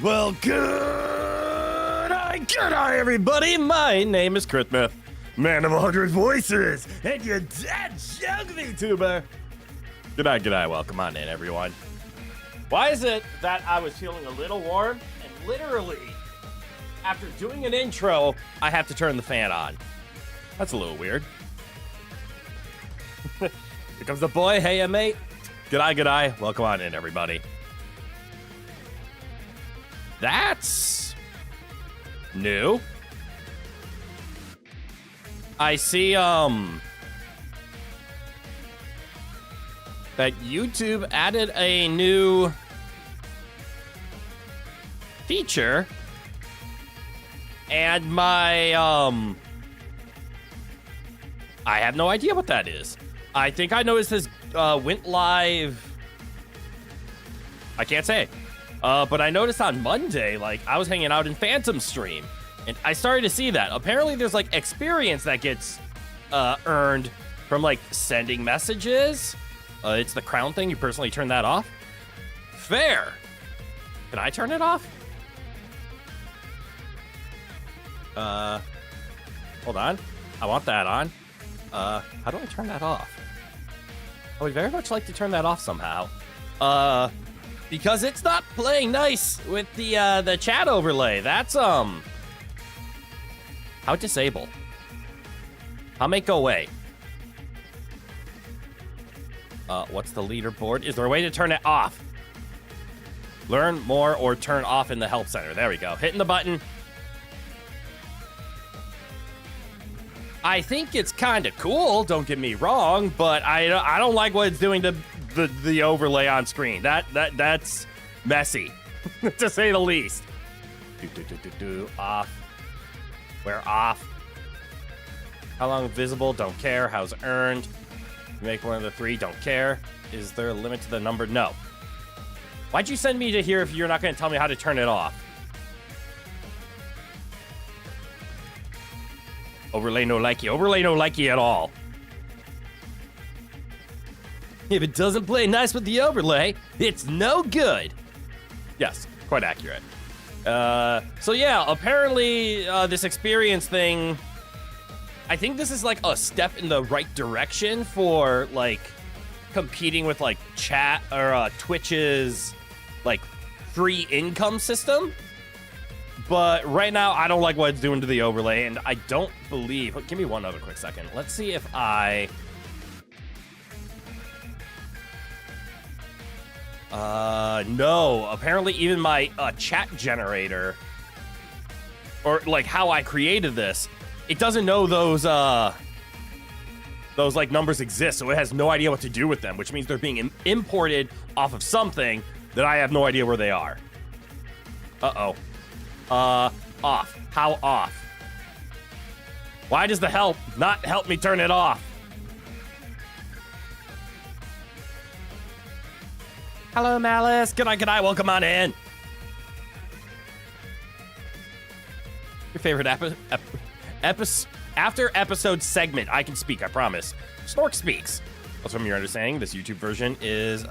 Well, good eye, everybody. My name is Mith, man of 100 voices, and your dead jug VTuber. G'day, welcome on in, everyone. Why is it that I was feeling a little warm, and literally, after doing an intro, I have to turn the fan on? That's a little weird. Here comes the boy. Hey, mate. G'day, welcome on in, everybody. That's new. I see, that YouTube added a new feature, and my, I have no idea what that is. I think I noticed this, went live. I can't say. But I noticed on Monday, like, I was hanging out in Phantom's stream, and I started to see that. Apparently, there's, like, experience that gets earned from, like, sending messages. It's the crown thing. You personally turn that off. Fair. Can I turn it off? Hold on. I want that on. How do I turn that off? I would very much like to turn that off somehow. Because it's not playing nice with the chat overlay. That's, how disable? How make go away? What's the leaderboard? Is there a way to turn it off? Learn more or turn off in the help center. There we go. Hitting the button. I think it's kind of cool, don't get me wrong, but I don't like what it's doing to the overlay on screen. That's messy, to say the least. Off. We're off. How long visible? Don't care. How's earned? Make one of the three. Don't care. Is there a limit to the number? No. Why'd you send me to here if you're not going to tell me how to turn it off? Overlay no likey. Overlay no likey at all. If it doesn't play nice with the overlay, it's no good. Yes, quite accurate. So yeah, apparently this experience thing, I think this is like a step in the right direction for like competing with like chat or Twitch's like free income system. But right now, I don't like what it's doing to the overlay, and I don't believe... Give me one other quick second. Let's see if I... No. Apparently, even my chat generator, or like how I created this, it doesn't know those like numbers exist, so it has no idea what to do with them, which means they're being imported off of something that I have no idea where they are. Uh-oh. Off. How off? Why does the help not help me turn it off? Hello, Malice. G'day, welcome on in. Your favorite after episode segment. I can speak, I promise. Snork speaks. Also, from your understanding, this YouTube version is,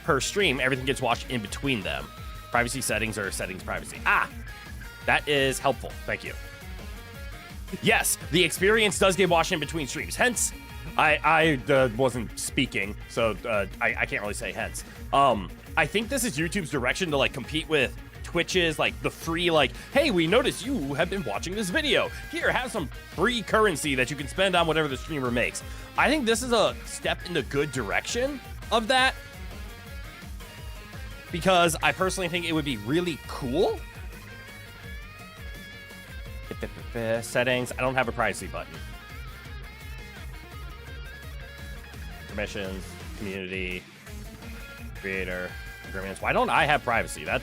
per stream, everything gets watched in between them. Privacy settings or settings privacy. That is helpful. Thank you. Yes, the experience does get watched in between streams. Hence, I wasn't speaking, so I can't really say hence. I think this is YouTube's direction to like compete with Twitch's like the free like, hey, we noticed you have been watching this video. Here, have some free currency that you can spend on whatever the streamer makes. I think this is a step in the good direction of that. Because I personally think it would be really cool. Settings. I don't have a privacy button. Permissions, community, creator, agreements. Why don't I have privacy? That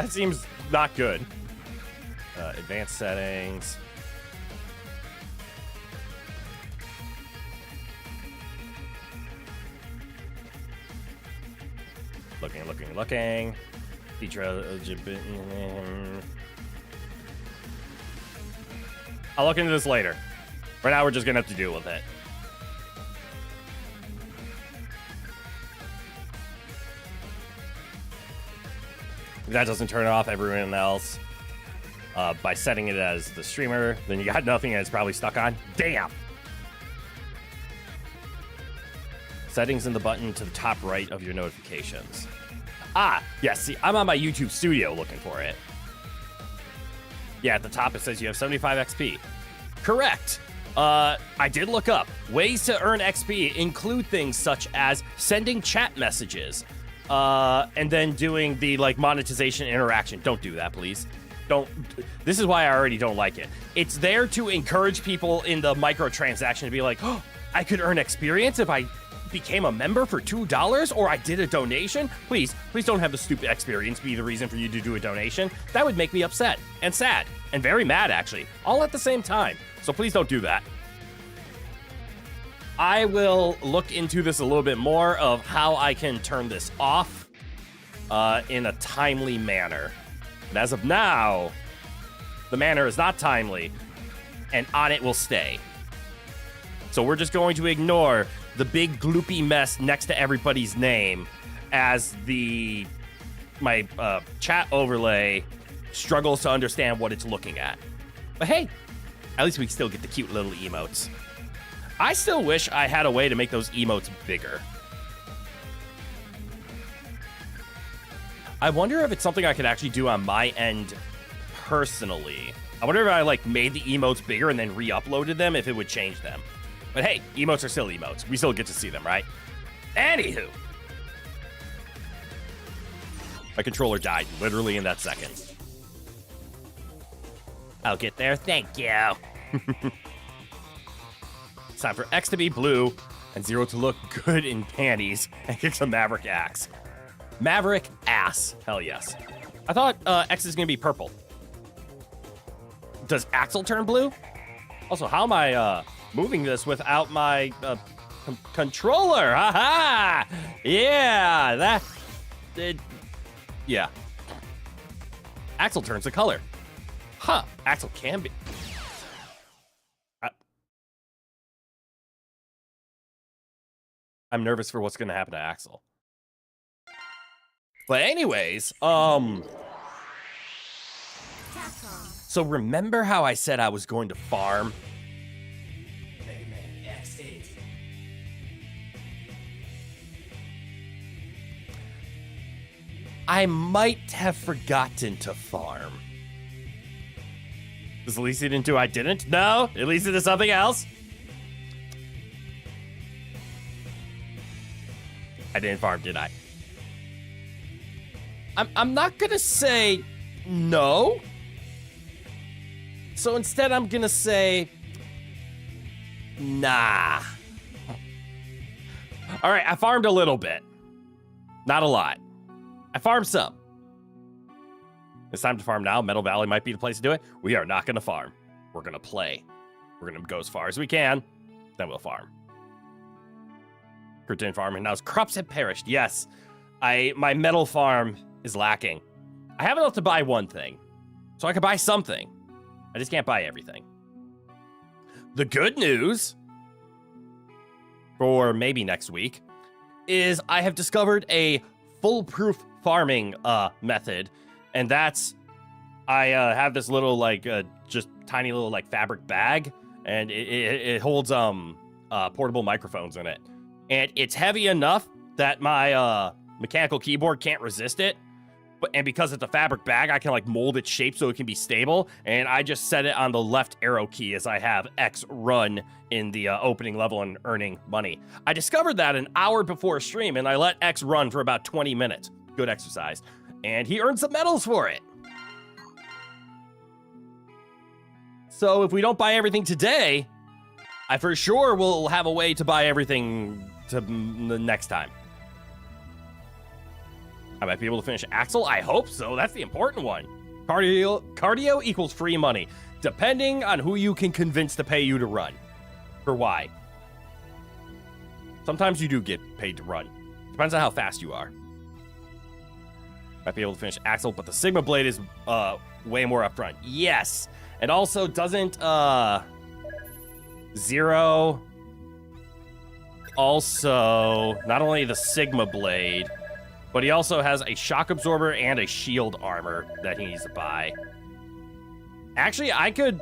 seems not good. Advanced settings. Looking. Feature eligibility. I'll look into this later. Right now, we're just gonna have to deal with it. If that doesn't turn off everyone else by setting it as the streamer, then you got nothing and it's probably stuck on. Damn! Settings in the button to the top right of your notifications. Ah, yes, see, I'm on my YouTube studio looking for it. Yeah, at the top it says you have 75 XP. Correct. I did look up. Ways to earn XP include things such as sending chat messages, and then doing the like monetization interaction. Don't do that, please. Don't. This is why I already don't like it. It's there to encourage people in the microtransaction to be like, oh, I could earn experience if I became a member for $2 or I did a donation. Please don't have the stupid experience be the reason for you to do a donation. That would make me upset and sad and very mad, actually, all at the same time. So please don't do that. I will look into this a little bit more of how I can turn this off in a timely manner. But as of now, the manner is not timely, and on it will stay. So we're just going to ignore the big gloopy mess next to everybody's name as my chat overlay struggles to understand what it's looking at. But hey, at least we still get the cute little emotes. I still wish I had a way to make those emotes bigger. I wonder if it's something I could actually do on my end personally. I wonder if I like made the emotes bigger and then re-uploaded them, if it would change them. But hey, emotes are still emotes. We still get to see them, right? Anywho. My controller died literally in that second. I'll get there. Thank you. It's time for X to be blue and Zero to look good in panties and kick some Maverick axe. Maverick ass. Hell yes. I thought X is going to be purple. Does Axel turn blue? Also, how am I moving this without my controller? Haha! Yeah, yeah. Axel turns the color. Huh. Axel can be. I'm nervous for what's going to happen to Axel. But anyways, so remember how I said I was going to farm? I might have forgotten to farm. Does at least it into I didn't? No? At least it is something else? I didn't farm, did I? I'm not gonna say no. So instead I'm gonna say nah. All right, I farmed a little bit. Not a lot. I farmed some. It's time to farm now. Metal Valley might be the place to do it. We are not gonna farm. We're gonna play. We're gonna go as far as we can, then we'll farm. Curtain farming now. Crops have perished. Yes, my metal farm is lacking. I have enough to buy one thing, so I can buy something. I just can't buy everything. The good news, for maybe next week, is I have discovered a foolproof farming method, and that's I have this little like just tiny little like fabric bag, and it holds portable microphones in it. And it's heavy enough that my mechanical keyboard can't resist it. And because it's a fabric bag, I can like mold its shape so it can be stable. And I just set it on the left arrow key as I have X run in the opening level and earning money. I discovered that an hour before stream, and I let X run for about 20 minutes. Good exercise. And he earned some medals for it. So if we don't buy everything today, I for sure will have a way to buy everything to the next time. I might be able to finish Axel. I hope so. That's the important one. Cardio equals free money, depending on who you can convince to pay you to run. For why? Sometimes you do get paid to run. Depends on how fast you are. Might be able to finish Axel, but the Sigma Blade is way more upfront. Yes. And also doesn't Zero also not only the Sigma Blade, But he also has a shock absorber and a shield armor that he needs to buy. Actually, I could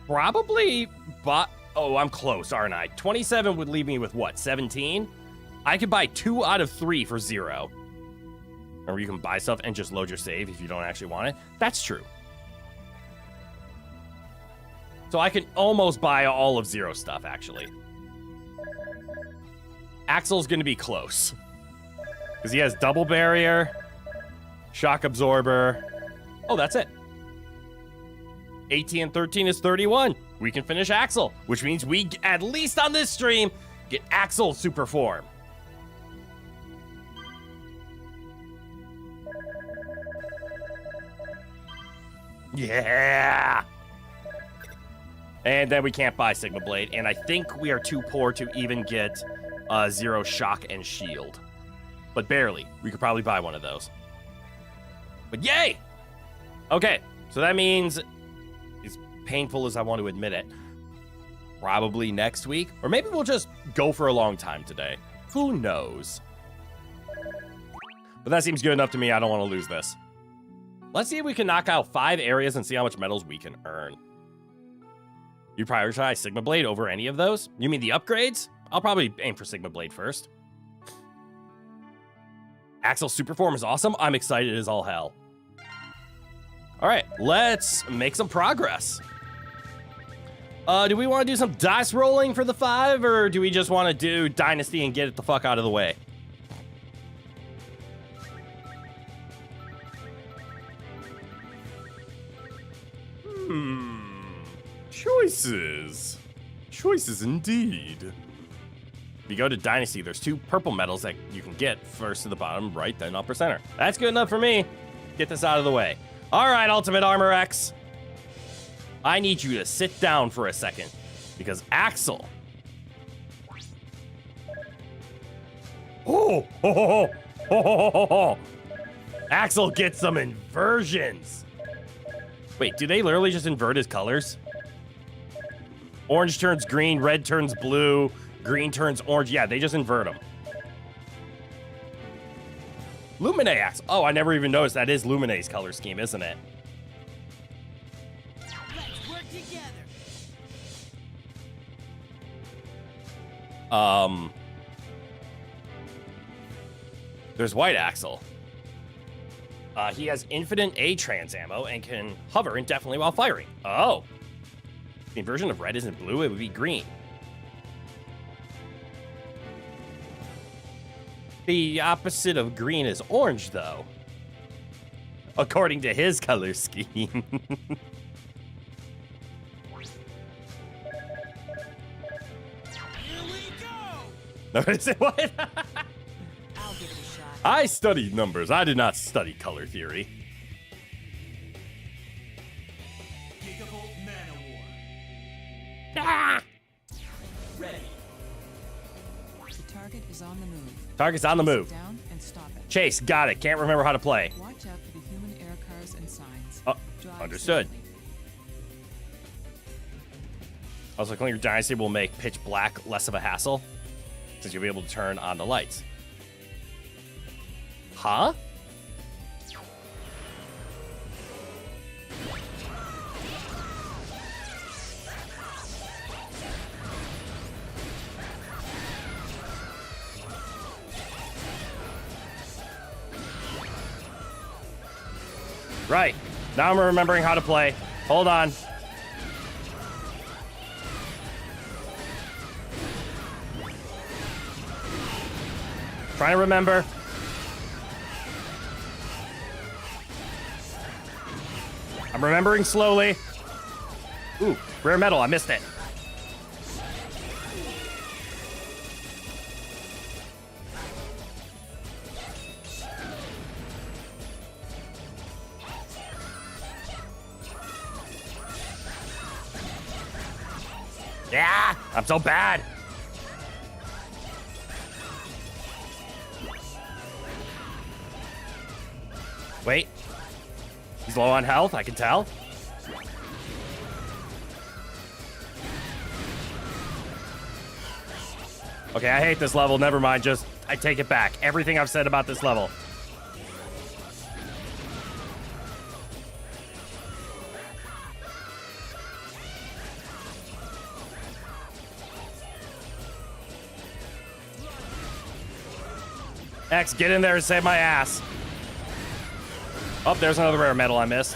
probably buy... Oh, I'm close, aren't I? 27 would leave me with what, 17? I could buy 2 out of 3 for 0. Or you can buy stuff and just load your save if you don't actually want it. That's true. So I can almost buy all of 0 stuff, actually. Axel's going to be close. Because he has double barrier, shock absorber. Oh, that's it. 18 and 13 is 31. We can finish Axel, which means we, at least on this stream, get Axel super form. Yeah! And then we can't buy Sigma Blade, and I think we are too poor to even get 0 shock and shield. But barely. We could probably buy one of those. But yay! Okay, so that means, as painful as I want to admit it, probably next week, or maybe we'll just go for a long time today. Who knows? But that seems good enough to me. I don't want to lose this. Let's see if we can knock out 5 areas and see how much medals we can earn. You prioritize Sigma Blade over any of those? You mean the upgrades? I'll probably aim for Sigma Blade first. Axel's Superform is awesome. I'm excited as all hell. All right, let's make some progress. Do we want to do some dice rolling for the 5, or do we just want to do Dynasty and get it the fuck out of the way? Choices. Choices indeed. If you go to Dynasty, there's 2 purple medals that you can get. First to the bottom, right, then upper center. That's good enough for me. Get this out of the way. All right, Ultimate Armor X. I need you to sit down for a second, because Axel... Oh, ho, ho, ho, ho, ho, ho. Axel gets some inversions. Wait, do they literally just invert his colors? Orange turns green, red turns blue, green turns orange. Yeah, they just invert them. Lumine Axel. Oh, I never even noticed that is Lumine's color scheme, isn't it? Let's work together. There's White Axel. He has infinite A-trans ammo and can hover indefinitely while firing. Oh. The inversion of red isn't blue, it would be green. The opposite of green is orange, though. According to his color scheme. Here we go. Is it what? I'll give it a shot. I studied numbers. I did not study color theory. Ah! Ready. The target is on the move. Target's on the move. Sit down and stop it. Chase, got it. Can't remember how to play. Watch out for the human air cars and signs. Oh, Drive understood. safely. Also, cleaning your Dynasty will make pitch black less of a hassle, since you'll be able to turn on the lights. Huh? Right. Now I'm remembering how to play. Hold on. Trying to remember. I'm remembering slowly. Ooh, rare metal. I missed it. Yeah, I'm so bad. Wait. He's low on health, I can tell. Okay, I hate this level. Never mind. Just, I take it back. Everything I've said about this level. X, get in there and save my ass. Oh, there's another rare metal I missed.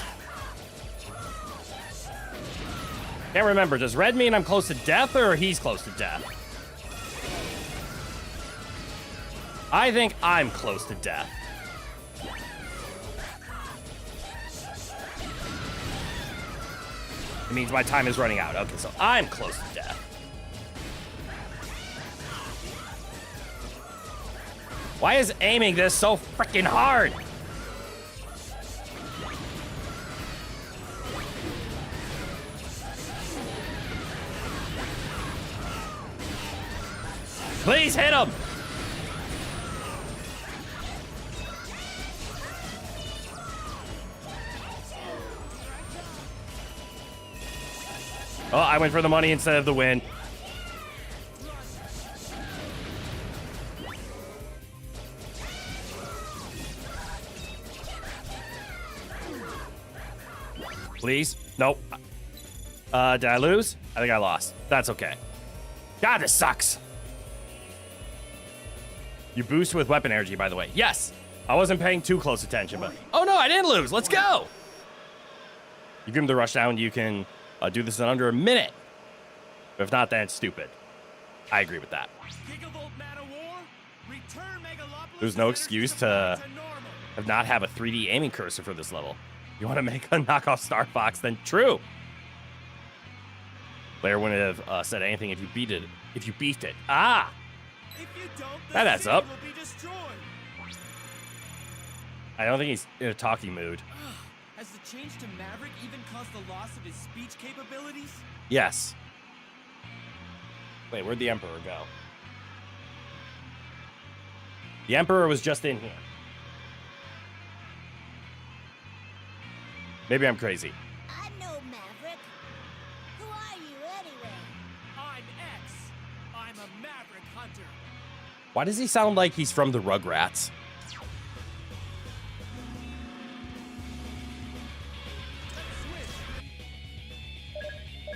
Can't remember. Does red mean I'm close to death or he's close to death? I think I'm close to death. It means my time is running out. Okay, so I'm close to death. Why is aiming this so freaking hard? Please hit him! Oh, I went for the money instead of the win. Please? Nope. Did I lose? I think I lost. That's okay. God, this sucks. You boost with weapon energy, by the way. Yes. I wasn't paying too close attention, but... Oh, no, I didn't lose. Let's go. You give him the rush down. You can do this in under a minute. But if not, then it's stupid. I agree with that. There's no excuse to not have a 3D aiming cursor for this level. You want to make a knockoff Star Fox, then true. Player wouldn't have said anything if you beat it. If you beat it. Ah! That adds up. I don't think he's in a talking mood. Has the change to Maverick even caused the loss of his speech capabilities? Yes. Wait, where'd the Emperor go? The Emperor was just in here. Maybe I'm crazy. I know Maverick. Who are you anyway? I'm X. I'm a Maverick hunter. Why does he sound like he's from the Rugrats?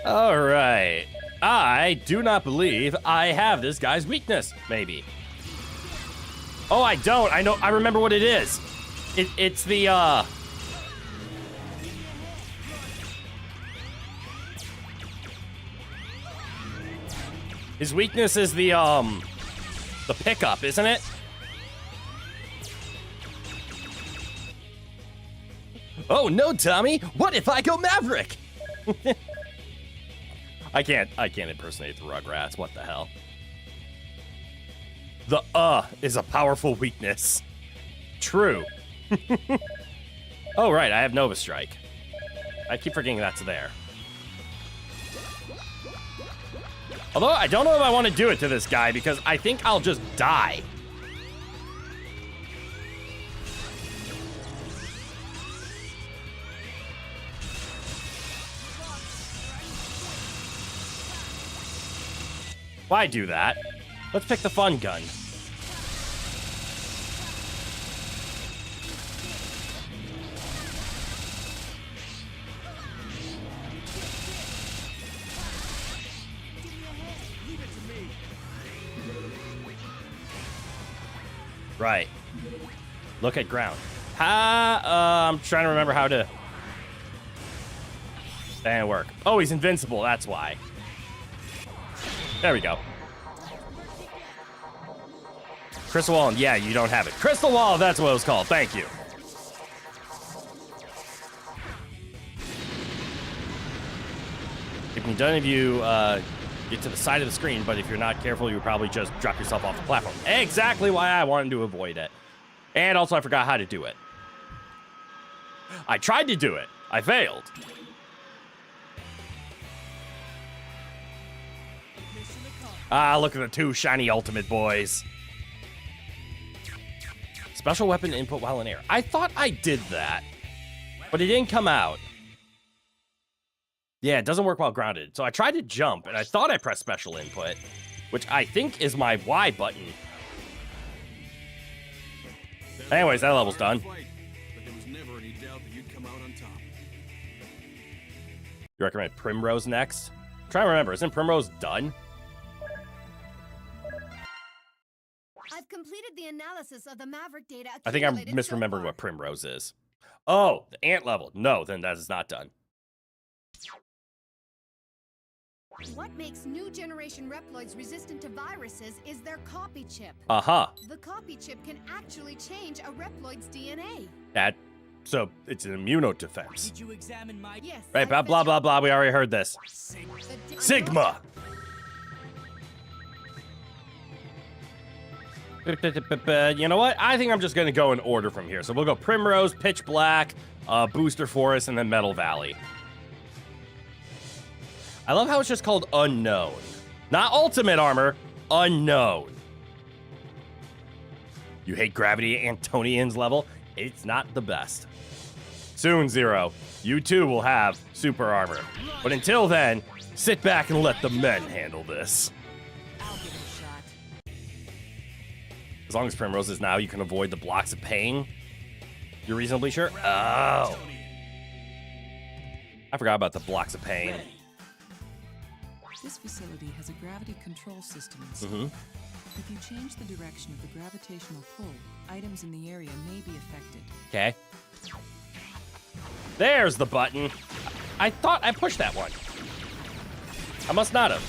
All right. I do not believe I have this guy's weakness. Maybe. Oh, I don't. I know. I remember what it is. It's the His weakness is the pickup, isn't it? Oh no, Tommy! What if I go Maverick? I can't impersonate the Rugrats. What the hell? The is a powerful weakness. True. Oh right, I have Nova Strike. I keep forgetting that's there. Although, I don't know if I want to do it to this guy because I think I'll just die. Why do that? Let's pick the fun gun. Right. Look at ground. I'm trying to remember how to... That didn't work. Oh, he's invincible. That's why. There we go. Crystal Wall, yeah, you don't have it. Crystal Wall, that's what it was called. Thank you. If none of you get to the side of the screen, but if you're not careful, you would probably just drop yourself off the platform. Exactly why I wanted to avoid it. And also, I forgot how to do it. I tried to do it. I failed. Ah, look at the two shiny ultimate boys. Special weapon input while in air. I thought I did that, but it didn't come out. Yeah, it doesn't work while grounded. So I tried to jump, and I thought I pressed special input, which I think is my Y button. Anyways, that level's done. You recommend Primrose next? Try to remember, isn't Primrose done? I've completed the analysis of the Maverick data I think I'm accumulated so misremembering far. what Primrose is. Oh, the ant level. No, then that is not done. What makes new generation Reploids resistant to viruses is their copy chip. Uh-huh. The copy chip can actually change a Reploid's DNA. So it's an immunodefense. Did you examine my Yes. Right, blah, blah, blah, blah. We already heard this. Sigma! You know what? I think I'm just going to go in order from here. So we'll go Primrose, Pitch Black, Booster Forest, and then Metal Valley. I love how it's just called Unknown. Not Ultimate Armor, Unknown. You hate Gravity Antonian's level? It's not the best. Soon, Zero, you too will have super armor. But until then, sit back and let the men handle this. I'll give it a shot. As long as Primrose is now, you can avoid the blocks of pain. You're reasonably sure? Oh. I forgot about the blocks of pain. This facility has a gravity control system inside. Mm-hmm. If you change the direction of the gravitational pull, items in the area may be affected. Okay. There's the button. I thought I pushed that one. I must not have.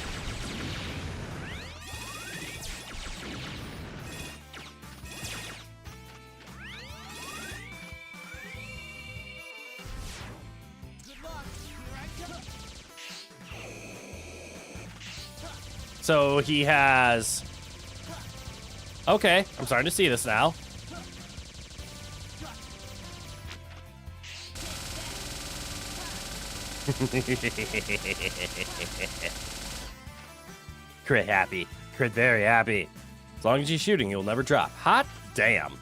So he has... Okay, I'm starting to see this now. Crit happy. Crit very happy. As long as he's shooting, he'll never drop. Hot damn.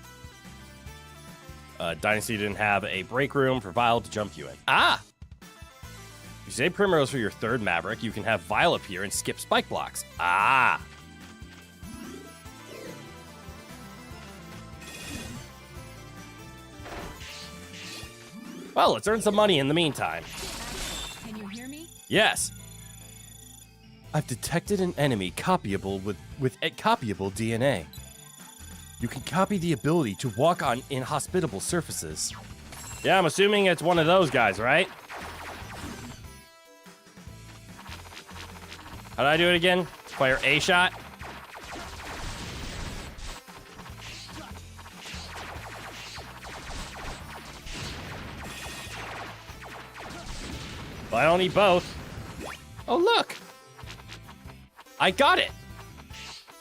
Dynasty didn't have a break room for Vile to jump you in. Ah! If you say Primrose for your third Maverick, you can have Vile appear and skip spike blocks. Ah! Well, let's earn some money in the meantime. Can you hear me? Yes. I've detected an enemy copyable with copyable DNA. You can copy the ability to walk on inhospitable surfaces. Yeah, I'm assuming it's one of those guys, right? How do I do it again? Fire A shot? Well, I don't need both. Oh, look. I got it.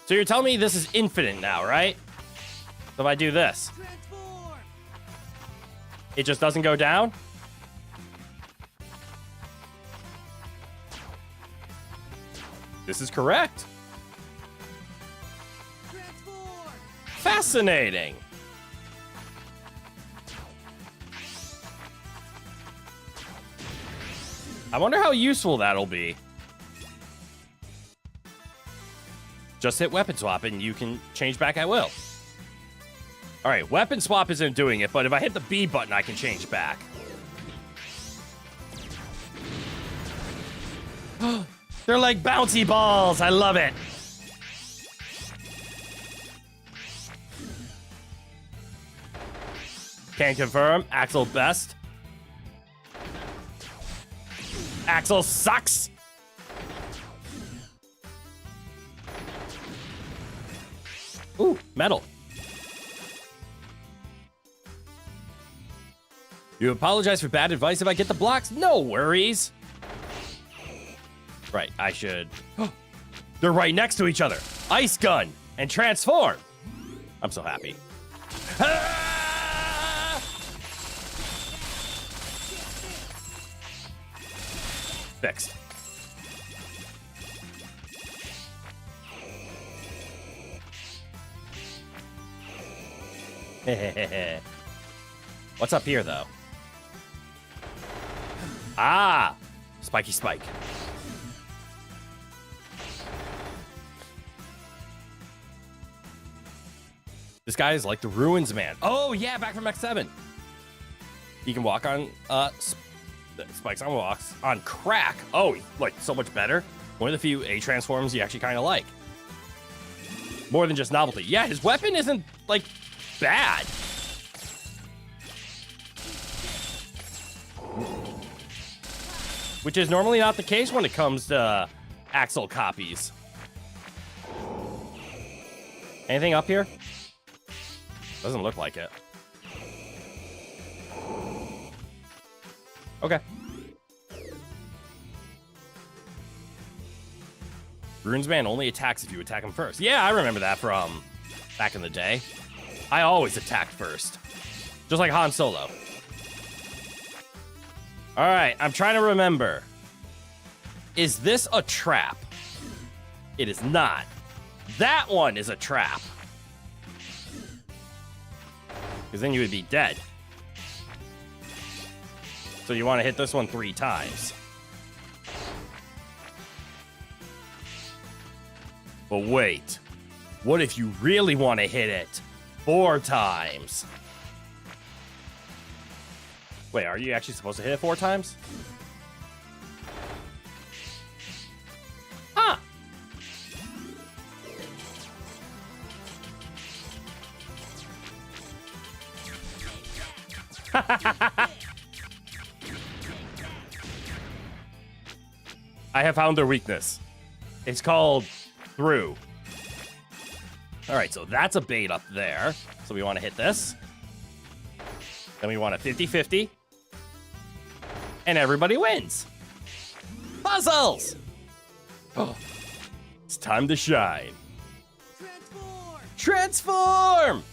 So you're telling me this is infinite now, right? So if I do this, Transform! it just doesn't go down? This is correct. Transform! Fascinating. I wonder how useful that'll be. Just hit weapon swap and you can change back at will. All right, weapon swap isn't doing it, but if I hit the B button, I can change back. They're like bouncy balls. I love it. Can confirm. Axel best. Axel sucks. Ooh, metal. You apologize for bad advice if I get the blocks? No worries. Right, I should... They're right next to each other. Ice gun and transform. I'm so happy. Ah! Fixed. What's up here, though? Ah! Spiky spike. This guy is like the Ruins Man. Oh, yeah, back from X7. He can walk on spikes on walks on crack. Oh, like so much better. One of the few A transforms you actually kind of like. More than just novelty. Yeah, his weapon isn't like, bad. Which is normally not the case when it comes to Axel copies. Anything up here? Doesn't look like it. Okay. Runesman only attacks if you attack him first. Yeah, I remember that from back in the day. I always attacked first. Just like Han Solo. Alright, I'm trying to remember. Is this a trap? It is not. That one is a trap. Because then you would be dead. So you want to hit this one 3 times. But wait. What if you really want to hit it 4 times? Wait, are you actually supposed to hit it 4 times? Huh. I have found their weakness. It's called through. All right, so that's a bait up there. So we want to hit this. Then we want a 50-50. And everybody wins. Puzzles! Oh, it's time to shine. Transform! Transform!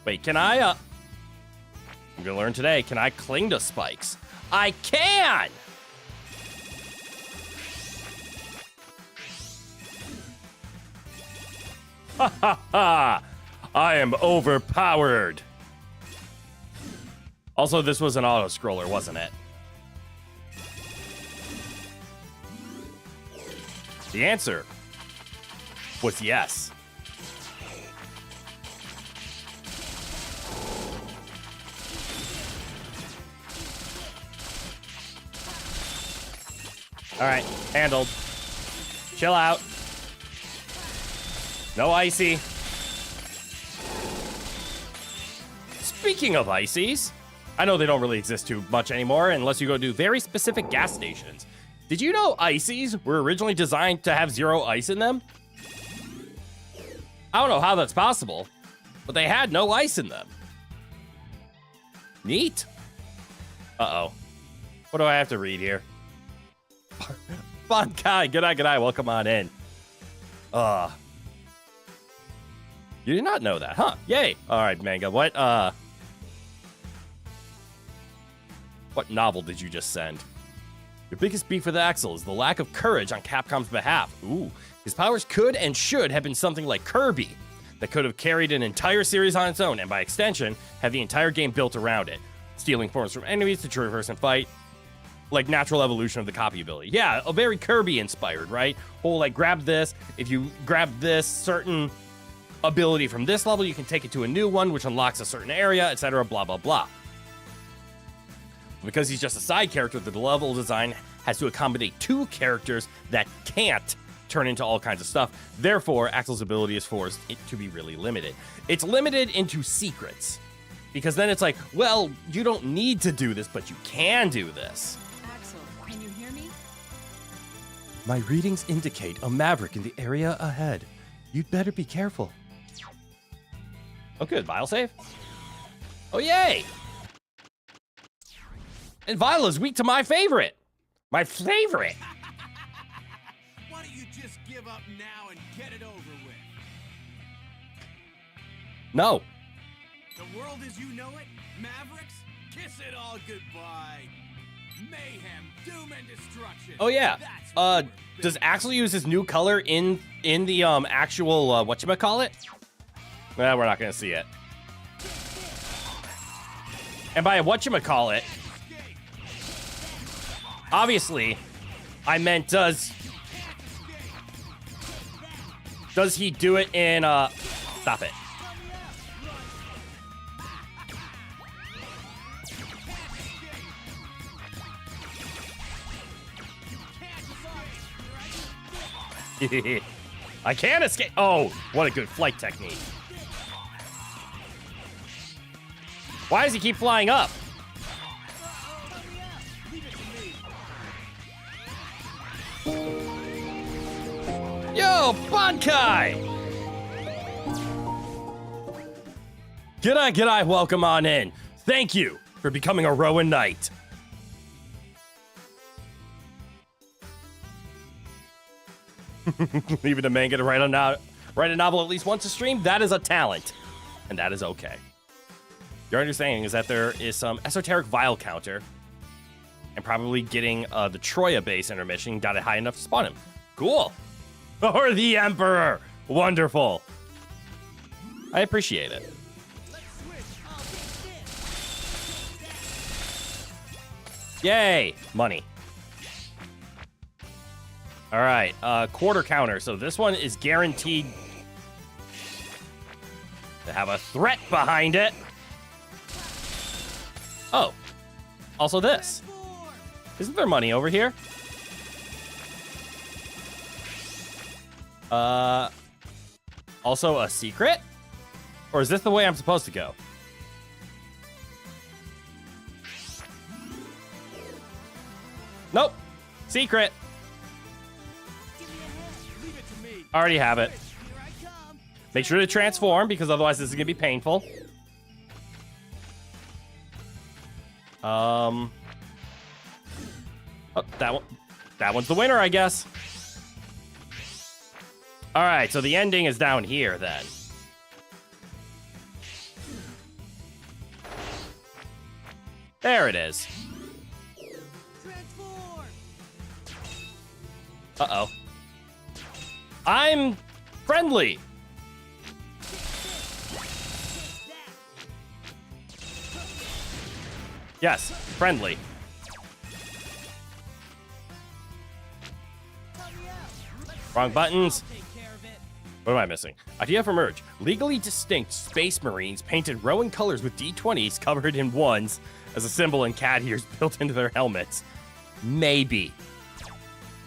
Wait, can I, I'm gonna learn today, can I cling to spikes? I can! Ha ha ha! I am overpowered! Also, this was an auto-scroller, wasn't it? The answer was yes. All right, handled. Chill out. No icy. Speaking of ices, I know they don't really exist too much anymore unless you go to very specific gas stations. Did you know ices were originally designed to have 0 ice in them? I don't know how that's possible, but they had no ice in them. Neat. Uh-oh. What do I have to read here? Fun guy. Good eye. Welcome on in. You did not know that, huh? Yay. All right, Manga. What novel did you just send? Your biggest beef with Axel is the lack of courage on Capcom's behalf. Ooh. His powers could and should have been something like Kirby, that could have carried an entire series on its own, and by extension, have the entire game built around it. Stealing forms from enemies to traverse and fight. Like natural evolution of the copy ability. Yeah, a very Kirby inspired, right? Whole like grab this. If you grab this certain ability from this level, you can take it to a new one, which unlocks a certain area, etc. Blah, blah, blah. Because he's just a side character, the level design has to accommodate 2 characters that can't turn into all kinds of stuff. Therefore, Axel's ability is forced to be really limited. It's limited into secrets. Because then it's like, well, you don't need to do this, but you can do this. Axel, can you hear me? My readings indicate a maverick in the area ahead. You'd better be careful. Oh, good. Vile save? Oh, yay! And Viola's weak to my favorite. My favorite. Why don't you just give up now and get it over with? No. The world as you know it, Mavericks, kiss it all goodbye. Mayhem, doom, and destruction. Oh, yeah. That's what we're Does built Axel use his new color in the actual whatchamacallit? Well, we're not gonna see it. And by whatchamacallit, obviously, I meant does he do it in stop it. I can't escape. Oh, what a good flight technique. Why does he keep flying up? Yo, Bankai! G'day, g'day, welcome on in. Thank you for becoming a Rowan Knight. Leaving a manga to write a novel at least once a stream, that is a talent. And that is okay. Your understanding is that there is some esoteric vial counter. And probably getting the Troya base intermission got it high enough to spawn him. Cool. Or the Emperor. Wonderful. I appreciate it. Yay! Money. All right, quarter counter. So this one is guaranteed to have a threat behind it. Oh, also this. Isn't there money over here? Also a secret? Or is this the way I'm supposed to go? Nope. Secret. Already have it. Make sure to transform, because otherwise this is going to be painful. Oh, that one's the winner, I guess. All right, so the ending is down here, then. There it is. Uh-oh. I'm friendly. Yes, friendly. Wrong buttons. What am I missing? Idea for merge. Legally distinct space marines painted Rowan colors with D20s covered in ones as a symbol and cat ears built into their helmets. Maybe.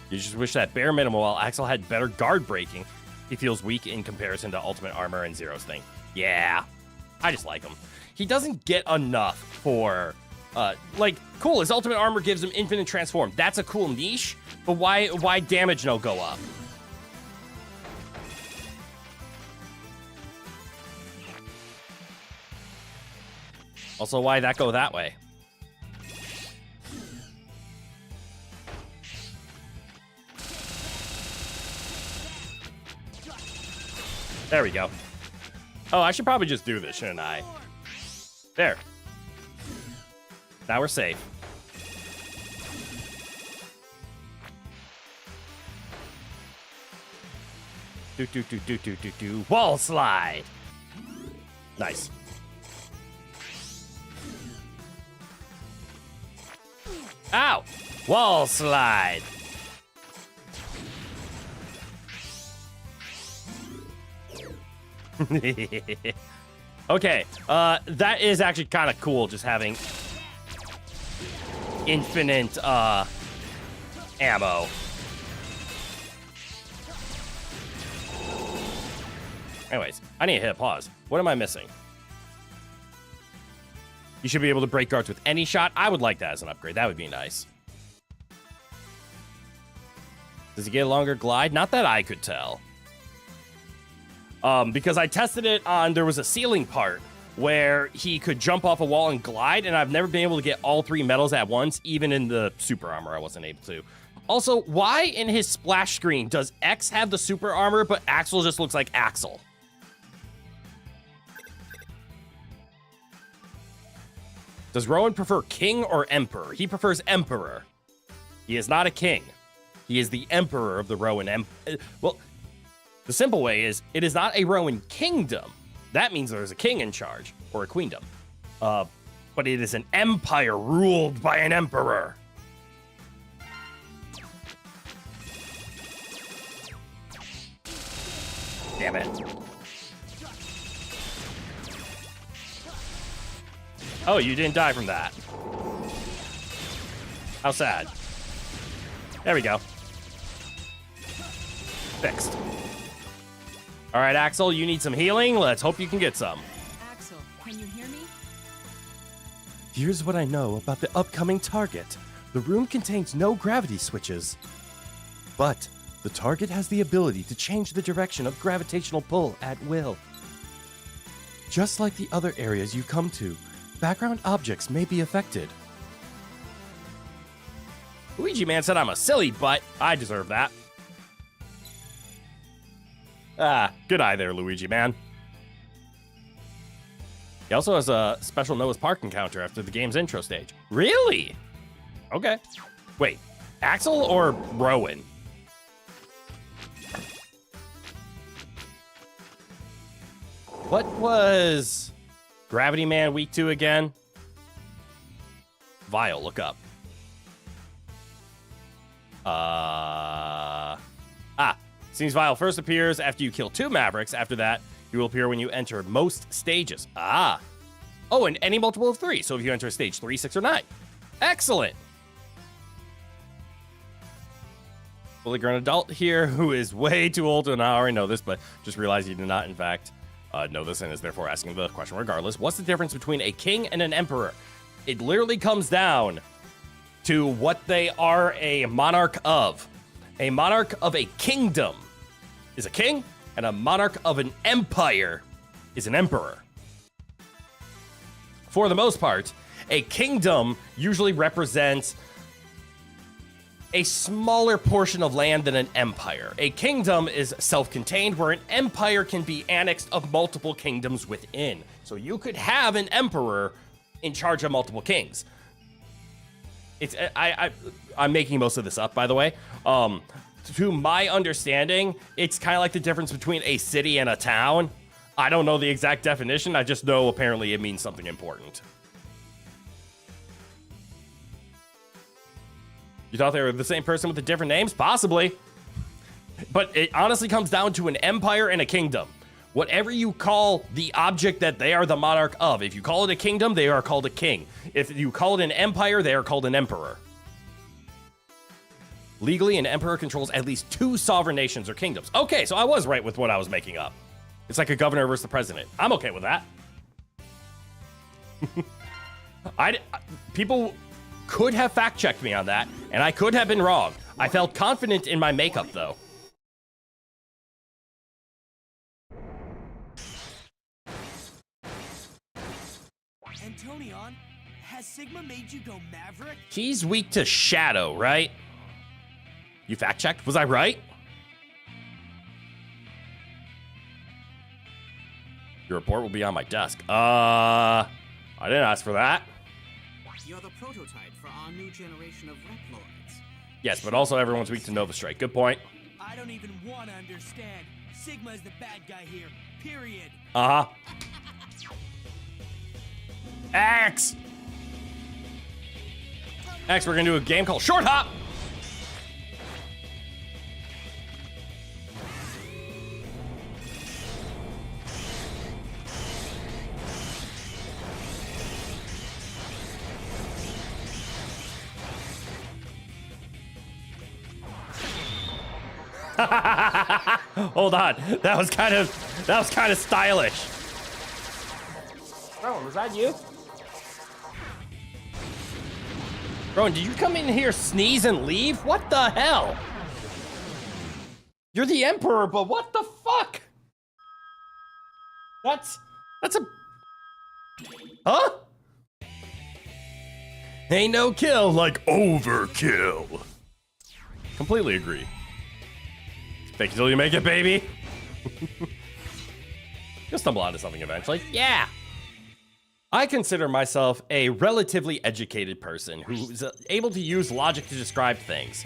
You just wish that bare minimum while Axel had better guard breaking. He feels weak in comparison to Ultimate Armor and Zero's thing. Yeah, I just like him. He doesn't get enough for, cool, his Ultimate Armor gives him infinite transform. That's a cool niche, but why damage no go up? Also, why that go that way? There we go. Oh, I should probably just do this, shouldn't I? There. Now we're safe. Do. Wall slide. Nice. Ow! Wall slide. Okay, that is actually kind of cool, just having infinite, ammo. Anyways, I need to hit pause. What am I missing? You should be able to break guards with any shot. I would like that as an upgrade. That would be nice. Does he get a longer glide? Not that I could tell. Because I tested it on, there was a ceiling part where he could jump off a wall and glide, and I've never been able to get all three medals at once, even in the super armor, I wasn't able to. Also, why in his splash screen does X have the super armor, but Axel just looks like Axel? Does Rowan prefer king or emperor? He prefers emperor. He is not a king. He is the emperor of the Rowan well, the simple way is, it is not a Rowan kingdom. That means there's a king in charge, or a queendom. But it is an empire ruled by an emperor. Damn it. Oh, you didn't die from that. How sad. There we go. Fixed. All right, Axel, you need some healing. Let's hope you can get some. Axel, can you hear me? Here's what I know about the upcoming target. The room contains no gravity switches. But the target has the ability to change the direction of gravitational pull at will. Just like the other areas you come to, background objects may be affected. Luigi Man said I'm a silly butt. I deserve that. Ah, good eye there, Luigi Man. He also has a special Noah's Park encounter after the game's intro stage. Really? Okay. Wait, Axel or Rowan? What was Gravity Man Week 2 again? Vile, look up. Seems Vile first appears after you kill 2 Mavericks. After that, he will appear when you enter most stages. Oh, and any multiple of 3. So if you enter stage 3, 6, or 9. Excellent. Fully grown adult here who is way too old to know. I already know this, but just realize you do not, in fact, know this and is therefore asking the question regardless. What's the difference between a king and an emperor? It literally comes down to what they are a monarch of. A monarch of a kingdom is a king, and a monarch of an empire is an emperor. For the most part, a kingdom usually represents a smaller portion of land than an empire. A kingdom is self-contained, where an empire can be annexed of multiple kingdoms within. So you could have an emperor in charge of multiple kings. I'm making most of this up, by the way. To my understanding, it's kind of like the difference between a city and a town. I don't know the exact definition. I just know apparently it means something important. You thought they were the same person with the different names? Possibly. But it honestly comes down to an empire and a kingdom. Whatever you call the object that they are the monarch of, if you call it a kingdom, they are called a king. If you call it an empire, they are called an emperor. Legally, an emperor controls at least 2 sovereign nations or kingdoms. Okay, so I was right with what I was making up. It's like a governor versus the president. I'm okay with that. People could have fact-checked me on that, and I could have been wrong. I felt confident in my makeup, though. Antonion, has Sigma made you go Maverick? He's weak to Shadow, right? You fact-checked? Was I right? Your report will be on my desk. I didn't ask for that. You're the prototype for our new generation of Reploids. Yes, but also everyone's weak to Nova Strike. Good point. I don't even want to understand. Sigma is the bad guy here, period. Uh-huh. X! Next, we're gonna do a game called Short Hop! Hold on. That was kind of stylish. Rowan, was that you? Rowan, did you come in here, sneeze, and leave? What the hell? You're the Emperor, but what the fuck? That's a... Huh? Ain't no kill like overkill. Completely agree. Fake until you make it, baby. You'll stumble onto something eventually. Yeah. I consider myself a relatively educated person who's able to use logic to describe things.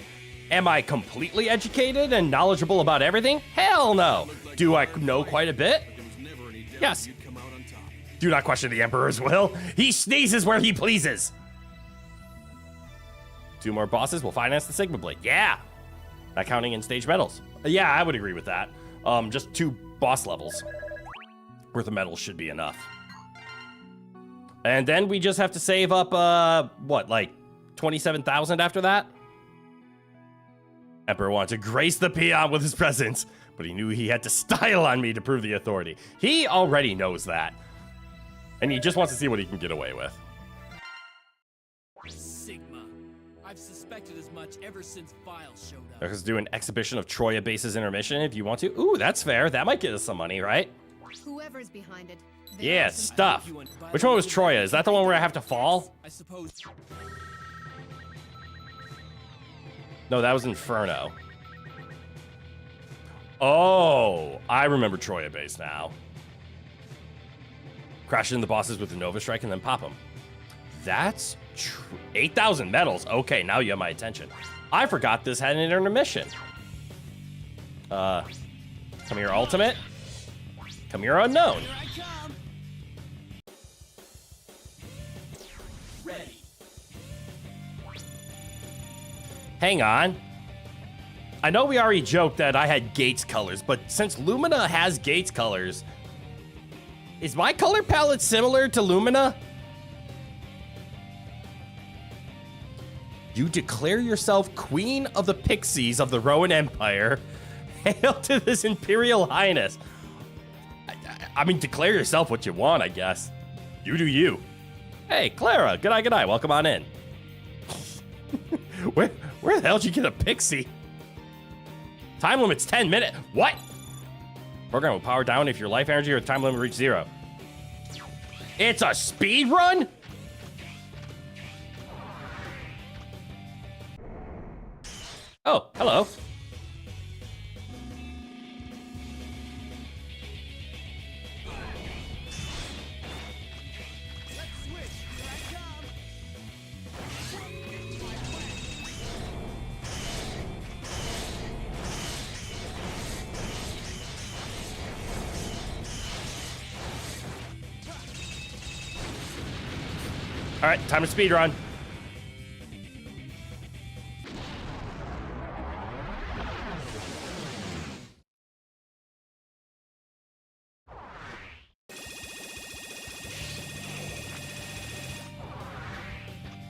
Am I completely educated and knowledgeable about everything? Hell no. Do I know quite a bit? Yes. Do not question the Emperor's will. He sneezes where he pleases. 2 more bosses will finance the Sigma Blade. Yeah. Not counting in stage medals. Yeah, I would agree with that. Just 2 boss levels worth of medals should be enough. And then we just have to save up, what, like 27,000 after that? Emperor wanted to grace the peon with his presence, but he knew he had to style on me to prove the authority. He already knows that. And he just wants to see what he can get away with. I've suspected as much ever since Files showed up. Let's do an exhibition of Troya bases intermission if you want to. Ooh, that's fair. That might get us some money, right? Whoever's behind it. Yeah, stuff. Which one was Troya? Is that the one where I have to fall? I suppose. No, that was Inferno. Oh, I remember Troya base now. Crash in the bosses with the Nova Strike and then pop them. That's 8,000 medals. Okay, now you have my attention. I forgot this had an intermission. Come here, ultimate. Come here, unknown. Here I come. Ready. Hang on. I know we already joked that I had Gates colors, but since Lumina has Gates colors, is my color palette similar to Lumina? You declare yourself Queen of the Pixies of the Rowan Empire. Hail to this Imperial Highness. I mean, declare yourself what you want, I guess. You do you. Hey, Clara, good eye, welcome on in. Where the hell did you get a pixie? Time limit's 10 minutes. What? Program will power down if your life energy or time limit reach 0. It's a speed run? Oh, hello. All right, time to speed run.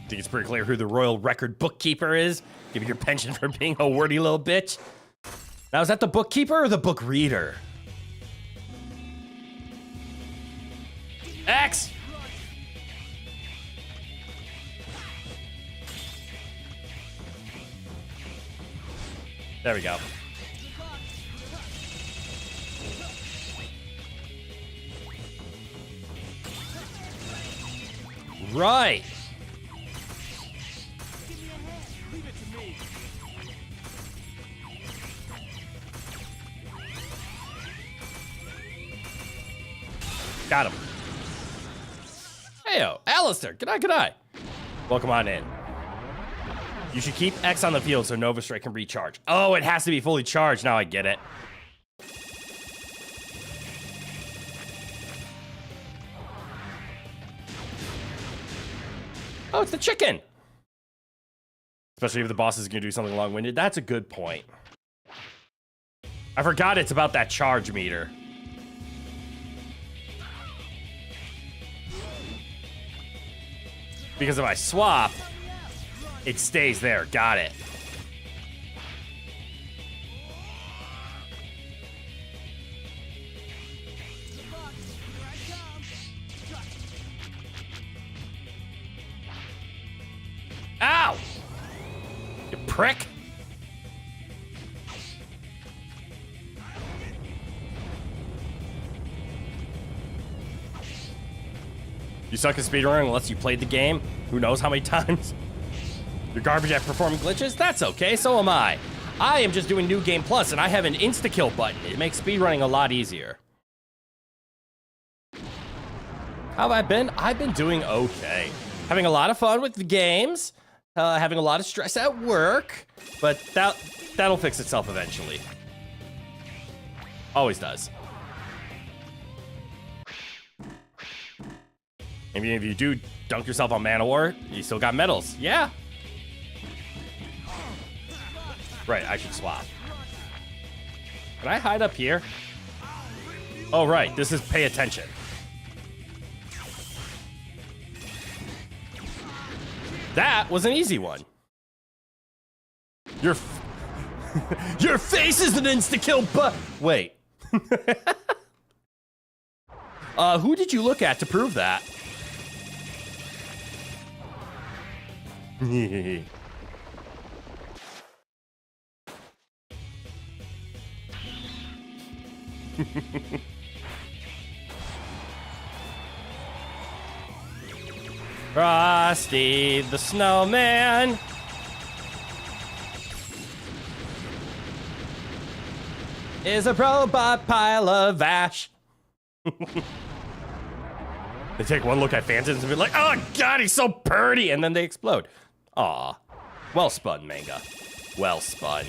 Think it's pretty clear who the royal record bookkeeper is? Give you your pension for being a wordy little bitch. Now, is that the bookkeeper or the book reader? X! There we go. Right. Leave it to me. Got him. Heyo, Alistair. Good eye. Welcome on in. You should keep X on the field so Nova Strike can recharge. Oh, it has to be fully charged. Now I get it. Oh, it's the chicken. Especially if the boss is going to do something long-winded. That's a good point. I forgot it's about that charge meter. Because if I swap, it stays there. Got it. Ow! You prick! You suck at speedrunning unless you played the game. Who knows how many times? You're garbage at performing glitches? That's okay, so am I. I am just doing New Game Plus, and I have an insta-kill button. It makes speedrunning a lot easier. How have I been? I've been doing okay. Having a lot of fun with the games, having a lot of stress at work, but that'll fix itself eventually. Always does. Maybe if you do dunk yourself on Manowar, you still got medals. Yeah. Right, I should swap. Can I hide up here? Oh, right, this is pay attention. That was an easy one. Your face is an insta-kill, but wait. Who did you look at to prove that? Frosty the Snowman. Is a robot pile of ash. They take one look at Phantoms and be like, oh god, he's so pretty, and then they explode. Aw. Well spun, manga. Well spun.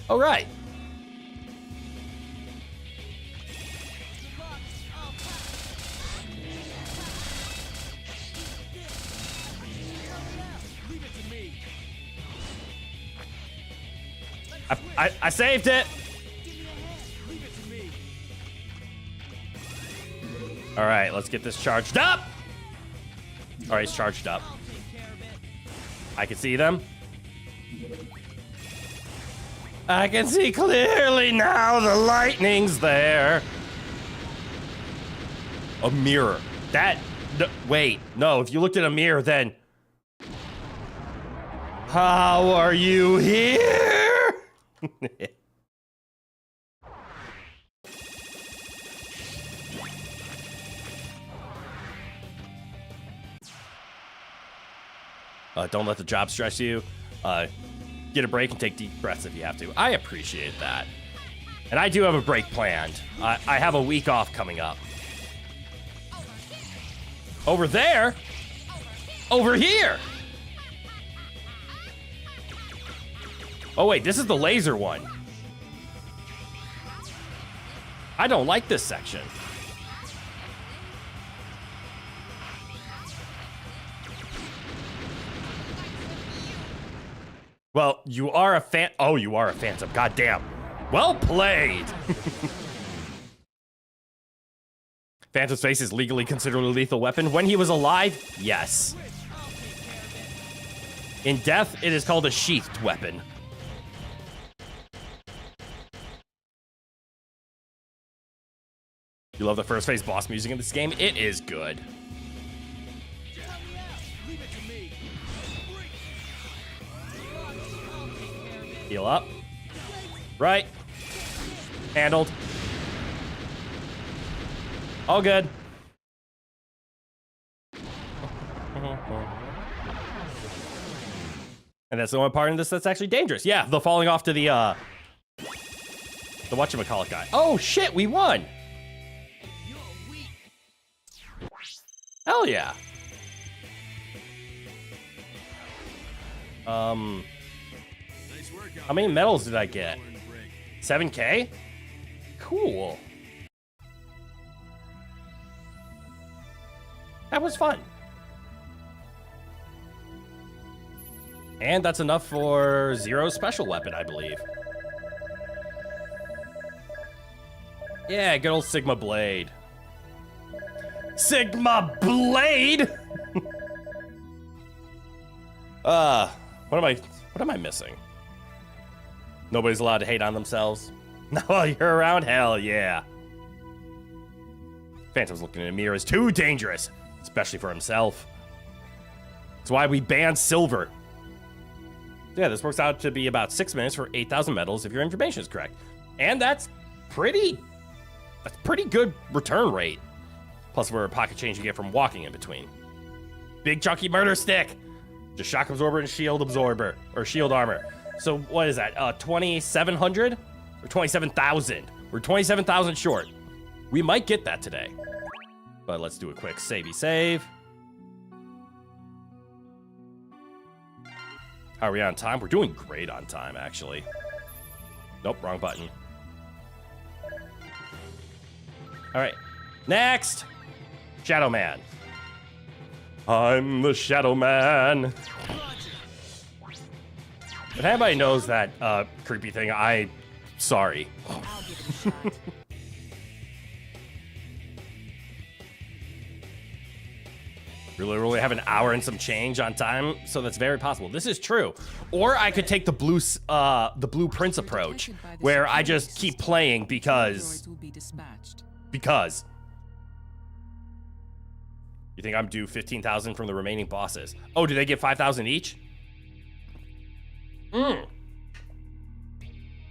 All right. I saved it. All right, let's get this charged up. All right, it's charged up. I can see them. I can see clearly now. The lightning's there. A mirror. That. No, wait, no. If you looked at a mirror, then. How are you here? Don't let the job stress you. Get a break and take deep breaths if you have to. I appreciate that. And I do have a break planned. I have a week off coming up. Over there? Over here? Oh wait, this is the laser one. I don't like this section. Well, you are a fan. Oh, you are a phantom. Goddamn. Well played. Phantom's face is legally considered a lethal weapon. When he was alive, yes. In death, it is called a sheathed weapon. You love the first phase boss music in this game? It is good. Heal up. Right. Handled. All good. And that's the one part in this that's actually dangerous. Yeah, the falling off to the whatchamacallit guy. Oh shit, we won! Hell yeah. How many medals did I get? 7K? Cool. That was fun. And that's enough for Zero's special weapon, I believe. Yeah, good old Sigma Blade. Sigma Blade! What am I missing? Nobody's allowed to hate on themselves. Now while you're around, hell yeah. Phantom's looking in a mirror is too dangerous, especially for himself. That's why we banned Silver. Yeah, this works out to be about 6 minutes for 8,000 medals if your information is correct. And that's pretty good return rate. Plus whatever pocket change you get from walking in between. Big chunky murder stick. Just shock absorber and shield absorber, or shield armor. So what is that, 2,700? Or 27,000? We're 27,000 short. We might get that today. But let's do a quick savey save. How are we on time? We're doing great on time, actually. Nope, wrong button. All right, next. Shadow Man. I'm the Shadow Man. If anybody knows that creepy thing, sorry. I'll give it a shot. We literally have an hour and some change on time, so that's very possible. This is true. Or I could take the Blue Prince approach, where I just keep playing because. You think I'm due 15,000 from the remaining bosses? Oh, do they get 5,000 each?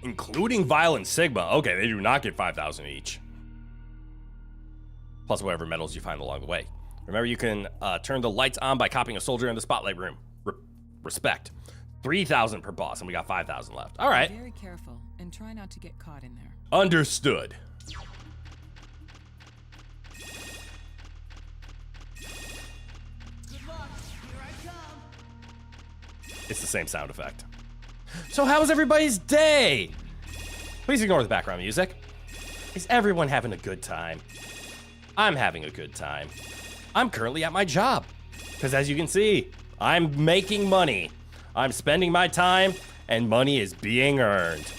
Including Vile and Sigma. Okay, they do not get 5,000 each. Plus whatever medals you find along the way. Remember, you can turn the lights on by copying a soldier in the spotlight room. Respect. 3,000 per boss, and we got 5,000 left. All right. Be very careful and try not to get caught in there. Understood. Good luck. Here I come. It's the same sound effect. So how was everybody's day? Please ignore the background music. Is everyone having a good time? I'm having a good time. I'm currently at my job. Because as you can see, I'm making money. I'm spending my time, and money is being earned.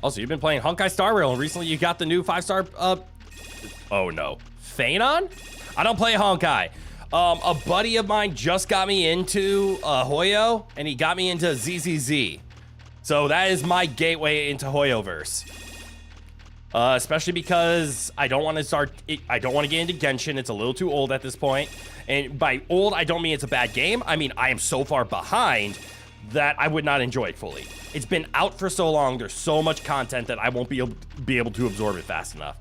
Also, you've been playing Honkai Star Rail, and recently you got the new 5-star, oh no, Phanon? I don't play Honkai. A buddy of mine just got me into Hoyo, and he got me into ZZZ. So that is my gateway into Hoyoverse. Especially because I don't want to get into Genshin. It's a little too old at this point. And by old, I don't mean it's a bad game. I mean, I am so far behind that I would not enjoy it fully. It's been out for so long. There's so much content that I won't be able to absorb it fast enough.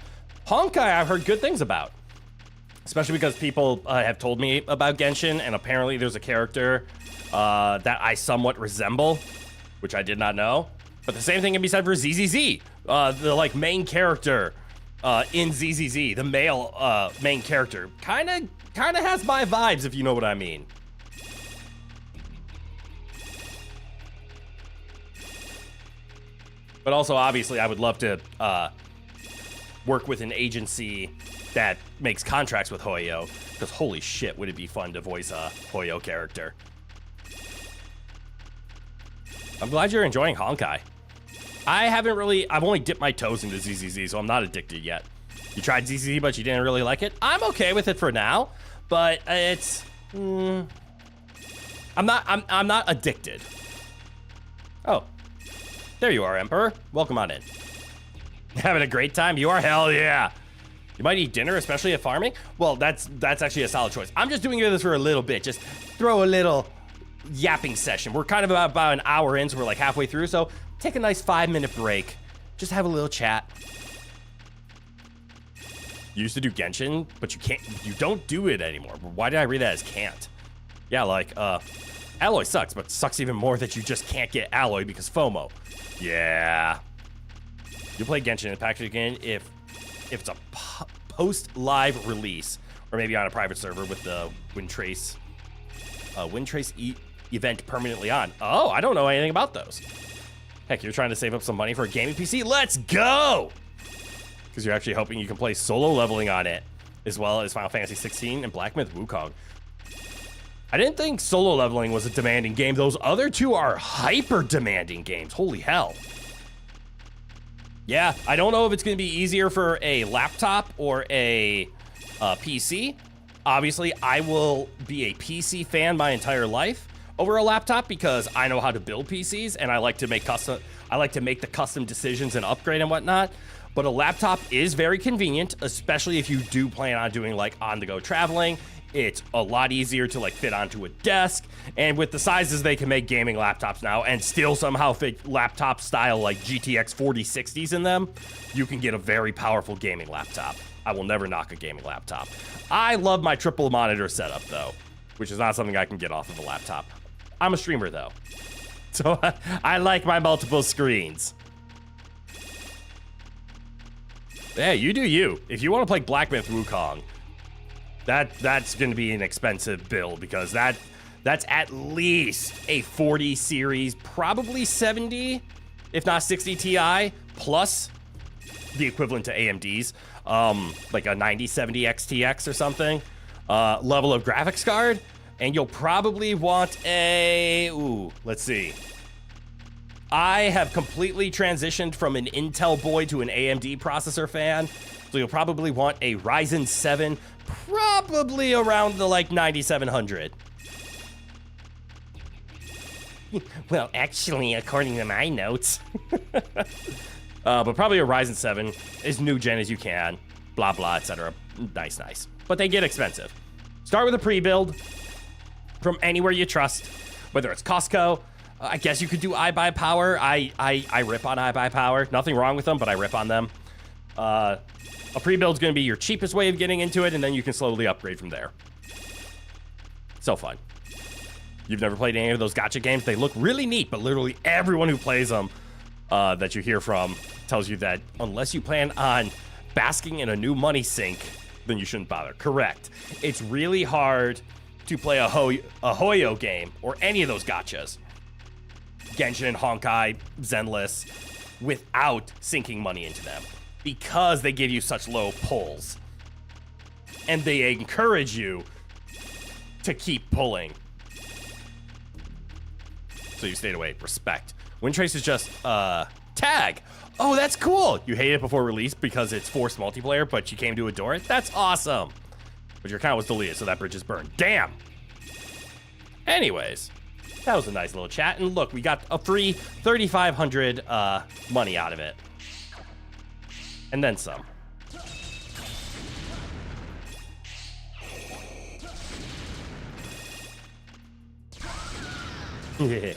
Honkai, I've heard good things about. Especially because people have told me about Genshin, and apparently there's a character that I somewhat resemble, which I did not know. But the same thing can be said for ZZZ, the like main character in ZZZ, the male main character, kind of has my vibes, if you know what I mean. But also, obviously, I would love to work with an agency that makes contracts with Hoyo, because holy shit, would it be fun to voice a Hoyo character. I'm glad you're enjoying Honkai. I've only dipped my toes into ZZZ, so I'm not addicted yet. You tried ZZZ, but you didn't really like it? I'm okay with it for now, but it's, I'm not addicted. Oh, there you are, Emperor. Welcome on in. Having a great time? You are? Hell yeah. You might eat dinner, especially at farming? Well, that's actually a solid choice. I'm just doing this for a little bit. Just throw a little yapping session. We're kind of about an hour in, so we're like halfway through. So take a nice 5-minute break. Just have a little chat. You used to do Genshin, but you don't do it anymore. Why did I read that as can't? Yeah, like, Alloy sucks, but sucks even more that you just can't get Alloy because FOMO. Yeah. You play Genshin and package again if it's a post-live release, or maybe on a private server with the Windtrace event permanently on. Oh, I don't know anything about those. Heck, you're trying to save up some money for a gaming PC? Let's go! Because you're actually hoping you can play solo leveling on it, as well as Final Fantasy 16 and Black Myth Wukong. I didn't think solo leveling was a demanding game. Those other two are hyper demanding games. Holy hell. Yeah, I don't know if it's going to be easier for a laptop or a PC. Obviously, I will be a PC fan my entire life over a laptop because I know how to build PCs and I like to make the custom decisions and upgrade and whatnot. But a laptop is very convenient, especially if you do plan on doing like on-the-go traveling. It's a lot easier to like fit onto a desk, and with the sizes they can make gaming laptops now and still somehow fit laptop style like GTX 4060s in them, you can get a very powerful gaming laptop. I will never knock a gaming laptop. I love my triple monitor setup though, which is not something I can get off of a laptop. I'm a streamer though, so I like my multiple screens. Yeah, you do you. If you want to play Black Myth Wukong, that's going to be an expensive build because that's at least a 40 series, probably 70, if not 60 Ti, plus the equivalent to AMD's, like a 9070 XTX or something, level of graphics card. And you'll probably want a, let's see. I have completely transitioned from an Intel boy to an AMD processor fan. So you'll probably want a Ryzen 7, probably around the like 9700. Well, actually, according to my notes. But probably a Ryzen 7, as new gen as you can, blah, blah, etc. Nice, nice. But they get expensive. Start with a pre-build from anywhere you trust, whether it's Costco, I guess you could do iBuyPower. I rip on iBuyPower. Nothing wrong with them, but I rip on them. A pre-build's going to be your cheapest way of getting into it, and then you can slowly upgrade from there. So fun. You've never played any of those gacha games? They look really neat, but literally everyone who plays them that you hear from tells you that unless you plan on basking in a new money sink, then you shouldn't bother. Correct. It's really hard to play a Hoyo game or any of those gachas, Genshin, Honkai, Zenless, without sinking money into them because they give you such low pulls. And they encourage you to keep pulling. So you stayed away. Respect. Windtrace is just tag. Oh, that's cool. You hate it before release because it's forced multiplayer, but you came to adore it. That's awesome. But your account was deleted, so that bridge is burned. Damn. Anyways, that was a nice little chat. And look, we got a free 3,500 money out of it. And then some. Yeah.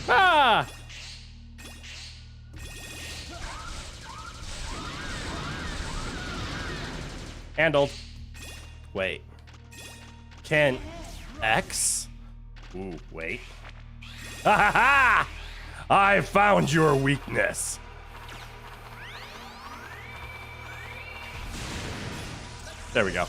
Ah! Handled. Wait. Can X? Ooh, wait. Ha ha ha! I found your weakness. There we go.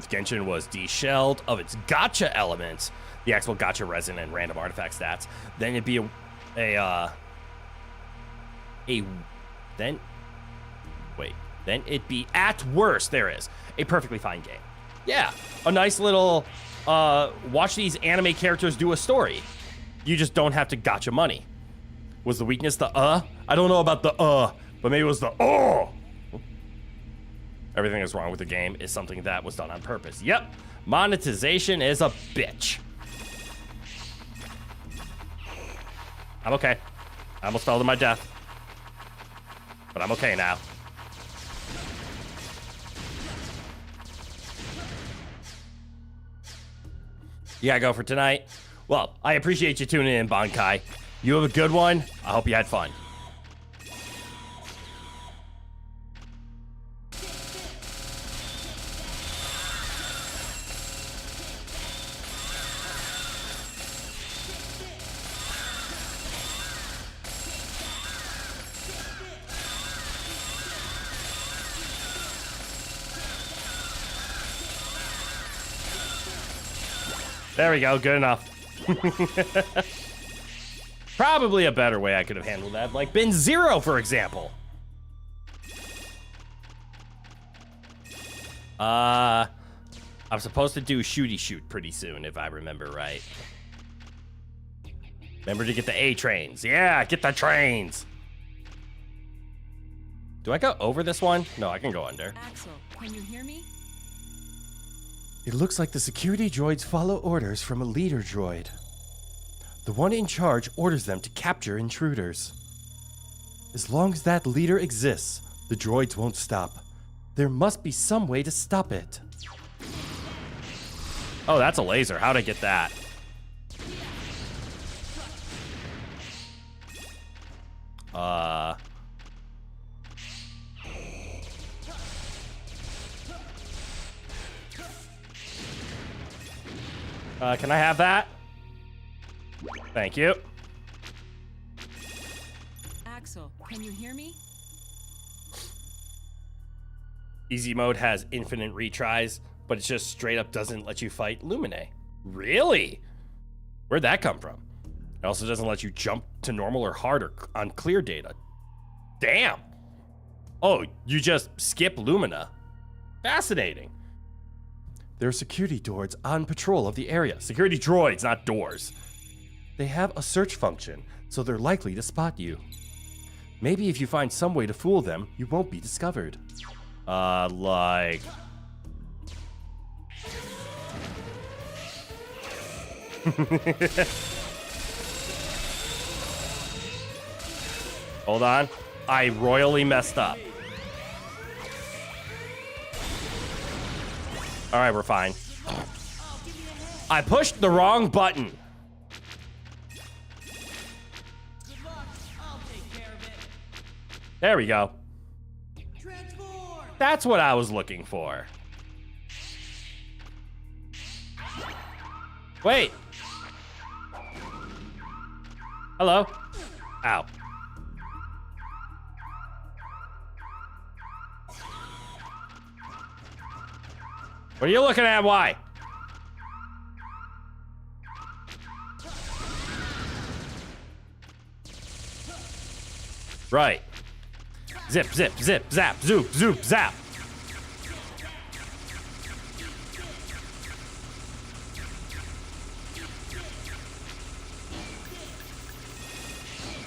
Genshin was de-shelled of its gacha elements, the actual gacha resin and random artifact stats. Then it'd be then it'd be at worst, there is a perfectly fine game. Yeah, a nice little watch these anime characters do a story. You just don't have to gacha money. Was the weakness the I don't know about the but maybe it was the Everything that's wrong with the game is something that was done on purpose. Yep, monetization is a bitch. I'm okay. I almost fell to my death. But I'm okay now. You gotta go for tonight. Well, I appreciate you tuning in, Bankai. You have a good one. I hope you had fun. There we go, good enough. Probably a better way I could have handled that, like bin 0, for example. I'm supposed to do shooty shoot pretty soon, if I remember right. Remember to get the A trains. Yeah, get the trains. Do I go over this one? No, I can go under. Axel, can you hear me? It looks like the security droids follow orders from a leader droid. The one in charge orders them to capture intruders. As long as that leader exists, the droids won't stop. There must be some way to stop it. Oh, that's a laser. How'd I get that? Can I have that? Thank you. Axel, can you hear me? Easy mode has infinite retries, but it just straight up doesn't let you fight Lumine. Really? Where'd that come from? It also doesn't let you jump to normal or harder on clear data. Damn. Oh, you just skip Lumina. Fascinating. There are security droids on patrol of the area. Security droids, not doors. They have a search function, so they're likely to spot you. Maybe if you find some way to fool them, you won't be discovered. Like... Hold on. I royally messed up. All right, we're fine. I pushed the wrong button. There we go. That's what I was looking for. Wait. Hello? Ow. What are you looking at? Why? Right. Zip, zip, zip, zap, zoop, zoop, zap.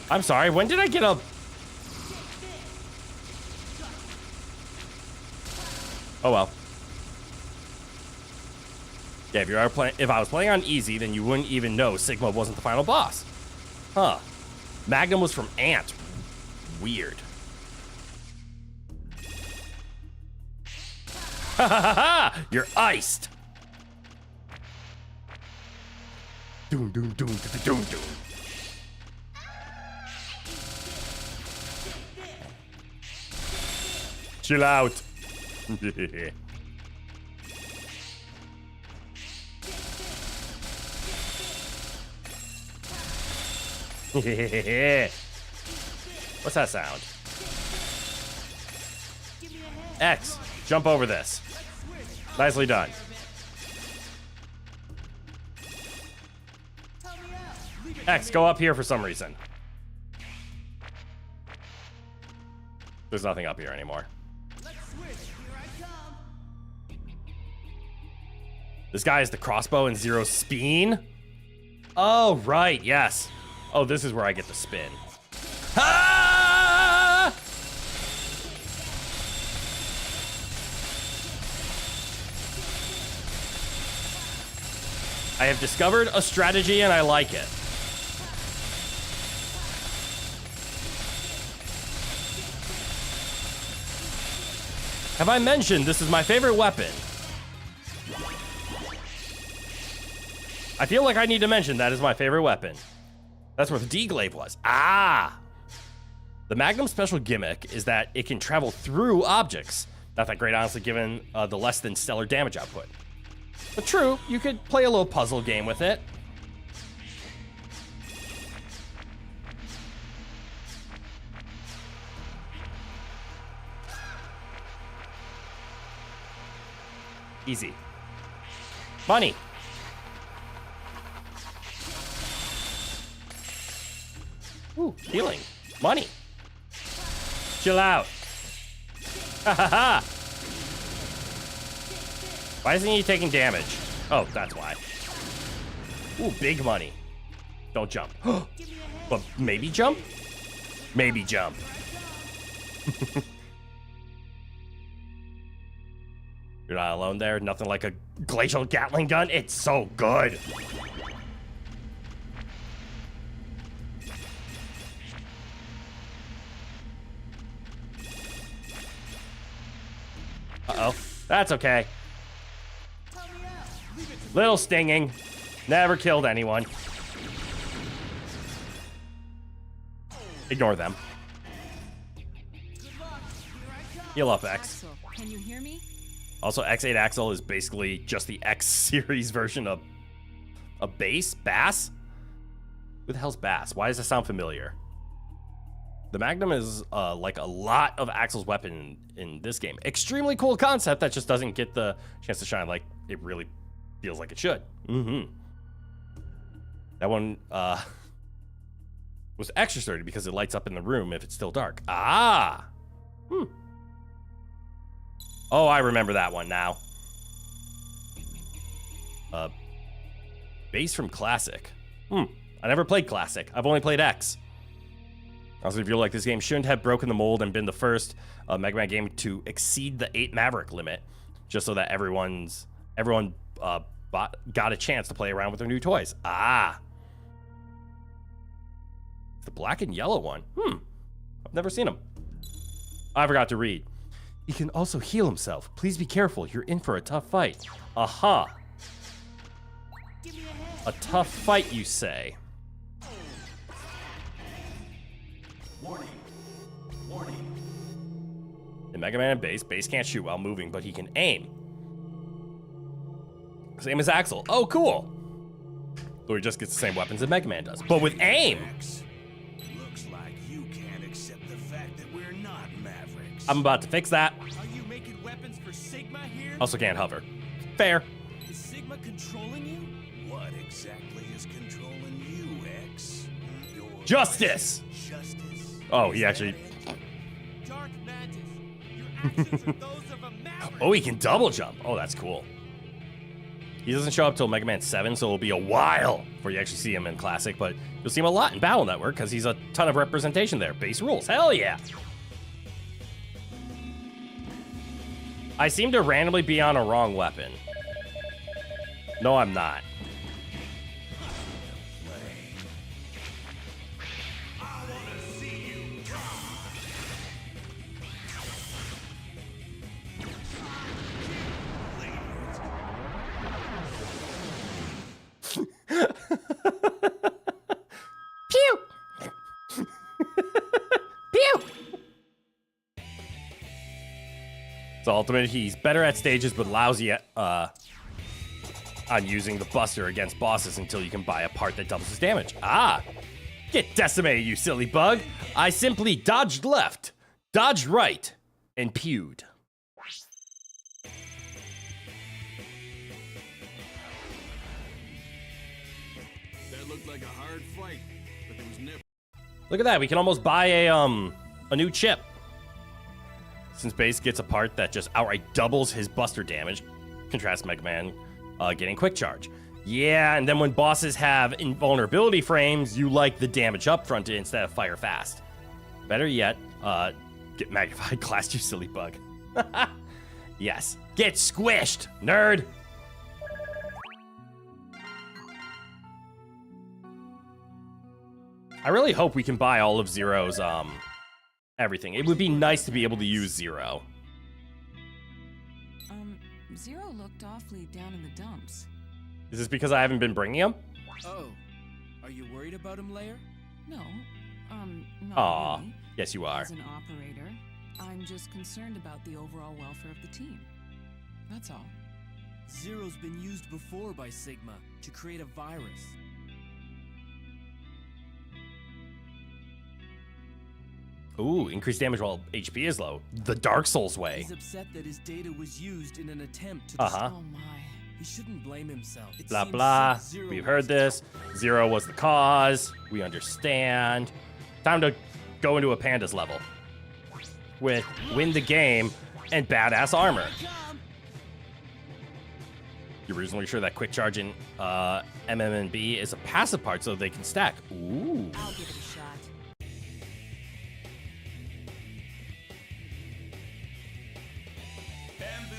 I'm sorry, when did I get a... Oh well. Yeah, if I was playing on easy, then you wouldn't even know Sigma wasn't the final boss. Huh. Magnum was from Ant. Weird. Ha ha ha ha! You're iced! Doom, doom, doom, doom, doom, doom. Chill out. What's that sound? X, jump over this. Nicely done. X, go up here for some reason. There's nothing up here anymore. This guy is the crossbow and zero speen? Oh, right, yes. Oh, this is where I get the spin. Ah! I have discovered a strategy and I like it. Have I mentioned this is my favorite weapon? I feel like I need to mention that is my favorite weapon. That's where the D-Glaive was. Ah! The Magnum special gimmick is that it can travel through objects. Not that great, honestly, given the less than stellar damage output. But true, you could play a little puzzle game with it. Easy. Money. Ooh, healing. Money. Chill out. Ha ha ha. Why isn't he taking damage? Oh, that's why. Ooh, big money. Don't jump. But maybe jump? Maybe jump. You're not alone there. Nothing like a glacial Gatling gun. It's so good. Uh-oh. That's okay. Little stinging. Never killed anyone. Ignore them. Heal up, X. Axel, can you hear me? Also, X8 Axle is basically just the X series version of a bass? Who the hell's bass? Why does that sound familiar? The Magnum is like a lot of Axel's weapon in this game. Extremely cool concept that just doesn't get the chance to shine like it really feels like it should. That one was extra sturdy because it lights up in the room if it's still dark. Ah! Oh, I remember that one now. Base from Classic. I never played Classic. I've only played X. I also feel like this game shouldn't have broken the mold and been the first Mega Man game to exceed the 8 Maverick limit, just so that everyone got a chance to play around with their new toys. Ah. The black and yellow one. I've never seen them. I forgot to read. He can also heal himself. Please be careful. You're in for a tough fight. Aha. A tough fight, you say? In Mega Man and Base can't shoot while moving, but he can aim. Same as Axel. Oh, cool. So he just gets the same weapons that Mega Man does, but with aim. Looks like you can't accept the fact that we're not Mavericks. I'm about to fix that. Are you making weapons for Sigma here? Also can't hover. Fair. Is Sigma controlling you? What exactly is controlling you, X? Your Justice. Justice. Oh, he actually. Dark Mantis. Your actions are those of a Maverick. Oh, he can double jump. Oh, that's cool. He doesn't show up till Mega Man 7, so it'll be a while before you actually see him in Classic, but you'll see him a lot in Battle Network because he's a ton of representation there. Base rules. Hell yeah. I seem to randomly be on a wrong weapon. No, I'm not. Pew! Pew! So ultimately, he's better at stages, but lousy at, on using the Buster against bosses until you can buy a part that doubles his damage. Ah! Get decimated, you silly bug! I simply dodged left, dodged right, and pewed. That looked like a hard fight, but there was never. Look at that, we can almost buy a new chip. Since Base gets a part that just outright doubles his Buster damage, contrast Mega Man getting Quick Charge. Yeah, and then when bosses have invulnerability frames, you like the damage up front instead of fire fast. Better yet, get magnified class, you silly bug. Yes, get squished, nerd! I really hope we can buy all of Zero's, everything. It would be nice to be able to use Zero. Zero looked awfully down in the dumps. Is this because I haven't been bringing him? Oh, are you worried about him, Lair? No, not Aw, really. yes you are. As an operator, I'm just concerned about the overall welfare of the team. That's all. Zero's been used before by Sigma to create a virus. Ooh, increased damage while HP is low. The Dark Souls way. He's upset that his data was used in an attempt to Uh-huh. Oh my. He shouldn't blame himself. It Blah, seems blah. Zero We've was heard this. Zero was the cause. We understand. Time to go into a Pandas level. With win the game and badass armor. You're reasonably sure that quick charge in MMNB is a passive part so they can stack. Ooh. I'll give it a shot. Bamboo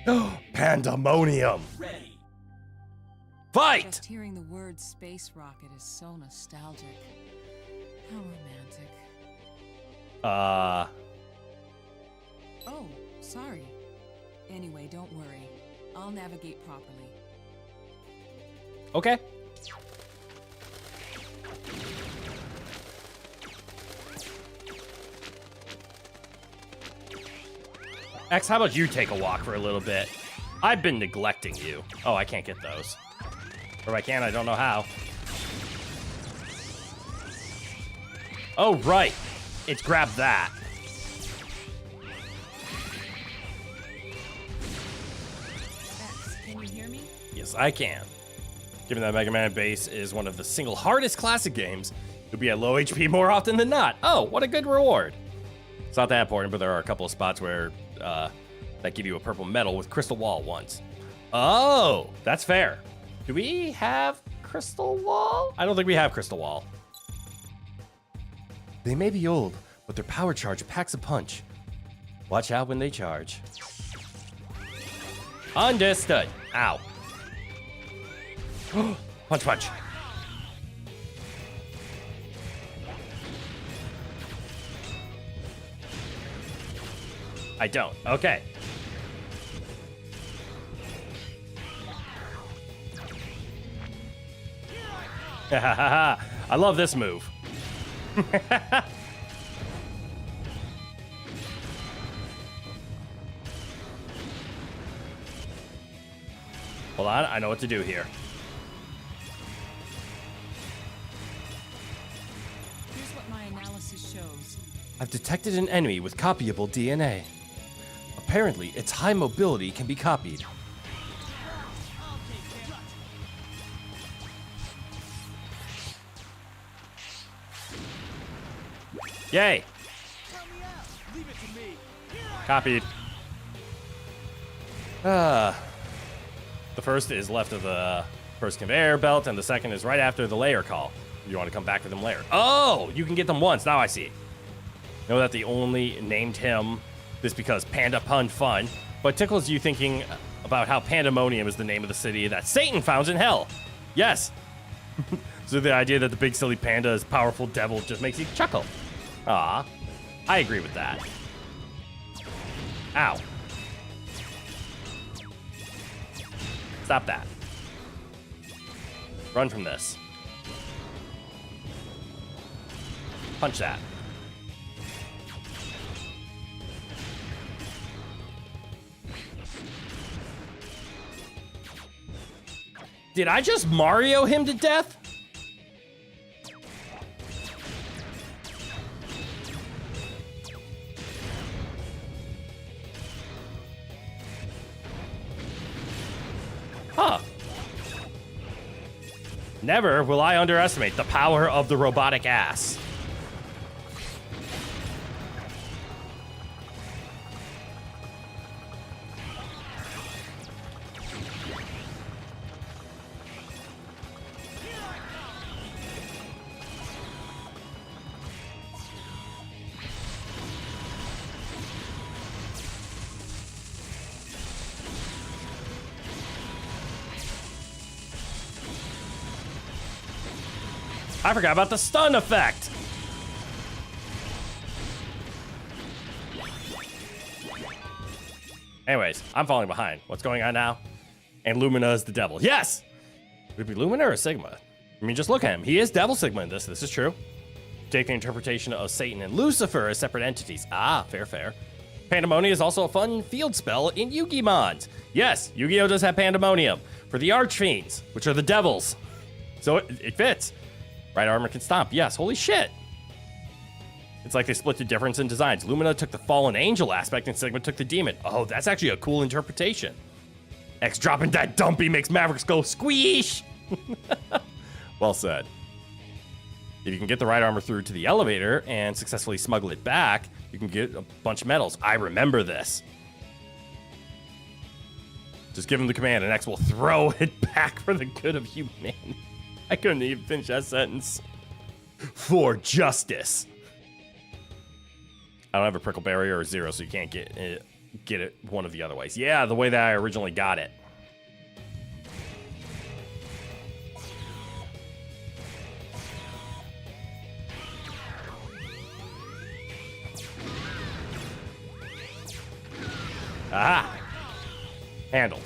Pandemonium. Pandemonium. Ready. Fight! Just hearing the word space rocket is so nostalgic. How romantic. Oh, sorry. Anyway, don't worry. I'll navigate properly. Okay. X, how about you take a walk for a little bit? I've been neglecting you. Oh, I can't get those. Or if I can, I don't know how. Oh, right. It's grab that. X, can you hear me? Yes, I can. Given that Mega Man Base is one of the single hardest classic games, you'll be at low HP more often than not. Oh, what a good reward. It's not that important, but there are a couple of spots where that give you a purple medal with Crystal Wall once. Oh, that's fair. Do we have Crystal Wall? I don't think we have Crystal Wall. They may be old, but their power charge packs a punch. Watch out when they charge. Understood. Ow. Punch, punch. I don't. Okay. I love this move. Hold on, I know what to do here. Here's what my analysis shows. I've detected an enemy with copyable DNA. Apparently, its high mobility can be copied. Yay! Copied. The first is left of the first conveyor belt, and the second is right after the layer call. You want to come back for them later. Oh, you can get them once. Now I see. Know that they only named him this because Panda Pun Fun, but tickles you thinking about how Pandemonium is the name of the city that Satan founds in hell. Yes. So the idea that the big silly panda is powerful devil just makes you chuckle. Ah, I agree with that. Ow. Stop that. Run from this. Punch that. Did I just Mario him to death? Huh. Never will I underestimate the power of the robotic ass. I forgot about the stun effect. Anyways, I'm falling behind. What's going on now? And Lumina is the devil. Yes! Would it be Lumina or Sigma? I mean, just look at him. He is Devil Sigma in this. This is true. Take the interpretation of Satan and Lucifer as separate entities. Ah, fair, fair. Pandemonium is also a fun field spell in Yu-Gi Mons. Yes, Yu-Gi-Oh! Does have Pandemonium for the Archfiends, which are the devils. So it fits. Right armor can stomp. Yes, holy shit. It's like they split the difference in designs. Lumina took the fallen angel aspect and Sigma took the demon. Oh, that's actually a cool interpretation. X dropping that dumpy makes Mavericks go squeesh. Well said. If you can get the right armor through to the elevator and successfully smuggle it back, you can get a bunch of medals. I remember this. Just give him the command and X will throw it back for the good of humanity. I couldn't even finish that sentence. For justice. I don't have a prickle barrier or zero, so you can't get it one of the other ways. Yeah, the way that I originally got it. Aha! Handled.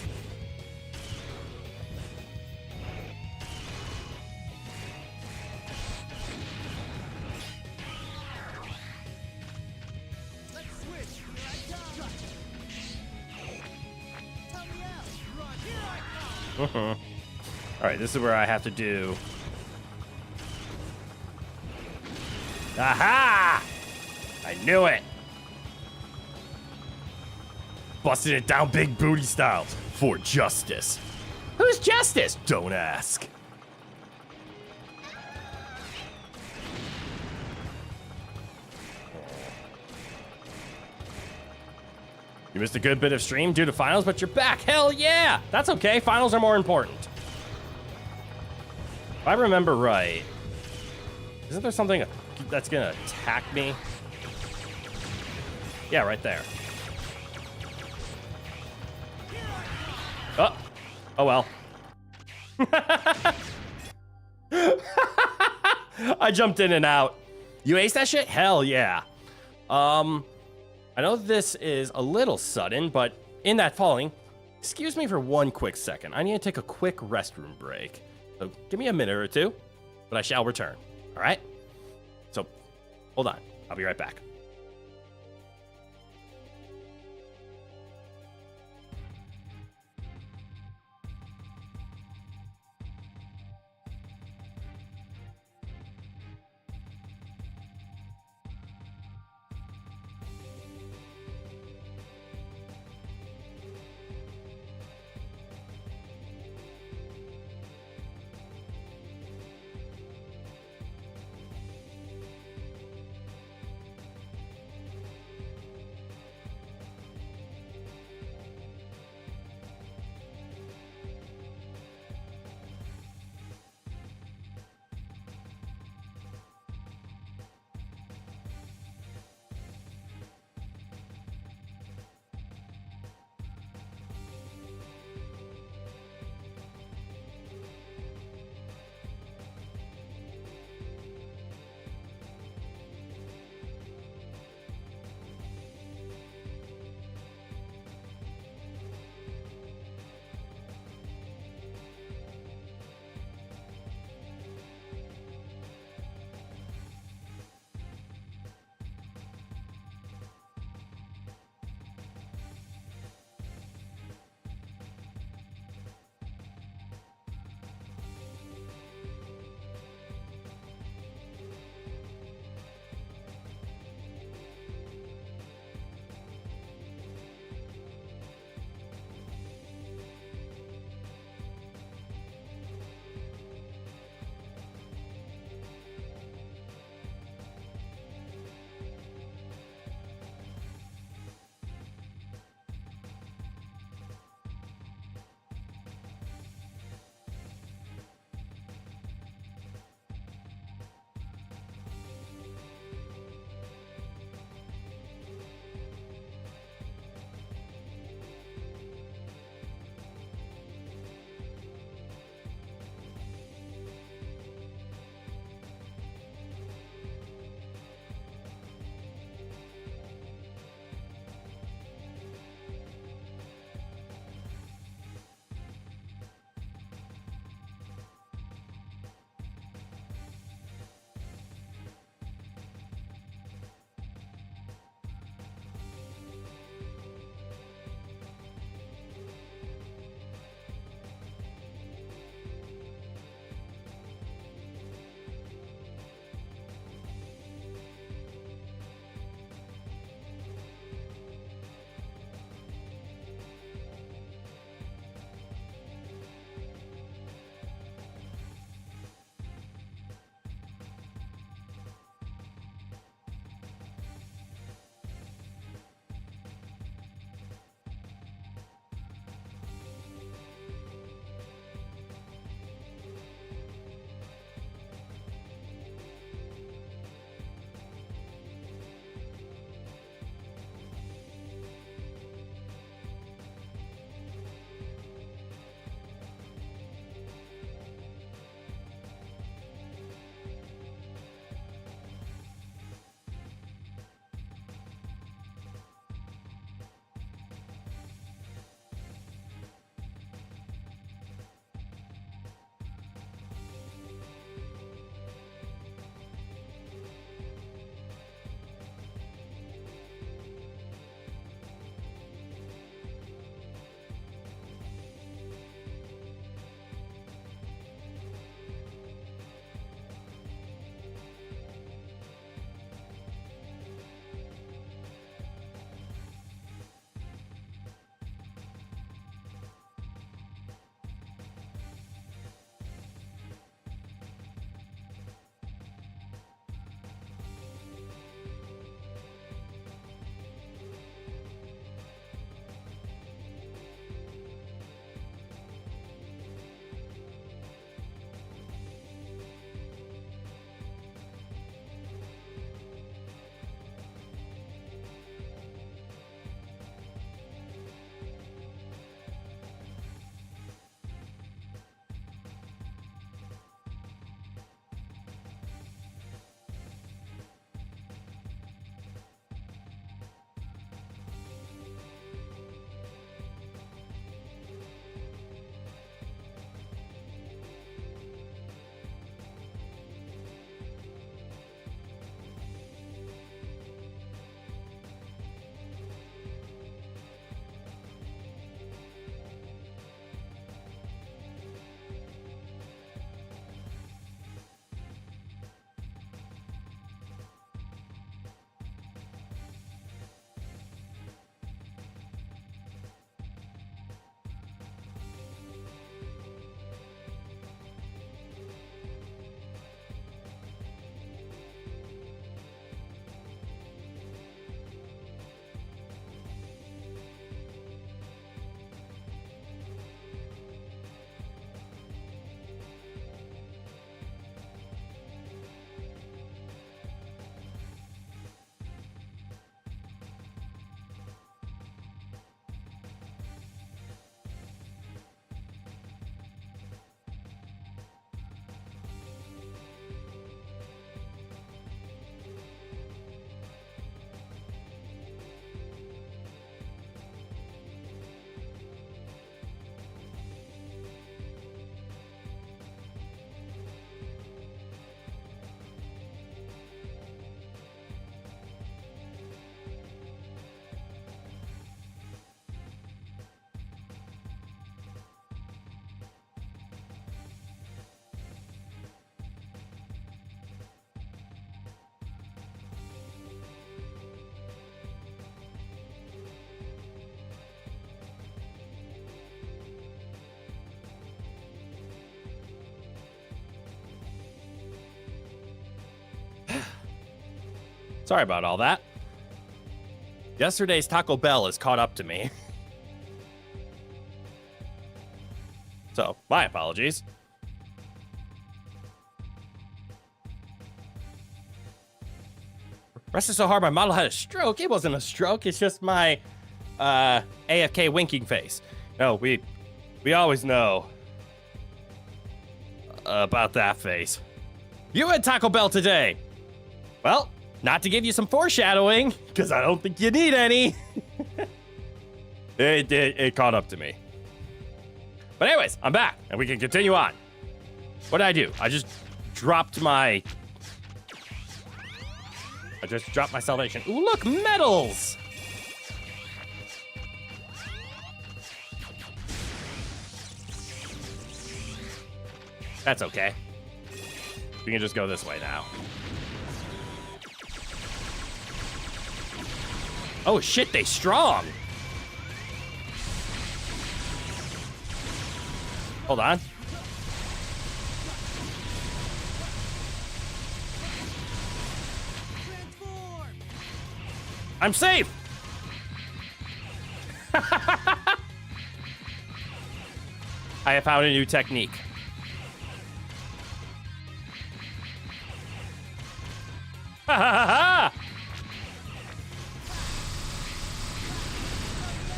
All right, this is where I have to do. Aha! I knew it. Busted it down big booty style for justice. Who's justice? Don't ask. You missed a good bit of stream due to finals, but you're back. Hell yeah! That's okay. Finals are more important. If I remember right, isn't there something that's gonna attack me? Yeah, right there. Oh. Oh well. I jumped in and out. You aced that shit? Hell yeah. I know this is a little sudden, but in that falling, excuse me for one quick second. I need to take a quick restroom break. So give me a minute or two, but I shall return. All right? So hold on. I'll be right back. Sorry about all that. Yesterday's Taco Bell has caught up to me. So, my apologies. Rested so hard my model had a stroke. It wasn't a stroke, it's just my AFK winking face. No, we always know about that face. You had Taco Bell today. Well, not to give you some foreshadowing, because I don't think you need any. It caught up to me. But anyways, I'm back, and we can continue on. What did I do? I just dropped my salvation. Ooh, look, medals! That's okay. We can just go this way now. Oh shit, they strong! Hold on. I'm safe! I have found a new technique. Ha ha ha!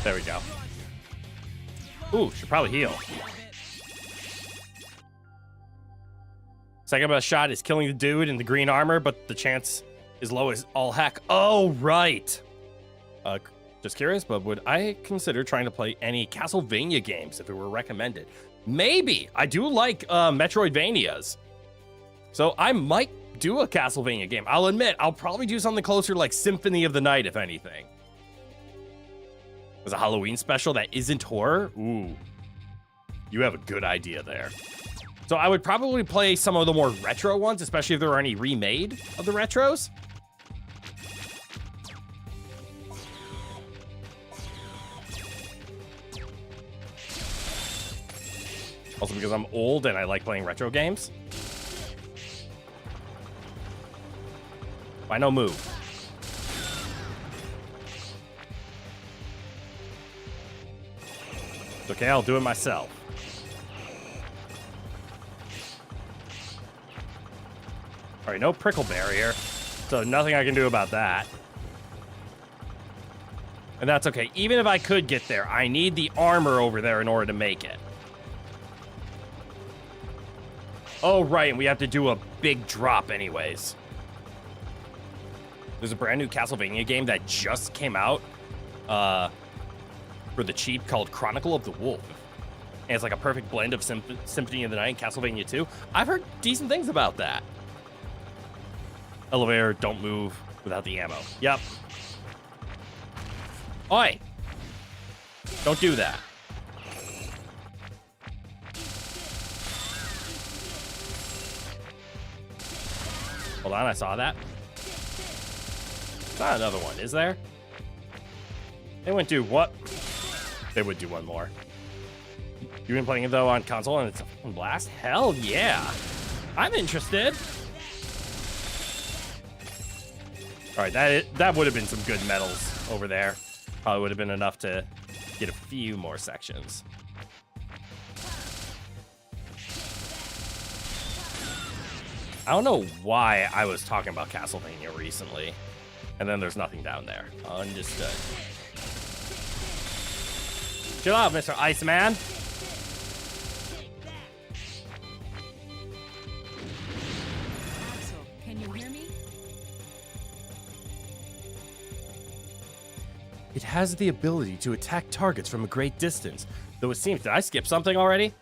There we go. Ooh, should probably heal. Second best shot is killing the dude in the green armor, but the chance is low as all heck. Oh, right. Just curious, but would I consider trying to play any Castlevania games if it were recommended? Maybe. I do like Metroidvanias. So I might do a Castlevania game. I'll admit, I'll probably do something closer like Symphony of the Night, if anything. There's a Halloween special that isn't horror? Ooh. You have a good idea there. So I would probably play some of the more retro ones, especially if there are any remade of the retros. Also because I'm old and I like playing retro games. Why no move? It's okay, I'll do it myself. All right, no prickle barrier, so nothing I can do about that. And that's okay. Even if I could get there, I need the armor over there in order to make it. Oh, right, and we have to do a big drop anyways. There's a brand new Castlevania game that just came out for the cheap called Chronicle of the Wolf. And it's like a perfect blend of Symphony of the Night and Castlevania 2. I've heard decent things about that. Elevator, don't move without the ammo. Yep. Oi! Don't do that. Hold on, I saw that. Not another one, is there? They wouldn't do what? They would do one more. You've been playing it though on console and it's a fucking blast? Hell yeah. I'm interested. All right, that would have been some good medals over there. Probably would have been enough to get a few more sections. I don't know why I was talking about Castlevania recently. And then there's nothing down there. Understood. Chill out, Mr. Iceman. Axel, can you hear me? It has the ability to attack targets from a great distance, though it seems, did I skip something already?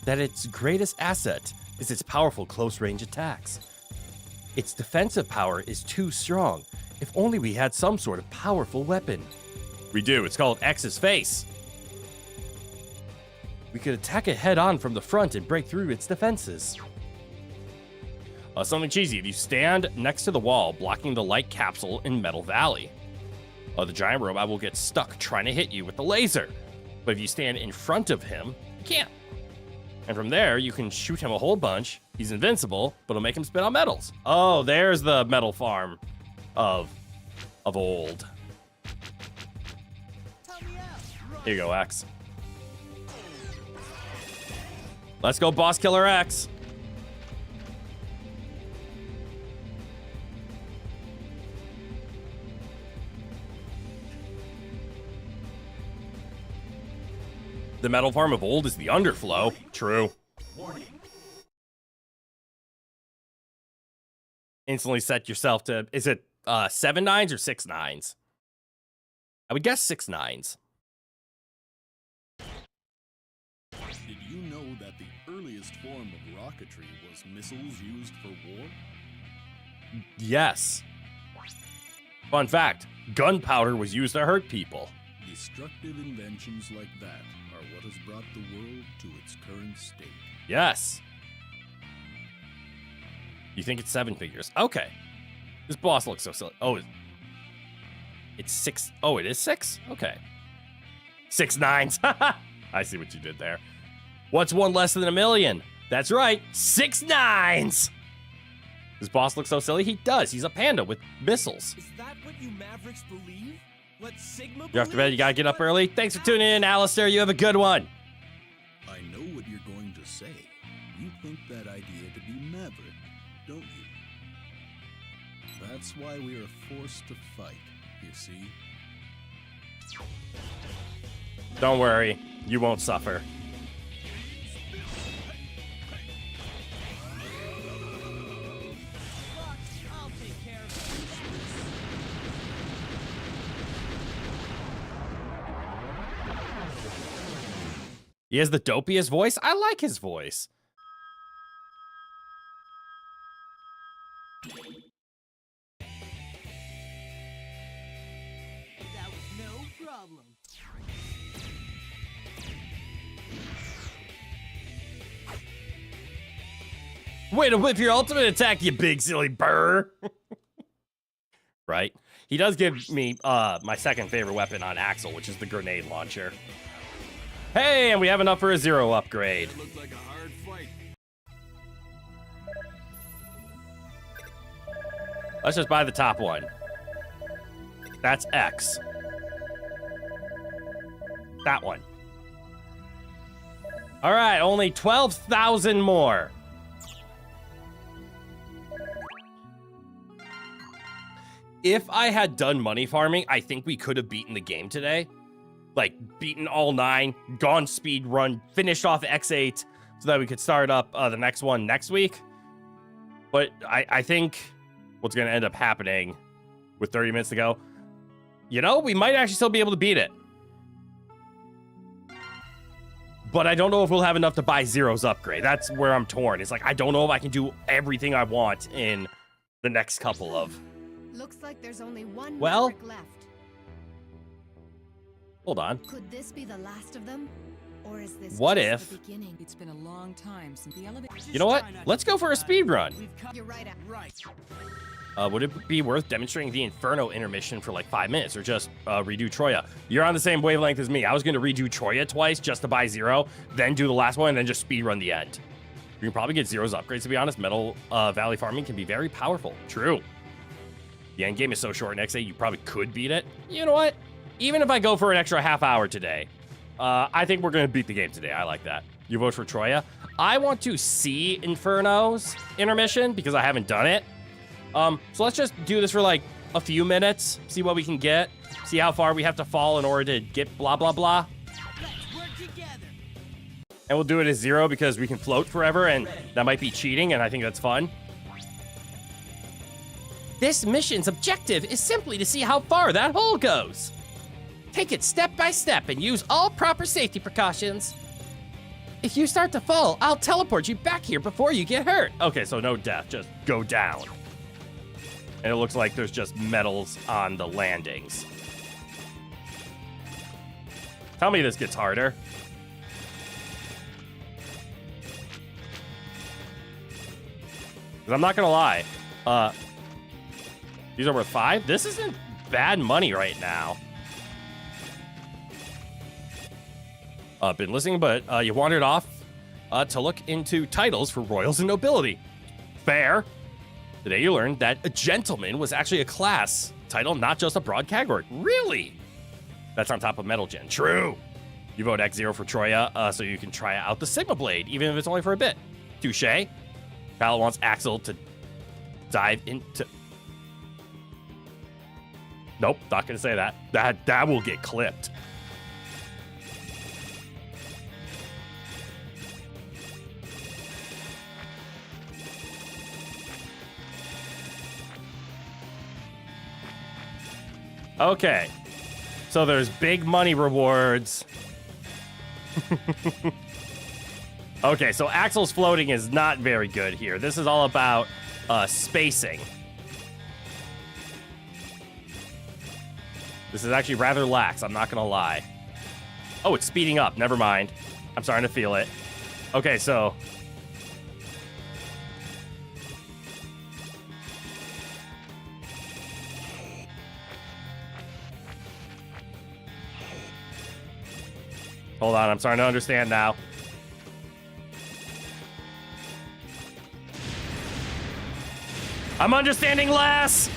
That its greatest asset is its powerful close-range attacks. Its defensive power is too strong. If only we had some sort of powerful weapon. We do. It's called X's Face. We could attack it head-on from the front and break through its defenses. Something cheesy. If you stand next to the wall, blocking the light capsule in Metal Valley, the giant robot will get stuck trying to hit you with the laser. But if you stand in front of him, you can't. And from there, you can shoot him a whole bunch. He's invincible, but it'll make him spit out metals. Oh, there's the metal farm of old. Here you go, X. Let's go, Boss Killer X. The metal farm of old is the underflow. True. Instantly set yourself to, is it 7 nines or 6 nines? I would guess 6 nines. Did you know that the earliest form of rocketry was missiles used for war? Yes. Fun fact, gunpowder was used to hurt people. Destructive inventions like that are what has brought the world to its current state. Yes. You think it's 7 figures? Okay. This boss looks so silly. Oh, it's 6. Oh, it is 6? Okay. 6 nines. I see what you did there. What's one less than a million? That's right, 6 nines. This boss looks so silly. He does. He's a panda with missiles. Is that what you Mavericks believe? What Sigma You're off to bed. You gotta get up early. Thanks for tuning in, Alistair. You have a good one. I know what you're going to say. You think that idea to be maverick, don't you? That's why we are forced to fight, you see? Don't worry. You won't suffer. I'll take care of it. He has the dopiest voice. I like his voice. That was no problem. Way to whip your ultimate attack, you big silly burr. Right? He does give me my second favorite weapon on Axel, which is the grenade launcher. Hey, and we have enough for a 0 upgrade. It looked like a hard fight. Let's just buy the top one. That's X. That one. All right, only 12,000 more. If I had done money farming, I think we could have beaten the game today. Like, beaten all 9, gone speed run, finished off X8, so that we could start up the next one next week. But I think what's going to end up happening with 30 minutes to go, you know, we might actually still be able to beat it. But I don't know if we'll have enough to buy Zero's upgrade. That's where I'm torn. It's like, I don't know if I can do everything I want in the next couple of... Looks like there's only one Well- Maverick left. Hold on. Could this be the last of them? Or is this What just if- the beginning? It's been a long time since the elevator. You know what? Let's go for a speed run. You're right. Right. Would it be worth demonstrating the Inferno intermission for like 5 minutes or just redo Troya? You're on the same wavelength as me. I was going to redo Troya twice just to buy Zero, then do the last one, and then just speed run the end. You can probably get Zero's upgrades, to be honest. Metal Valley farming can be very powerful. True. The end game is so short in X8, you probably could beat it. You know what? Even if I go for an extra half hour today, I think we're going to beat the game today. I like that. You vote for Troya. I want to see Inferno's intermission because I haven't done it. So let's just do this for like a few minutes, see what we can get, see how far we have to fall in order to get blah, blah, blah. Let's work together. And we'll do it as Zero because we can float forever, and that might be cheating, and I think that's fun. This mission's objective is simply to see how far that hole goes. Take it step by step and use all proper safety precautions. If you start to fall, I'll teleport you back here before you get hurt. Okay, so no death, just go down. And it looks like there's just metals on the landings. Tell me this gets harder. 'Cause I'm not gonna lie. These are worth 5? This isn't bad money right now. Been listening, but you wandered off to look into titles for royals and nobility. Fair. Today you learned that a gentleman was actually a class title, not just a broad category. Really? That's on top of Metal Gen. True. You vote X0 for Troya, so you can try out the Sigma Blade, even if it's only for a bit. Touche. Kyle wants Axel to dive into... Nope, not gonna say that. That will get clipped. Okay. So there's big money rewards. Okay, so Axel's floating is not very good here. This is all about spacing. This is actually rather lax, I'm not gonna lie. Oh, it's speeding up. Never mind. I'm starting to feel it. Okay, so... Hold on, I'm starting to understand now. I'm understanding less!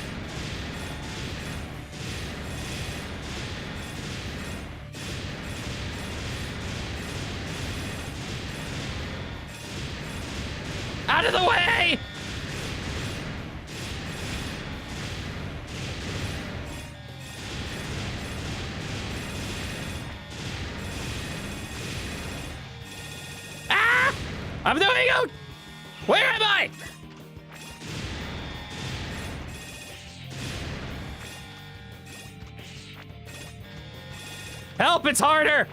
Out of the way! Ah! I'm doing it! Where am I? Help, it's harder!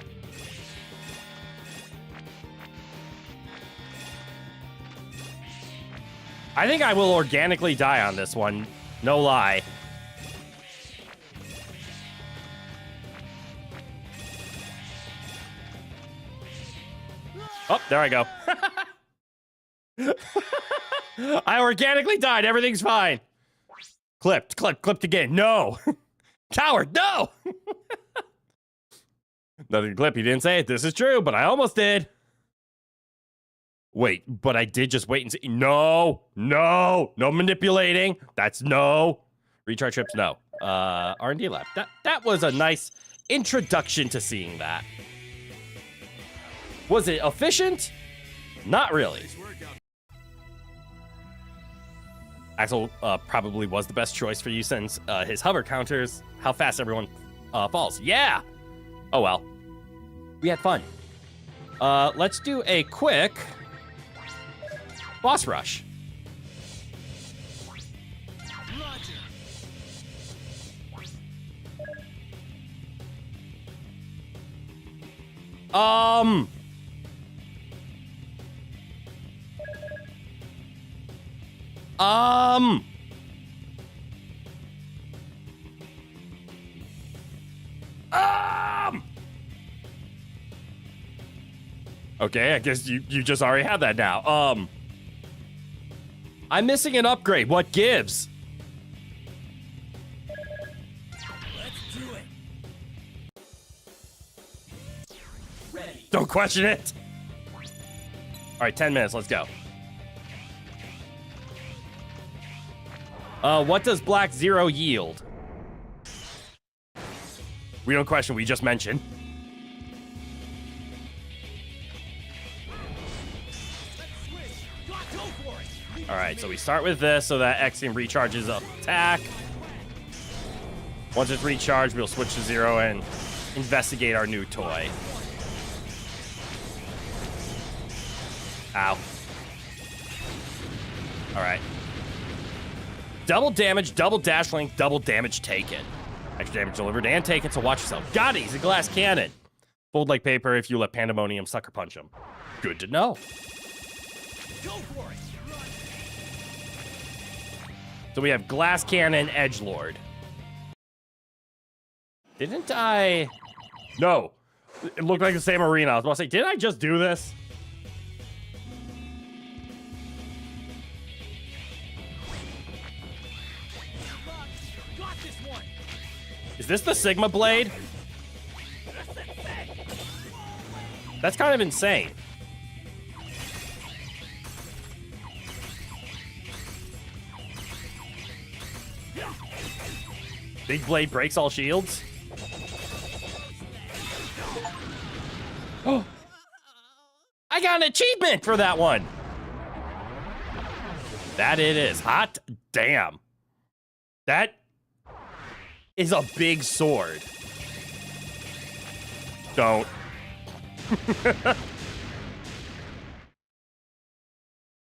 I think I will organically die on this one. No lie. Oh, there I go. I organically died. Everything's fine. Clipped again. No. Coward, no. Nothing clip. He didn't say it. This is true, but I almost did. Wait, but I did just wait and see. No manipulating. That's no. Recharge trips, no. R&D lab. That was a nice introduction to seeing that. Was it efficient? Not really. Axel probably was the best choice for you since his hover counters how fast everyone falls. Yeah. Oh well. We had fun. Let's do a quick boss rush. Okay, I guess you just already have that now. I'm missing an upgrade. What gives? Let's do it. Ready. Don't question it. All right, 10 minutes. Let's go. What does Black Zero yield? We don't question. We just mentioned. All right, so we start with this so that Axiom recharges up attack. Once it's recharged, we'll switch to Zero and investigate our new toy. Ow. All right. Double damage, double dash length, double damage taken. Extra damage delivered and taken, so watch yourself. Got it, he's a glass cannon. Fold like paper if you let Pandemonium sucker punch him. Good to know. Go for it! So we have Glass Cannon, Edgelord. Didn't I? No. It looked like the same arena. I was about to say, didn't I just do this? Got this one! Is this the Sigma Blade? That's kind of insane. Big blade breaks all shields. Oh, I got an achievement for that one. That it is. Hot damn. That is a big sword. Don't.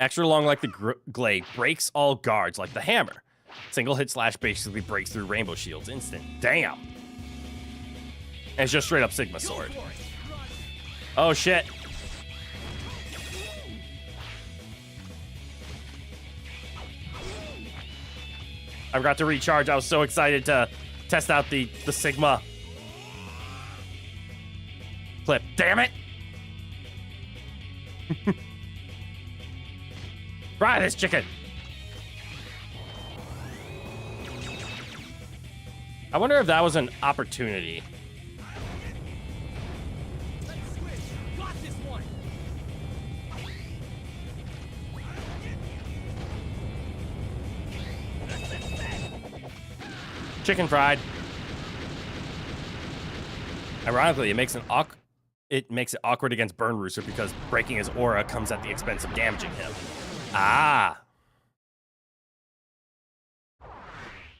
Extra long like the glade, breaks all guards like the hammer. Single hit slash basically breaks through rainbow shields instant. Damn. And it's just straight up Sigma sword. Oh shit. I forgot to recharge. I was so excited to test out the Sigma clip. Damn it. Fry this chicken. I wonder if that was an opportunity. Let's switch. Got this one. Chicken fried. Ironically, it makes it awkward against Burn Rooster because breaking his aura comes at the expense of damaging him. Ah.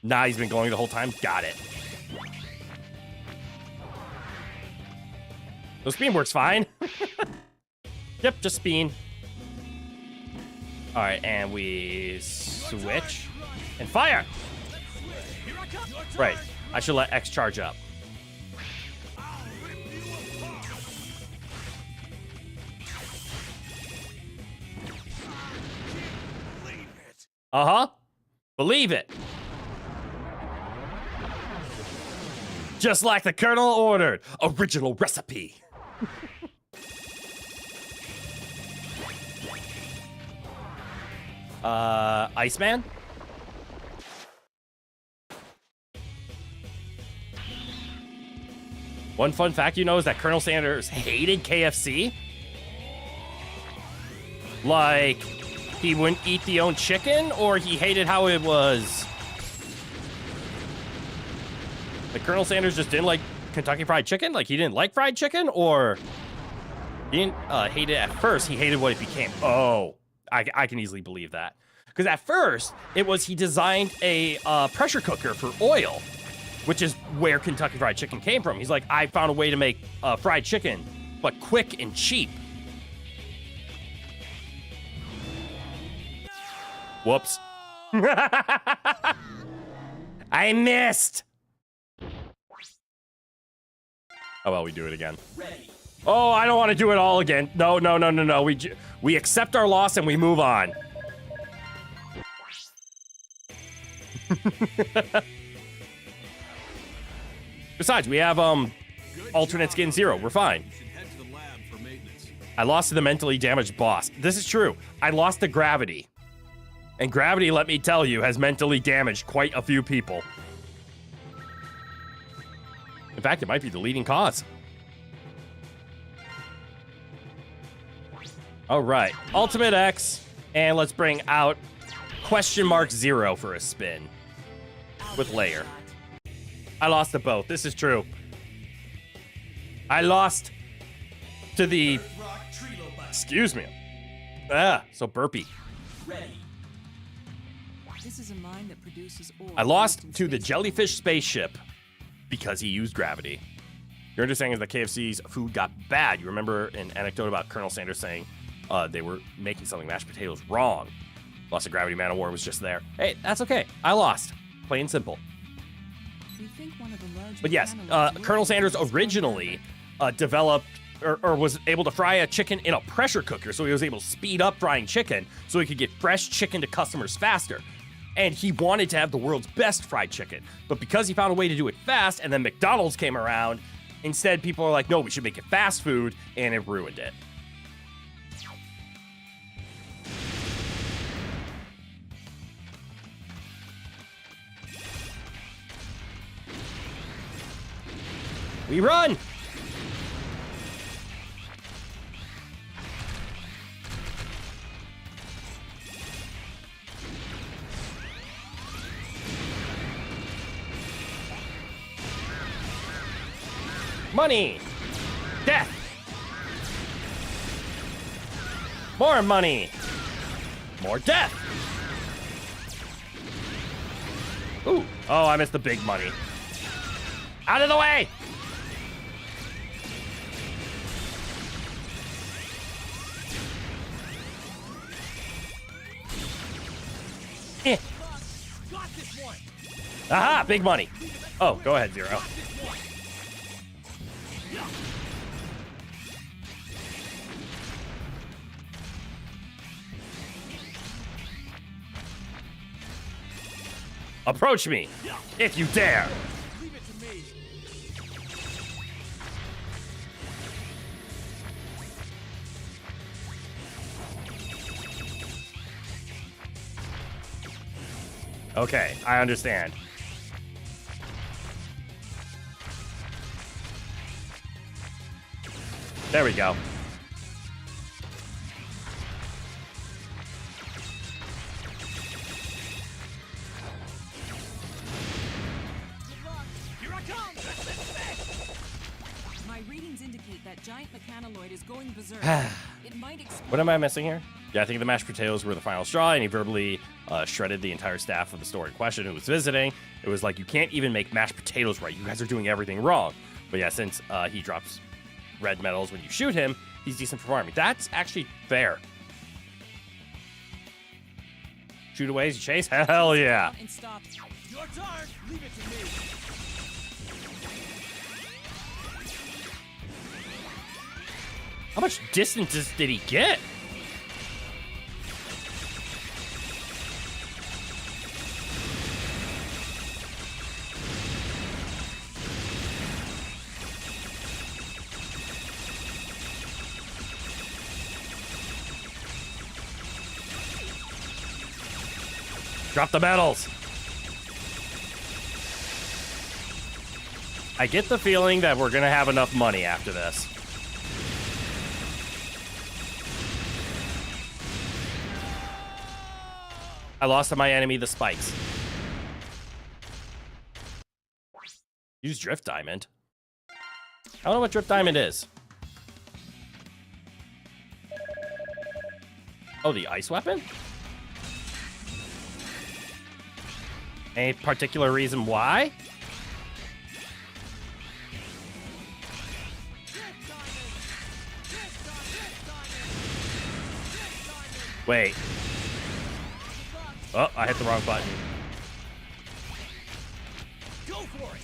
Nah, he's been going the whole time. Got it. So Speen works fine. Yep, just Speen. All right, and we switch and fire. Right, I should let X charge up. Uh-huh. Believe it. Just like the Colonel ordered. Original recipe. Iceman? One fun fact you know is that Colonel Sanders hated KFC. Like, he wouldn't eat the own chicken, or he hated how it was. Like, Colonel Sanders just didn't like Kentucky Fried Chicken? Like, he didn't like fried chicken, or he didn't hate it at first. He hated what it became. Oh, I can easily believe that. Because at first, it was he designed a pressure cooker for oil, which is where Kentucky Fried Chicken came from. He's like, I found a way to make fried chicken, but quick and cheap. Whoops. I missed. Oh, well, we do it again. Oh, I don't want to do it all again. No. We accept our loss and we move on. Besides, we have alternate skin 0. We're fine. You should head to the lab for maintenance. I lost to the mentally damaged boss. This is true. I lost to Gravity. And Gravity, let me tell you, has mentally damaged quite a few people. In fact, it might be the leading cause. All right, Ultimate X, and let's bring out question mark 0 for a spin with Layer. I lost to both. This is true. I lost to the... Excuse me. So burpy. This is a mine that produces ore. I lost to the jellyfish spaceship because he used gravity. Your understanding is that KFC's food got bad. You remember an anecdote about Colonel Sanders saying they were making something mashed potatoes wrong. Lost to Gravity Man of War was just there. Hey, that's okay. I lost. Plain and simple. We think one of the larger But yes, animals Colonel lives Sanders in this originally developed or was able to fry a chicken in a pressure cooker, so he was able to speed up frying chicken so he could get fresh chicken to customers faster. And he wanted to have the world's best fried chicken. But because he found a way to do it fast, and then McDonald's came around, instead people are like, no, we should make it fast food, and it ruined it. We run! Money! Death! More money! More death! Ooh. Oh, I missed the big money. Out of the way! Eh. Got this one. Aha! Big money. Oh, go ahead, Zero. Approach me, if you dare. Leave it to me. Okay, I understand. There we go. Here I come. My readings indicate that giant mechanoid is going berserk. It might explode. What am I missing here? Yeah, I think the mashed potatoes were the final straw, and he verbally shredded the entire staff of the store in question who was visiting. It was like, you can't even make mashed potatoes right. You guys are doing everything wrong. But yeah, since he drops red medals when you shoot him, he's decent for farming. That's actually fair. Shoot away as you chase? Hell yeah. And stop. Your turn. Leave it to me. How much distance did he get? Drop the medals. I get the feeling that we're gonna have enough money after this. I lost to my enemy, the spikes. Use Drift Diamond. I don't know what Drift Diamond is. Oh, the ice weapon? Any particular reason why? Wait. Oh, I hit the wrong button. Go for it.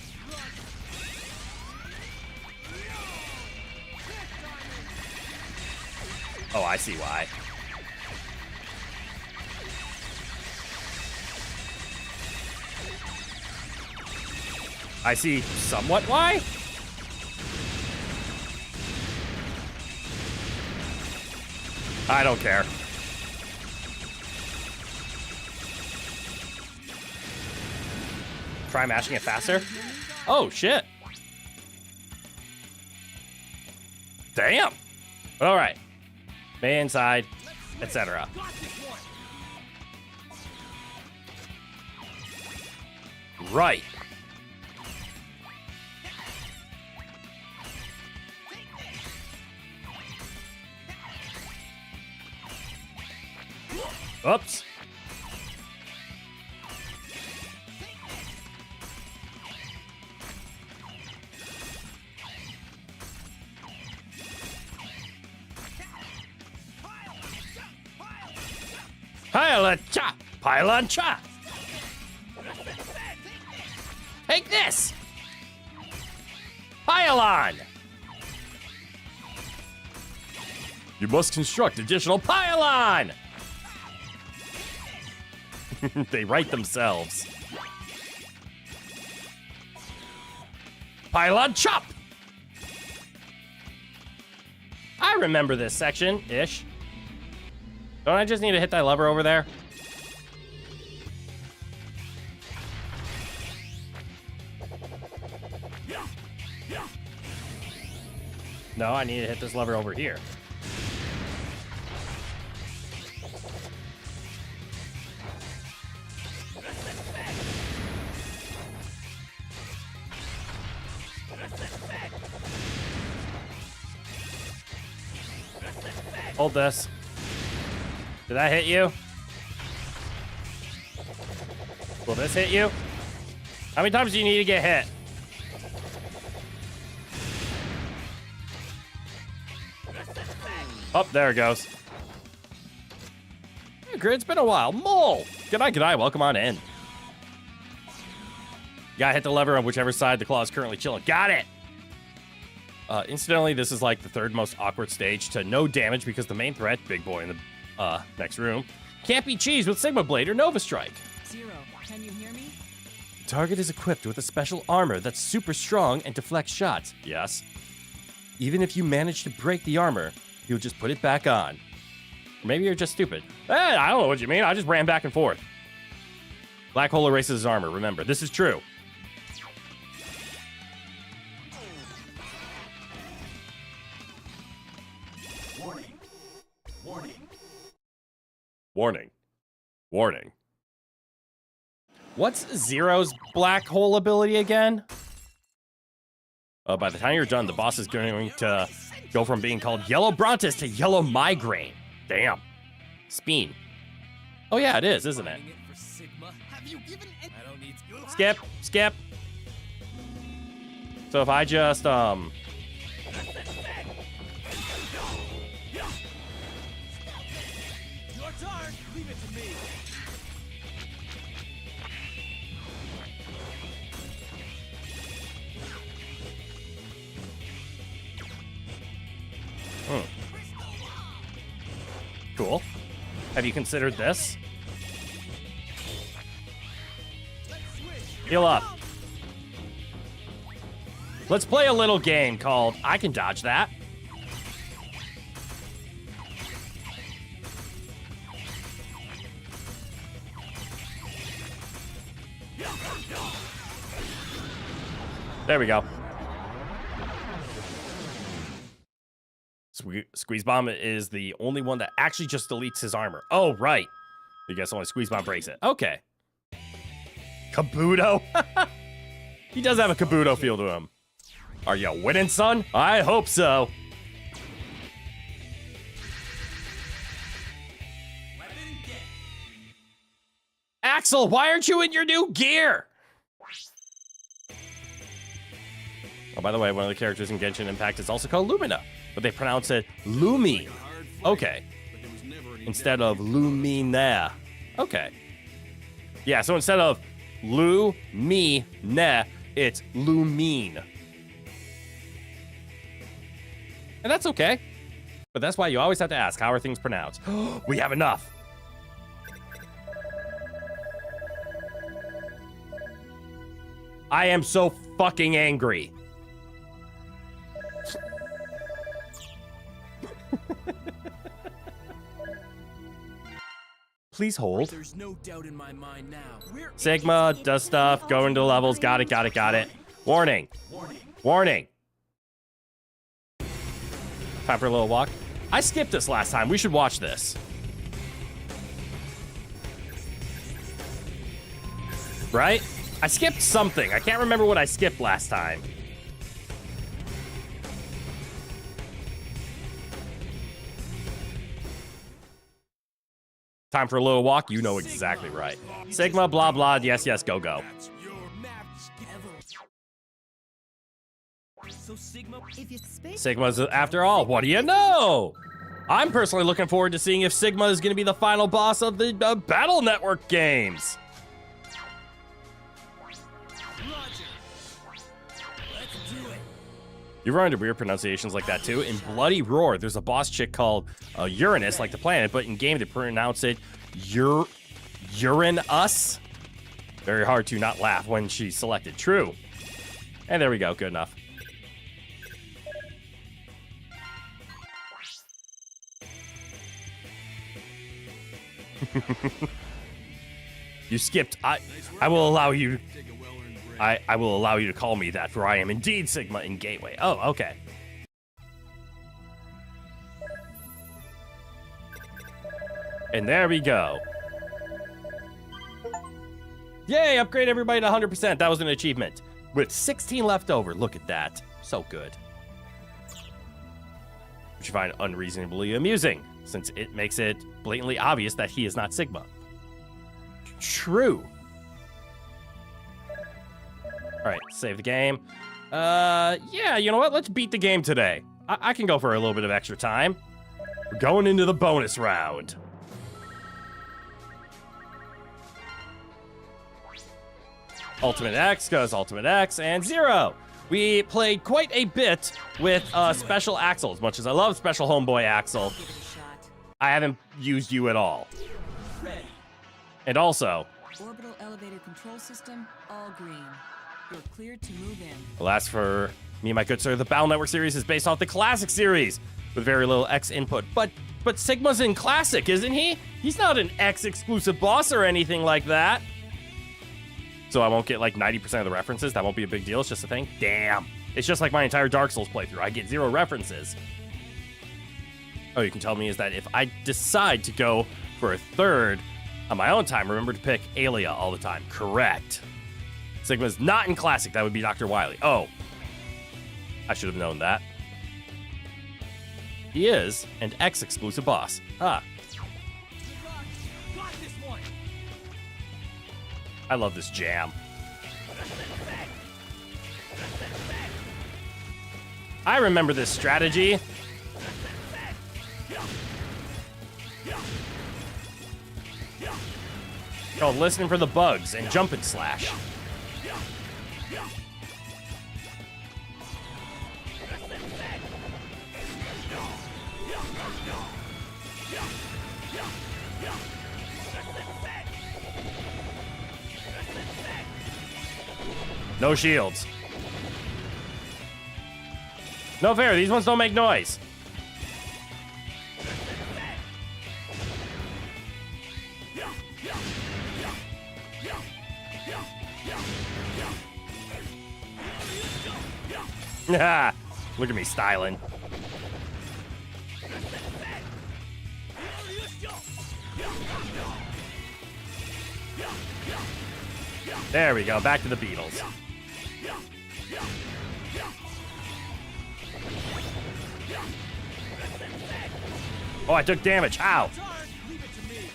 Oh, I see why. I see somewhat why. I don't care. Try mashing it faster. Oh, shit. Damn. All right. May inside, etc. Got this one. Right. Oops. Pile-on-cha! Pile-on-cha! Take this! Pile-on! You must construct additional pile-on! They write themselves. Pile-on chop! I remember this section-ish. Don't I just need to hit that lever over there? No, I need to hit this lever over here. Hold this. Did that hit you? Will this hit you? How many times do you need to get hit? Oh, there it goes. Hey, Grid, it's been a while. Mole! G'day. Welcome on in. You gotta hit the lever on whichever side the claw is currently chilling. Got it! Incidentally, this is like the third most awkward stage to no damage because the main threat, big boy in the next room, can't be cheesed with Sigma Blade or Nova Strike. Zero, can you hear me? Target is equipped with a special armor that's super strong and deflects shots. Yes. Even if you manage to break the armor, you'll just put it back on. Maybe you're just stupid. I don't know what you mean. I just ran back and forth. Black hole erases his armor. Remember, this is true. Warning. What's Zero's black hole ability again? By the time you're done, the boss is going to go from being called Yellow Brontus to Yellow Migraine. Damn. Speen. Oh yeah, it is, isn't it? Skip. So if I just, Your turn. Leave it to me. Cool. Have you considered this? Heal up. Let's play a little game called I Can Dodge That. There we go. Squeeze Bomb is the only one that actually just deletes his armor. Oh, right. I guess only Squeeze Bomb breaks it. Okay. Kabuto. He does have a Kabuto feel to him. Are you winning, son? I hope so. Axel, why aren't you in your new gear? Oh, by the way, one of the characters in Genshin Impact is also called Lumina, but they pronounce it Lumi. Okay. Instead of Lumina. Okay. Yeah, so instead of Lu-me-ne, it's Lumine. And that's okay. But that's why you always have to ask, how are things pronounced? We have enough. I am so fucking angry. Please hold. There's no doubt in my mind now. Sigma does stuff, go into levels, got it. Warning. Time for a little walk. I skipped this last time, we should watch this. Right? I skipped something, I can't remember what I skipped last time. Time for a little walk, you know exactly right. Sigma, blah, blah, yes, go. So Sigma's after all, what do you know? I'm personally looking forward to seeing if Sigma is going to be the final boss of the Battle Network games. You run into weird pronunciations like that too. In Bloody Roar, there's a boss chick called Uranus, like the planet, but in game they pronounce it Uranus. Very hard to not laugh when she's selected. True. And there we go. Good enough. You skipped. I will allow you. I will allow you to call me that, for I am indeed Sigma in Gateway. Oh, okay. And there we go. Yay, upgrade everybody to 100%. That was an achievement. With 16 left over. Look at that. So good. which you find unreasonably amusing, since it makes it blatantly obvious that he is not Sigma. True. All right, save the game. Yeah, you know what? Let's beat the game today. I can go for a little bit of extra time. We're going into the bonus round. Ultimate X goes Ultimate X and 0. We played quite a bit with Special Axel. As much as I love Special Homeboy Axel, Give it a shot. I haven't used you at all. And also, Orbital elevator control system, all green. You're cleared to move in. alas for me, my good sir, the Battle Network series is based off the Classic series with very little X input. But Sigma's in Classic, isn't he? He's not an X exclusive boss or anything like that. So I won't get like 90% of the references. That won't be a big deal. It's just a thing. Damn. It's just like my entire Dark Souls playthrough. I get 0 references. Oh, you can tell me is that if I decide to go for a third on my own time, remember to pick Alia all the time. Correct. Sigma's not in Classic. That would be Dr. Wily. Oh. I should have known that. He is an X exclusive boss. Ah. Got this one. I love this jam. I remember this strategy. Called listening for the bugs and jump and slash. No shields. No fair, these ones don't make noise. Look at me styling. There we go, back to the Beatles. Oh, I took damage. Ow. Leave it to me.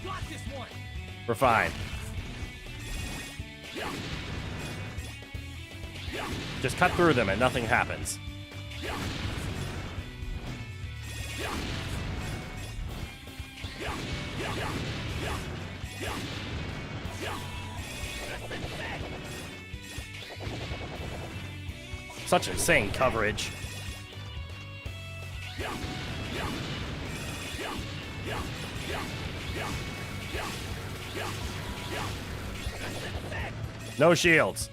Got this one. We're fine. Just cut through them and nothing happens. Such insane coverage. No shields.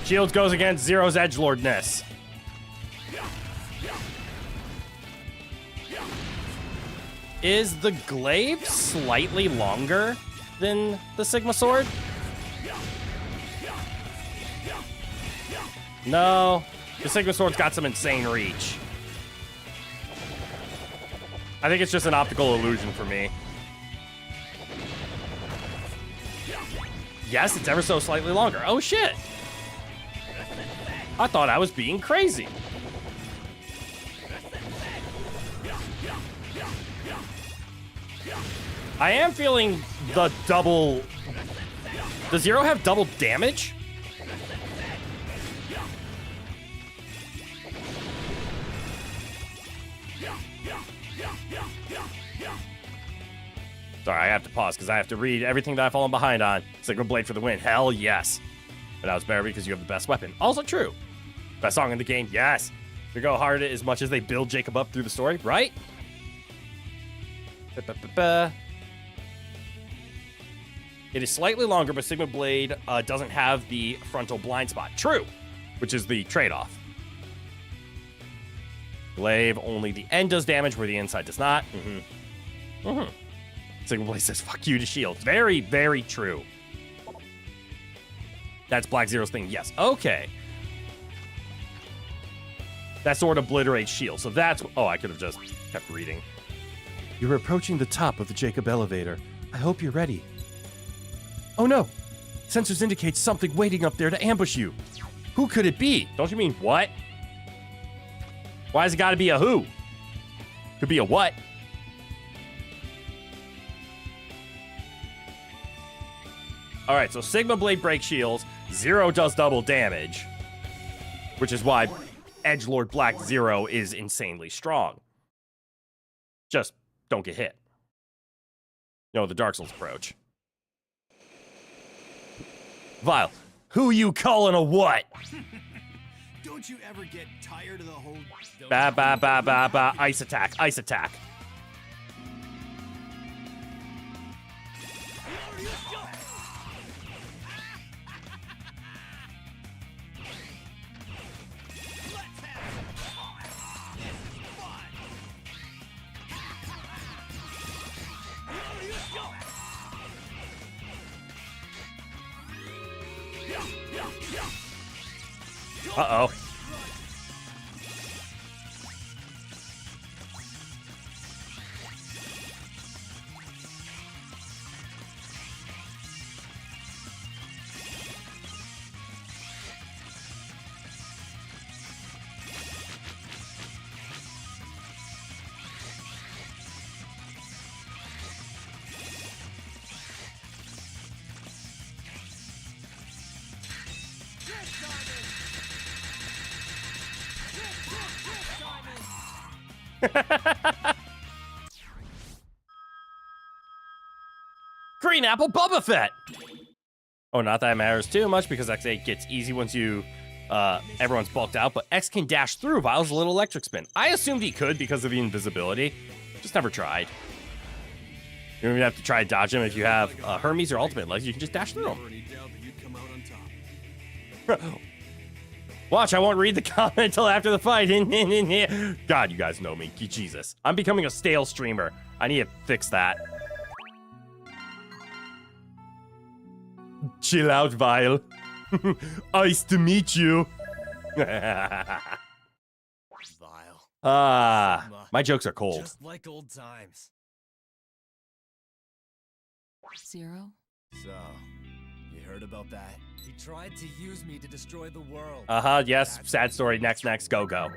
Shields goes against Zero's edgelordness. Is the glaive slightly longer than the Sigma sword? No, the Sigma sword's got some insane reach. I think it's just an optical illusion for me. Yes, it's ever so slightly longer. Oh shit! I thought I was being crazy. I am feeling the double... Does Zero have double damage? Sorry, I have to pause because I have to read everything that I've fallen behind on. Sigma Blade for the win. Hell yes. But that was better because you have the best weapon. Also true. Best song in the game. Yes. They go hard as much as they build Jacob up through the story, right? It is slightly longer, but Sigma Blade doesn't have the frontal blind spot. True. Which is the trade-off. Glaive, only the end does damage where the inside does not. Sigma Blade says, fuck you to shield. Very, very true. That's Black Zero's thing. Yes. Okay. That sword obliterates shields. So that's... Oh, I could have just kept reading. You're approaching the top of the Jacob elevator. I hope you're ready. Oh no! Sensors indicate something waiting up there to ambush you. Who could it be? Don't you mean what? Why has it got to be a who? Could be a what? All right, so Sigma Blade breaks shields. Zero does double damage. Which is why Edgelord Black Zero is insanely strong. Just don't get hit. You know, the Dark Souls approach. Vile, who you calling a what? Don't you ever get tired of the whole... Ba ba ba ba ba. Ice attack. Ice attack. Uh-oh. Green Apple Boba Fett! Oh, not that it matters too much because X8 gets easy once you, everyone's bulked out, but X can dash through Vile's little electric spin. I assumed he could because of the invisibility. Just never tried. You don't even have to try to dodge him if you have Hermes or Ultimate Legs. You can just dash through him. Watch, I won't read the comment until after the fight. God, you guys know me. Jesus. I'm becoming a stale streamer. I need to fix that. Chill out, Vile. Nice to meet you. Vile. My jokes are cold. Just like old times. Zero? So, you heard about that? He tried to use me to destroy the world. Uh-huh, yes. Sad story. Next, go, go.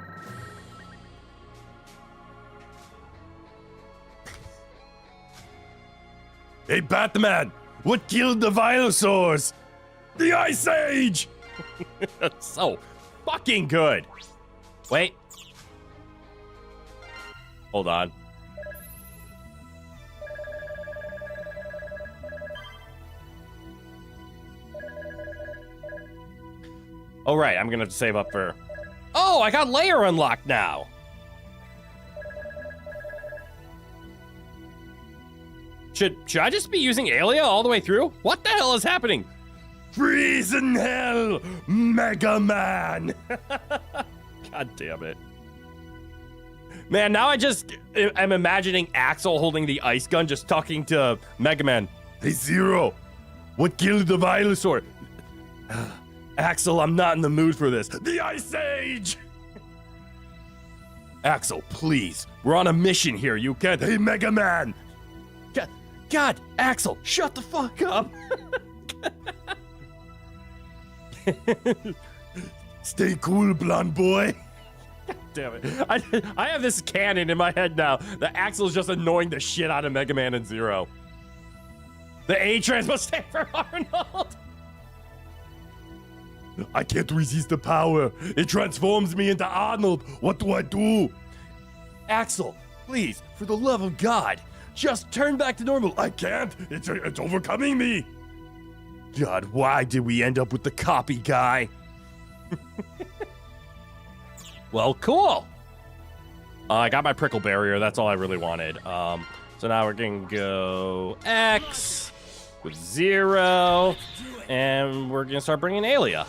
Hey, Batman! What killed the Vilosaurs? The Ice Age! So fucking good. Wait. Hold on. Oh, right. I'm going to have to save up for... Oh, I got layer unlocked now. Should I just be using Alia all the way through? What the hell is happening? Freeze in hell, Mega Man! God damn it. Man, now I just am imagining Axel holding the ice gun just talking to Mega Man. Hey, Zero, what killed the Vilosaur? Axel, I'm not in the mood for this. The Ice Age! Axel, please. We're on a mission here. You can't... Hey, Mega Man! God, Axel, shut the fuck up! Stay cool, blonde boy. God damn it. I have this canon in my head now that Axel's just annoying the shit out of Mega Man and Zero. The A-Trans must stand for Arnold! I can't resist the power. It transforms me into Arnold. What do I do? Axel, please, for the love of God, just turn back to normal. I can't. It's overcoming me. God, why did we end up with the copy guy? Well, cool. I got my prickle barrier. That's all I really wanted. So now we're going to go X with Zero, and we're going to start bringing Alia.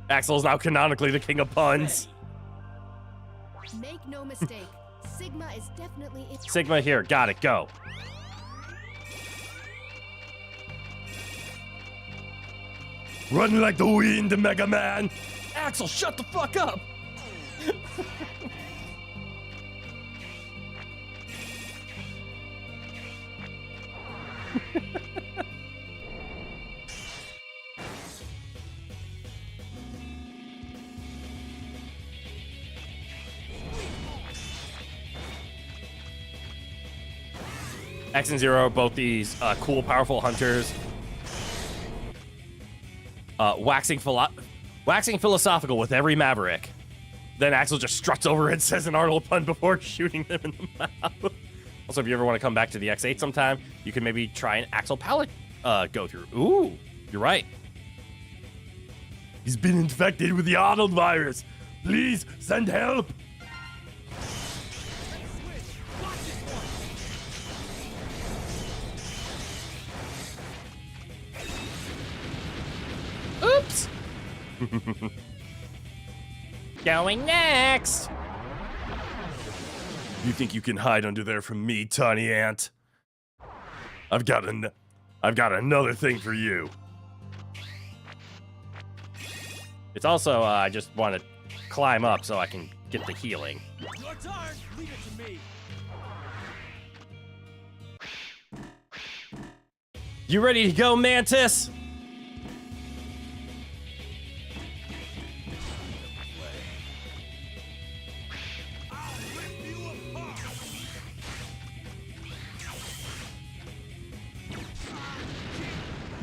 Axel's now canonically the king of puns. Make no mistake, Sigma is definitely it. Sigma here, got it, go. Run like the wind, Mega Man. Axel, shut the fuck up! X and Zero are both these cool, powerful hunters. Waxing philosophical with every Maverick. Then Axel just struts over and says an Arnold pun before shooting them in the mouth. Also, if you ever want to come back to the X8 sometime, you can maybe try an Axel pallet go through. Ooh, you're right. He's been infected with the Arnold virus. Please send help. Oops. Going next. You think you can hide under there from me, tiny ant? I've got another thing for you. It's also I just want to climb up so I can get the healing. Your turn. Leave it to me. You ready to go, Mantis?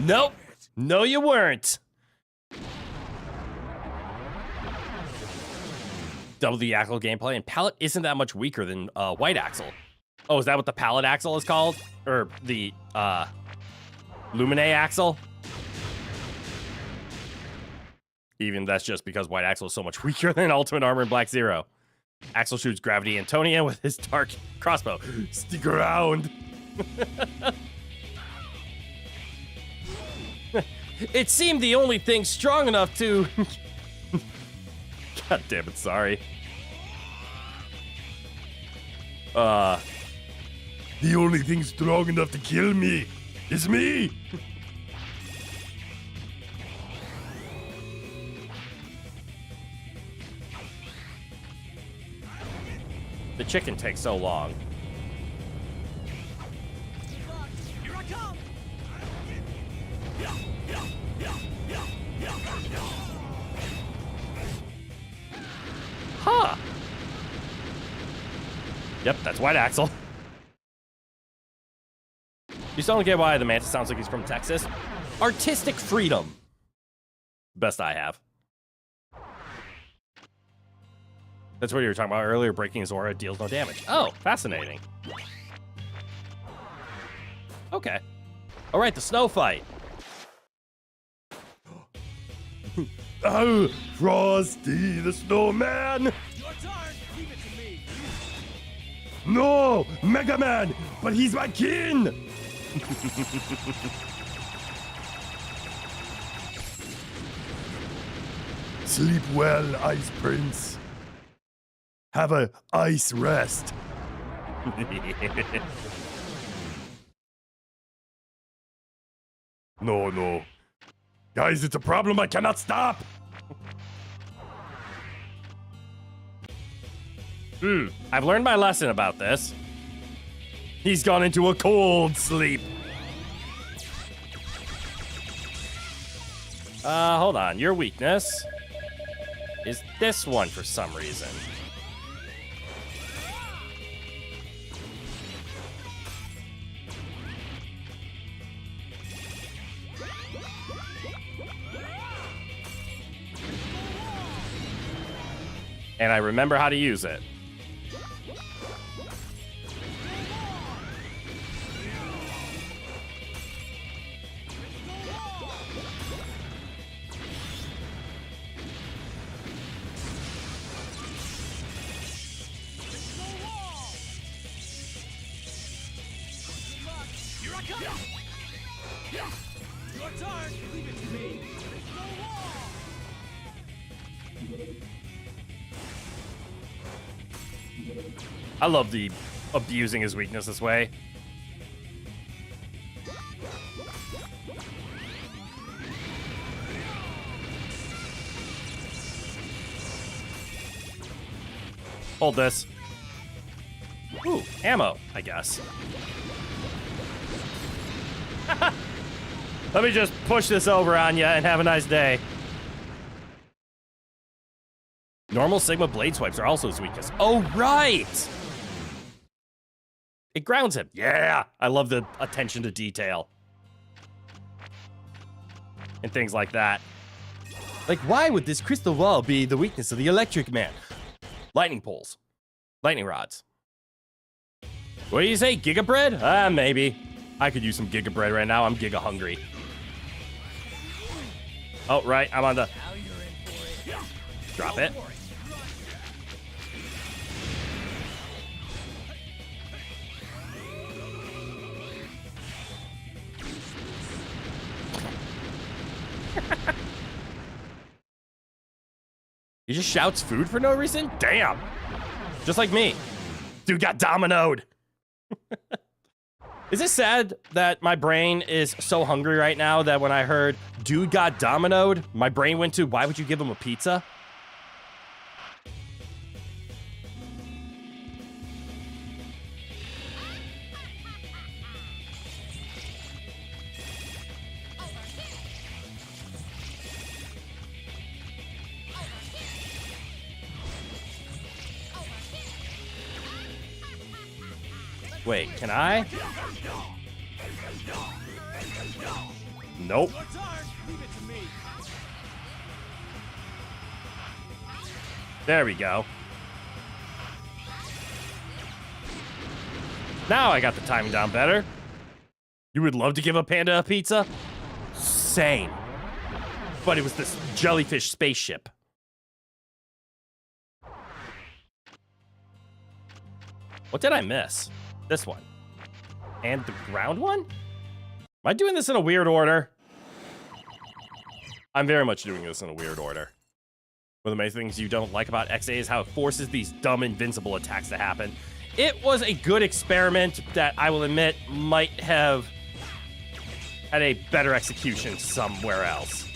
Nope. No, you weren't. Double the Axel gameplay, and Pallet isn't that much weaker than White Axel. Oh, is that what the Pallet Axel is called? Or the Lumine Axel? Even that's just because White Axel is so much weaker than Ultimate Armor and Black Zero. Axel shoots Gravity Antonia with his dark crossbow. Stick around. It seemed the only thing strong enough to... God damn it, sorry. The only thing strong enough to kill me is me! The chicken takes so long. Here I come. Huh. Yep, that's White Axel. You still don't get why the Mantis sounds like he's from Texas? Artistic freedom. Best I have. That's what you were talking about earlier. Breaking his aura deals no damage. Oh, fascinating. Okay. All right, the snow fight. Oh, Frosty the Snowman! Your turn. Leave it to me. No, Mega Man, but he's my kin! Sleep well, Ice Prince. Have a ice rest. No. Guys, it's a problem I cannot stop. I've learned my lesson about this. He's gone into a cold sleep. Hold on. Your weakness is this one for some reason. And I remember how to use it. Here I come. Your turn. Leave it to me. I love the abusing his weakness this way. Hold this. Ooh, ammo, I guess. Let me just push this over on you and have a nice day. Normal Sigma blade swipes are also his weakness. Oh, right! It grounds him. Yeah! I love the attention to detail. And things like that. Like, why would this crystal wall be the weakness of the electric man? Lightning poles. Lightning rods. What do you say? Giga bread? Maybe. I could use some giga bread right now. I'm giga hungry. Oh, right. I'm on the... Drop it. He just shouts food for no reason? Damn. Just like me. Dude got dominoed. Is it sad that my brain is so hungry right now that when I heard dude got dominoed, my brain went to, why would you give him a pizza? Wait, can I? Nope. There we go. Now I got the timing down better. You would love to give a panda a pizza? Same. But it was this jellyfish spaceship. What did I miss? This one. And the ground one? Am I doing this in a weird order? I'm very much doing this in a weird order. One of the main things you don't like about XA is how it forces these dumb invincible attacks to happen. It was a good experiment that I will admit might have had a better execution somewhere else.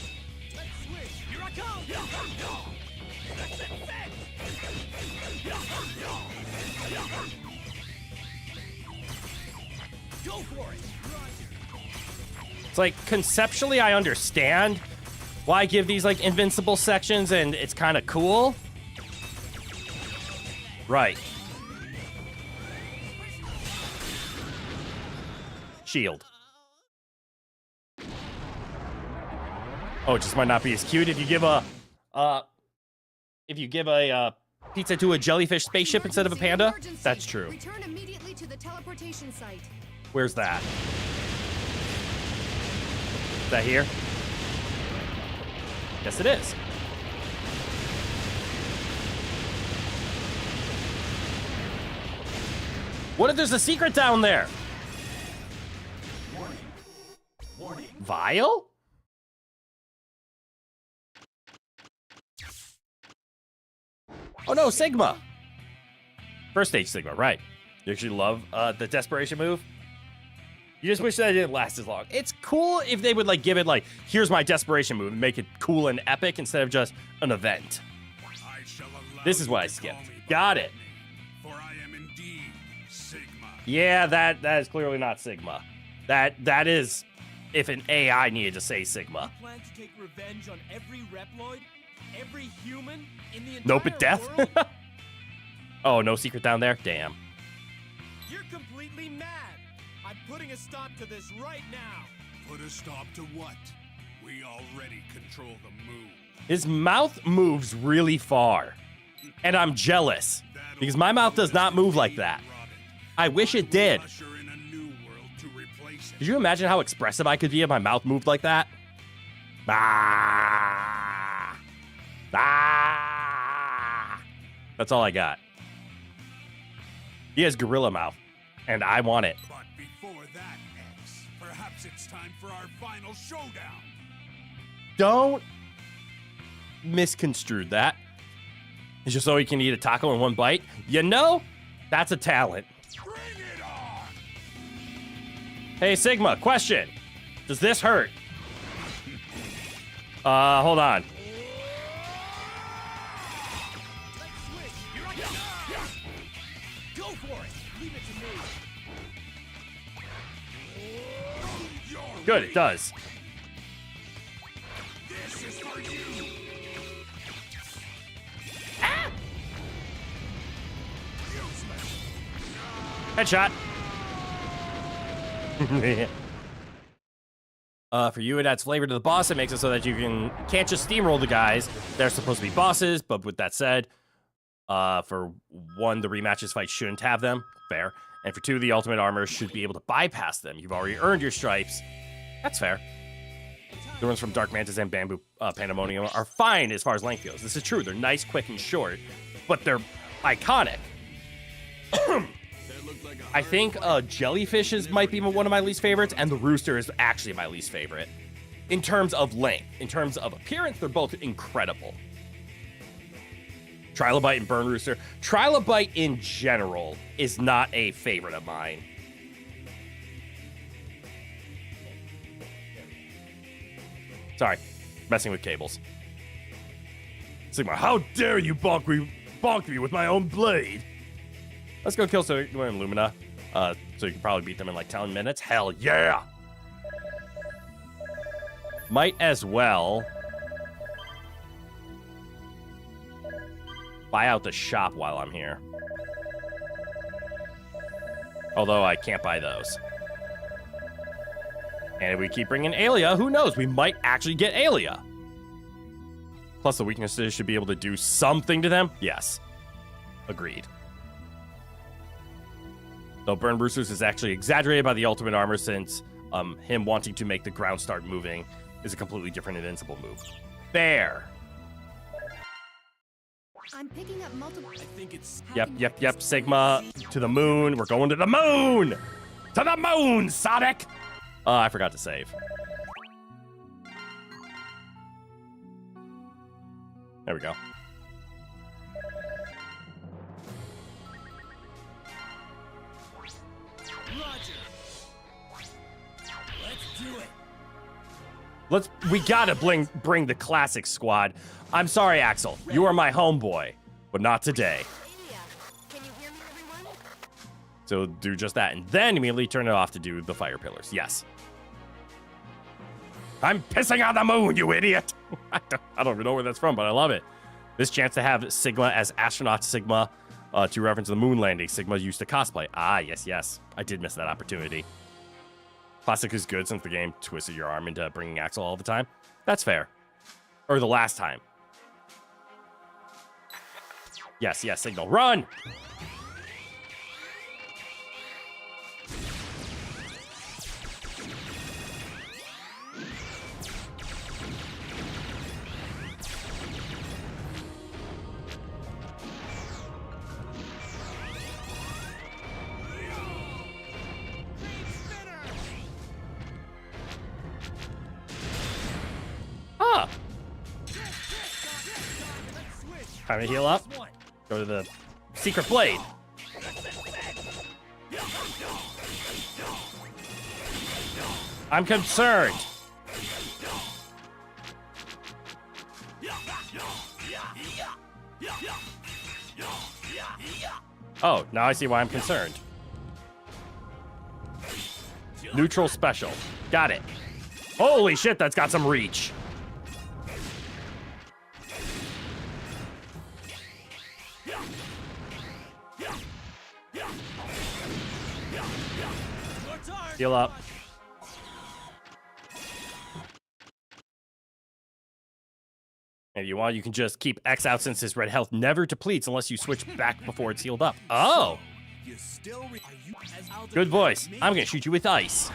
It's like, conceptually, I understand why I give these, like, invincible sections, and it's kind of cool. Right. Shield. Oh, it just might not be as cute if you give a, pizza to a jellyfish spaceship instead of a panda. Emergency. That's true. Return immediately to the teleportation site. Where's that? Is that here? Yes, it is. What if there's a secret down there? Vial? Oh no, Sigma. First stage Sigma, right. You actually love the desperation move? You just wish that it didn't last as long. It's cool if they would, like, give it, like, here's my desperation move and make it cool and epic instead of just an event. This is what I skipped. Got it. For I am indeed Sigma. Yeah, that is clearly not Sigma. That is if an AI needed to say Sigma. Plan to take revenge on every Reploid, every human in the entire Nope, at death. world? Oh, no secret down there? Damn. You're completely mad. I'm putting a stop to this right now. Put a stop to what? We already control the moon. His mouth moves really far. And I'm jealous. Because my mouth does not move like that. I wish it did. Usher in a new world to replace it. Could you imagine how expressive I could be if my mouth moved like that? Ah. Ah. That's all I got. He has gorilla mouth. And I want it. But before that, X, perhaps it's time for our final showdown. Don't misconstrue that. It's just so he can eat a taco in one bite. You know, that's a talent. Bring it on! Hey, Sigma, question. Does this hurt? Hold on. Good, it does. Ah! Headshot. For you, it adds flavor to the boss. It makes it so that you can't just steamroll the guys. They're supposed to be bosses, but with that said, for 1, the rematches fight shouldn't have them. Fair. And for 2, the ultimate armor should be able to bypass them. You've already earned your stripes. That's fair. The ones from Dark Mantis and Bamboo Pandemonium are fine as far as length goes. This is true. They're nice, quick, and short, but they're iconic. I think Jellyfish might be one of my least favorites, and the Rooster is actually my least favorite. In terms of length. In terms of appearance, they're both incredible. Trilobite and Burn Rooster. Trilobite in general is not a favorite of mine. Sorry, messing with cables. Sigma, how dare you bonk me with my own blade? Let's go kill Sigma and Lumina. So you can probably beat them in like 10 minutes. Hell yeah! Might as well buy out the shop while I'm here. Although I can't buy those. And if we keep bringing Aelia, who knows? We might actually get Aelia. Plus the weaknesses should be able to do something to them. Yes. Agreed. Though Burn Roosters is actually exaggerated by the ultimate armor, since him wanting to make the ground start moving is a completely different invincible move. Fair. I'm picking up multiple. I think it's Yep. Sigma to the moon. We're going to the moon. To the moon, Sonic. I forgot to save. There we go. Roger. Let's do it. We gotta bring the classic squad. I'm sorry, Axel. You are my homeboy, but not today. Can you hear me, everyone? So do just that, and then immediately turn it off to do the fire pillars. Yes. I'm pissing on the moon, you idiot! I don't even know where that's from, but I love it. This chance to have Sigma as astronaut Sigma to reference the moon landing Sigma used to cosplay. Ah, yes. I did miss that opportunity. Classic is good since the game twisted your arm into bringing Axel all the time. That's fair. Or the last time. Yes, Signal. Run! Huh. Time to heal up. Go to the secret blade. I'm concerned. Oh, now I see why I'm concerned. Neutral special. Got it. Holy shit, that's got some reach. Heal up. If you want, you can just keep X out since his red health never depletes unless you switch back before it's healed up. Oh! You still are you as I'll Good voice. defend me? I'm gonna shoot you with ice.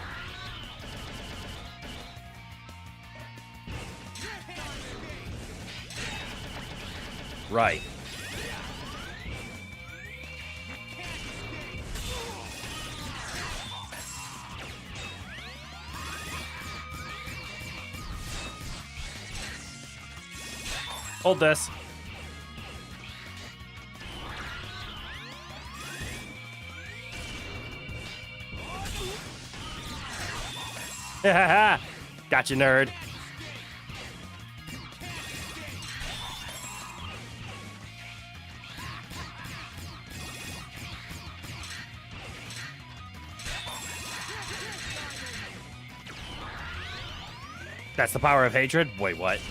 Right. Hold this. Gotcha, nerd. That's the power of hatred? Wait, what?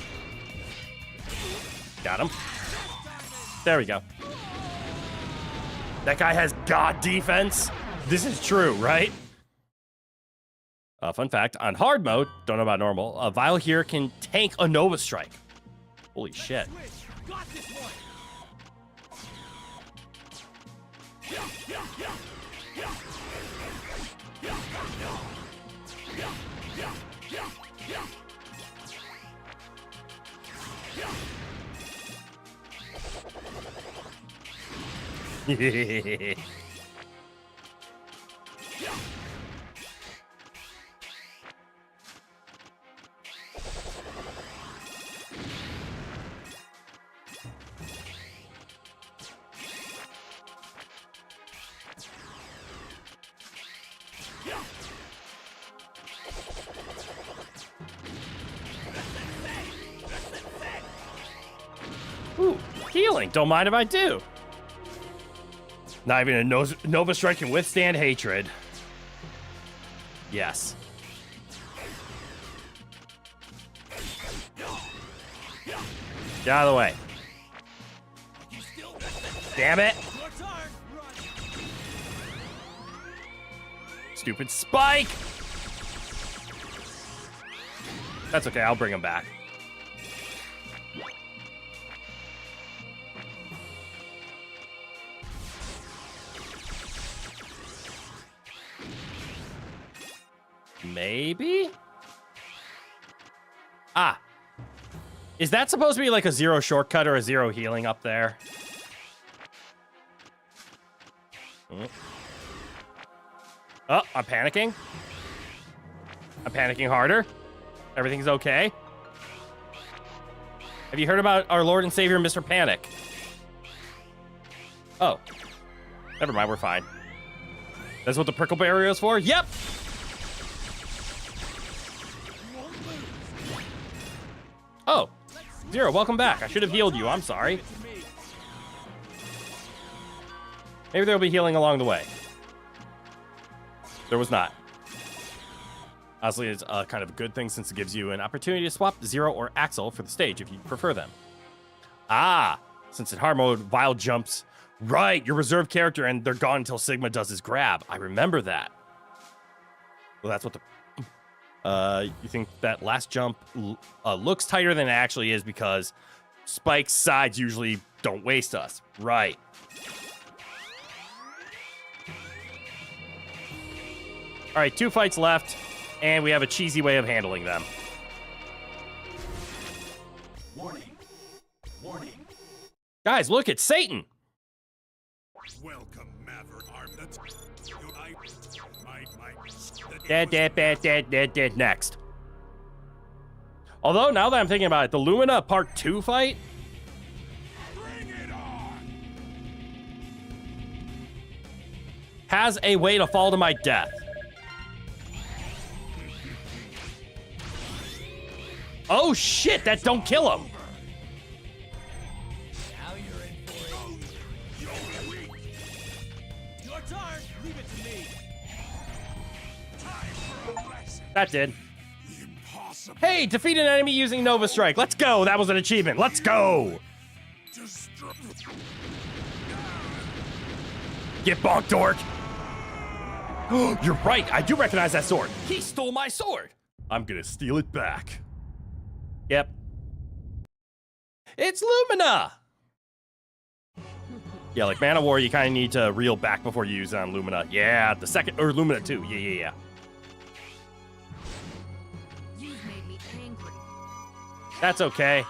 Got him. There we go. That guy has god defense? This is true, right? Fun fact, on hard mode, don't know about normal, a Vile here can tank a Nova Strike. Holy shit. Got this one. Ooh, healing. Don't mind if I do. Not even a Nova Strike can withstand hatred. Yes. Get out of the way. Damn it. Stupid spike. That's okay. I'll bring him back. Maybe? Ah. Is that supposed to be like a zero shortcut or a zero healing up there? Oh, I'm panicking. I'm panicking harder. Everything's okay. Have you heard about our Lord and Savior, Mr. Panic? Oh. Never mind, we're fine. That's what the prickle barrier is for? Yep! Oh, Zero, welcome back. I should have healed you. I'm sorry. Maybe there'll be healing along the way. There was not. Honestly, it's kind of a good thing since it gives you an opportunity to swap Zero or Axel for the stage if you prefer them. Ah, since in hard mode, Vile jumps. Right, your reserve character, and they're gone until Sigma does his grab. I remember that. Well, that's what the... you think that last jump looks tighter than it actually is because Spike's sides usually don't waste us. Right. All right, 2 fights left, and we have a cheesy way of handling them. Warning. Warning. Guys, look, it's Satan. Welcome, Maverick. Dead. Next. Although, now that I'm thinking about it, the Lumina Part 2 fight... Bring it on. has a way to fall to my death. Oh shit, that don't kill him. Now you're in for it. Your turn. Leave it to me. Time for a blessing. That did. Impossible. Hey, defeat an enemy using Nova Strike. Let's go. That was an achievement. Let's go. Get bonked, dork. You're right. I do recognize that sword. He stole my sword. I'm gonna steal it back. Yep. It's Lumina. Yeah, like Man of War, you kind of need to reel back before you use it on Lumina. Yeah, the second, or Lumina 2. Yeah. You've made me angry. That's okay.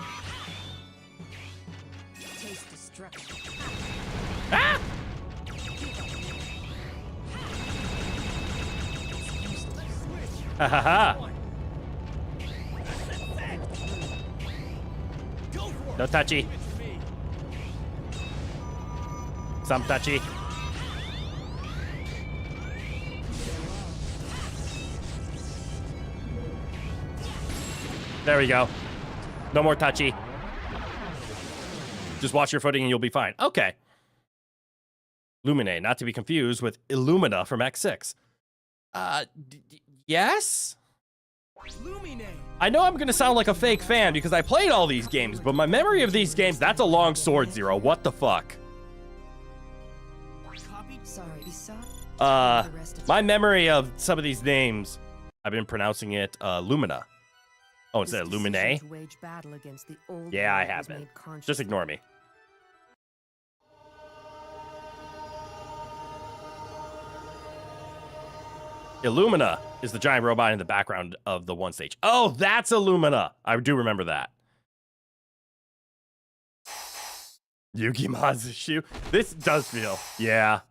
Taste destruction. Ah! Ha ha ha. No touchy. Some touchy. There we go. No more touchy. Just watch your footing and you'll be fine. Okay. Lumine, not to be confused with Illumina from X6. Yes? Lumine, I know I'm gonna sound like a fake fan because I played all these games, but my memory of these games, that's a long sword, Zero. What the fuck? Sorry, besides My memory of some of these names, I've been pronouncing it Lumina. Oh, instead of Lumine? Yeah, I have been. Just ignore me. Illumina is the giant robot in the background of the one stage. Oh, that's Illumina. I do remember that. Yugi Mazushu. This does feel. Yeah.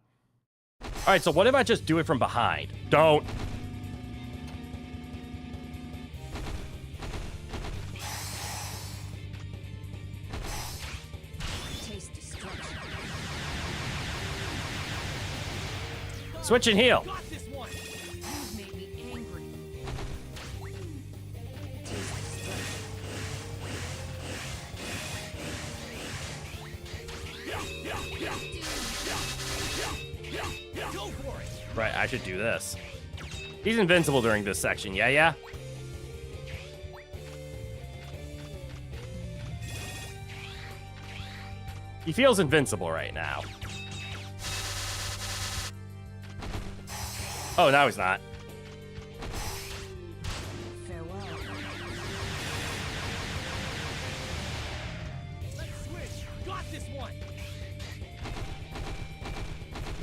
All right, so what if I just do it from behind? Don't. taste destruction. Switch and heal. Got this one. You've made me angry. Go for it. Right, I should do this. He's invincible during this section. Yeah, yeah. He feels invincible right now. Oh, now he's not. Farewell. Let's switch. Got this one.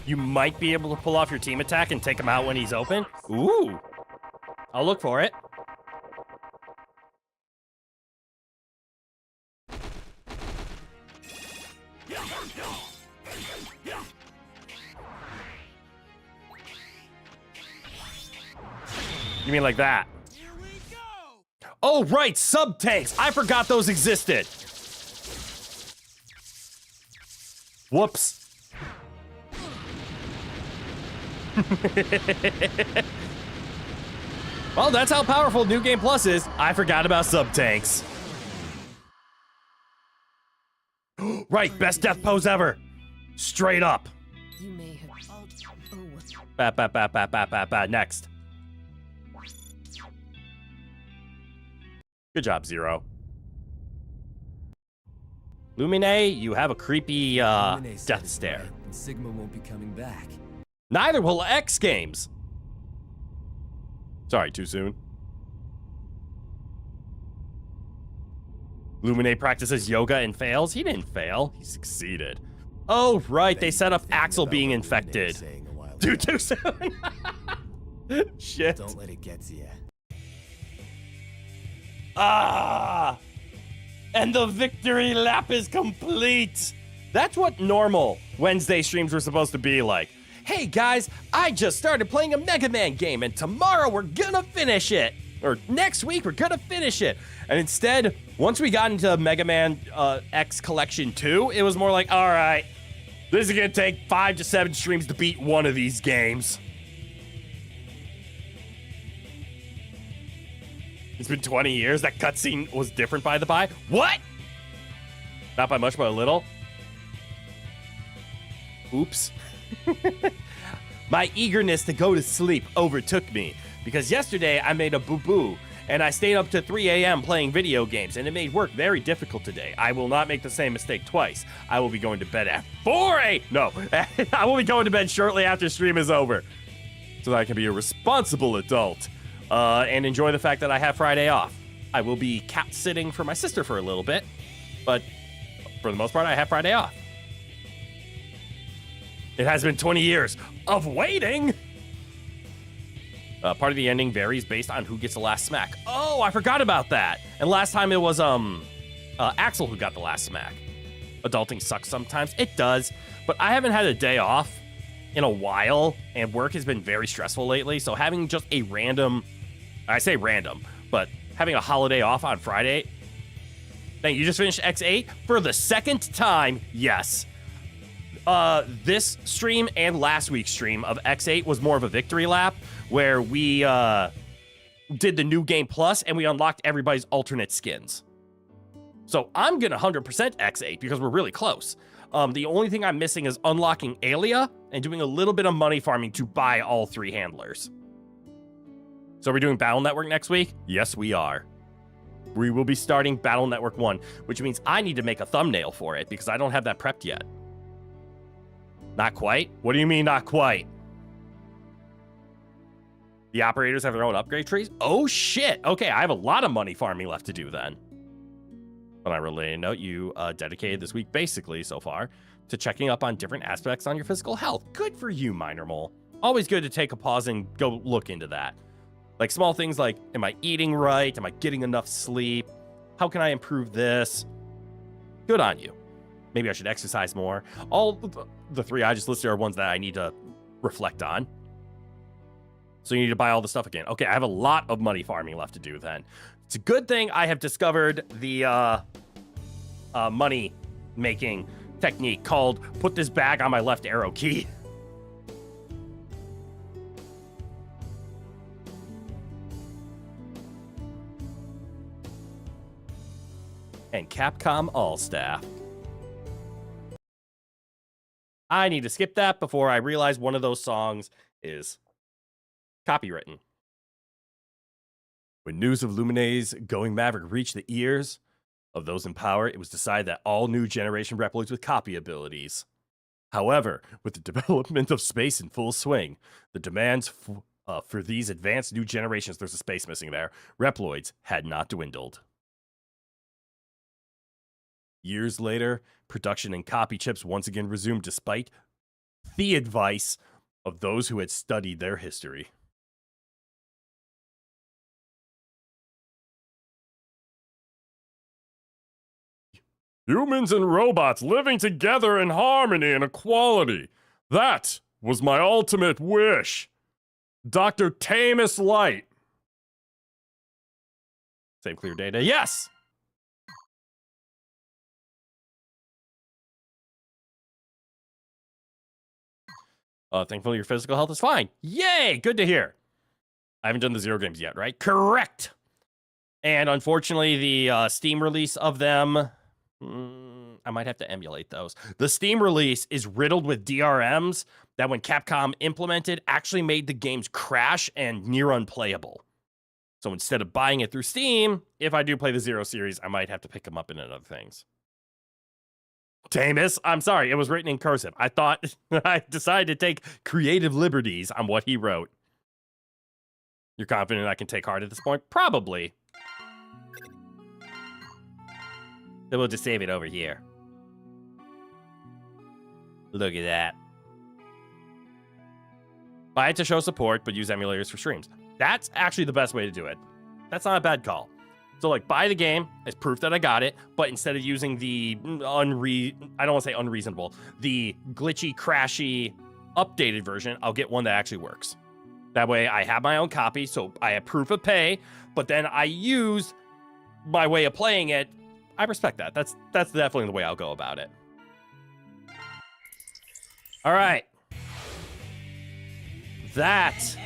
You might be able to pull off your team attack and take him out when he's open. Ooh. I'll look for it. You mean like that? Here we go. Oh, right, sub-tanks. I forgot those existed. Whoops. Well, that's how powerful New Game Plus is. I forgot about sub-tanks. Right, best death pose ever. Straight up. You may have. Next. Good job, Zero. Lumine, you have a creepy Lumine said death it's stare. right, and Sigma won't be coming back. Neither will X Games. Sorry, too soon. Lumine practices yoga and fails. He didn't fail. He succeeded. Oh, right. They set up Axel being infected. Dude, too soon. Shit. Don't let it get to you. Ah! And the victory lap is complete. That's what normal Wednesday streams were supposed to be like. Hey guys, I just started playing a Mega Man game and tomorrow we're gonna finish it. Or next week we're gonna finish it. And instead, once we got into Mega Man X Collection 2, it was more like, all right, this is gonna take 5 to 7 streams to beat one of these games. It's been 20 years. That cutscene was different, by the by. What? Not by much, but a little. Oops. My eagerness to go to sleep overtook me because yesterday I made a boo-boo and I stayed up to 3 a.m. playing video games and it made work very difficult today. I will not make the same mistake twice. I will be going to bed at 4 a.m. No, I will be going to bed shortly after stream is over so that I can be a responsible adult and enjoy the fact that I have Friday off. I will be cat sitting for my sister for a little bit, but for the most part, I have Friday off. It has been 20 years of waiting. Part of the ending varies based on who gets the last smack. Oh, I forgot about that. And last time it was Axel who got the last smack. Adulting sucks sometimes. It does. But I haven't had a day off in a while, and work has been very stressful lately. So having just a random, I say random, but having a holiday off on Friday. Dang, you just finished X8 for the second time? Yes. This stream and last week's stream of X8 was more of a victory lap where we did the New Game Plus and we unlocked everybody's alternate skins. So I'm gonna 100% X8 because we're really close. The only thing I'm missing is unlocking Alia and doing a little bit of money farming to buy all 3 handlers. So we're doing Battle Network next week? Yes, we are. We will be starting Battle Network 1, which means I need to make a thumbnail for it because I don't have that prepped yet. Not quite? What do you mean not quite? The operators have their own upgrade trees? Oh shit! Okay, I have a lot of money farming left to do then. On a related note, you dedicated this week basically so far to checking up on different aspects on your physical health. Good for you, Minor Mole. Always good to take a pause and go look into that. Like small things like, am I eating right? Am I getting enough sleep? How can I improve this? Good on you. Maybe I should exercise more. All the three I just listed are ones that I need to reflect on. So you need to buy all the stuff again. Okay, I have a lot of money farming left to do then. It's a good thing I have discovered the money making technique called put this bag on my left arrow key. And Capcom All Staff. I need to skip that before I realize one of those songs is copywritten. When news of Luminae's Going Maverick reached the ears of those in power, it was decided that all new generation Reploids with copy abilities. However, with the development of space in full swing, the demands for these advanced new generations, there's a space missing there, Reploids had not dwindled. Years later, production and copy chips once again resumed despite the advice of those who had studied their history. Humans and robots living together in harmony and equality. That was my ultimate wish. Dr. Tamus Light. Save clear data. Yes! Thankfully, your physical health is fine. Yay! Good to hear. I haven't done the Zero games yet, right? Correct! And unfortunately, the Steam release of them... I might have to emulate those. The Steam release is riddled with DRMs that when Capcom implemented actually made the games crash and near unplayable. So instead of buying it through Steam, if I do play the Zero series, I might have to pick them up in other things. Tamus, I'm sorry, it was written in cursive. I thought I decided to take creative liberties on what he wrote. You're confident I can take heart at this point? Probably. Then we'll just save it over here. Look at that. Buy it to show support, but use emulators for streams. That's actually the best way to do it. That's not a bad call. So, like, buy the game as proof that I got it, but instead of using the I don't want to say unreasonable, the glitchy, crashy, updated version, I'll get one that actually works. That way, I have my own copy, so I have proof of pay, but then I use my way of playing it. I respect that. That's definitely the way I'll go about it. All right. That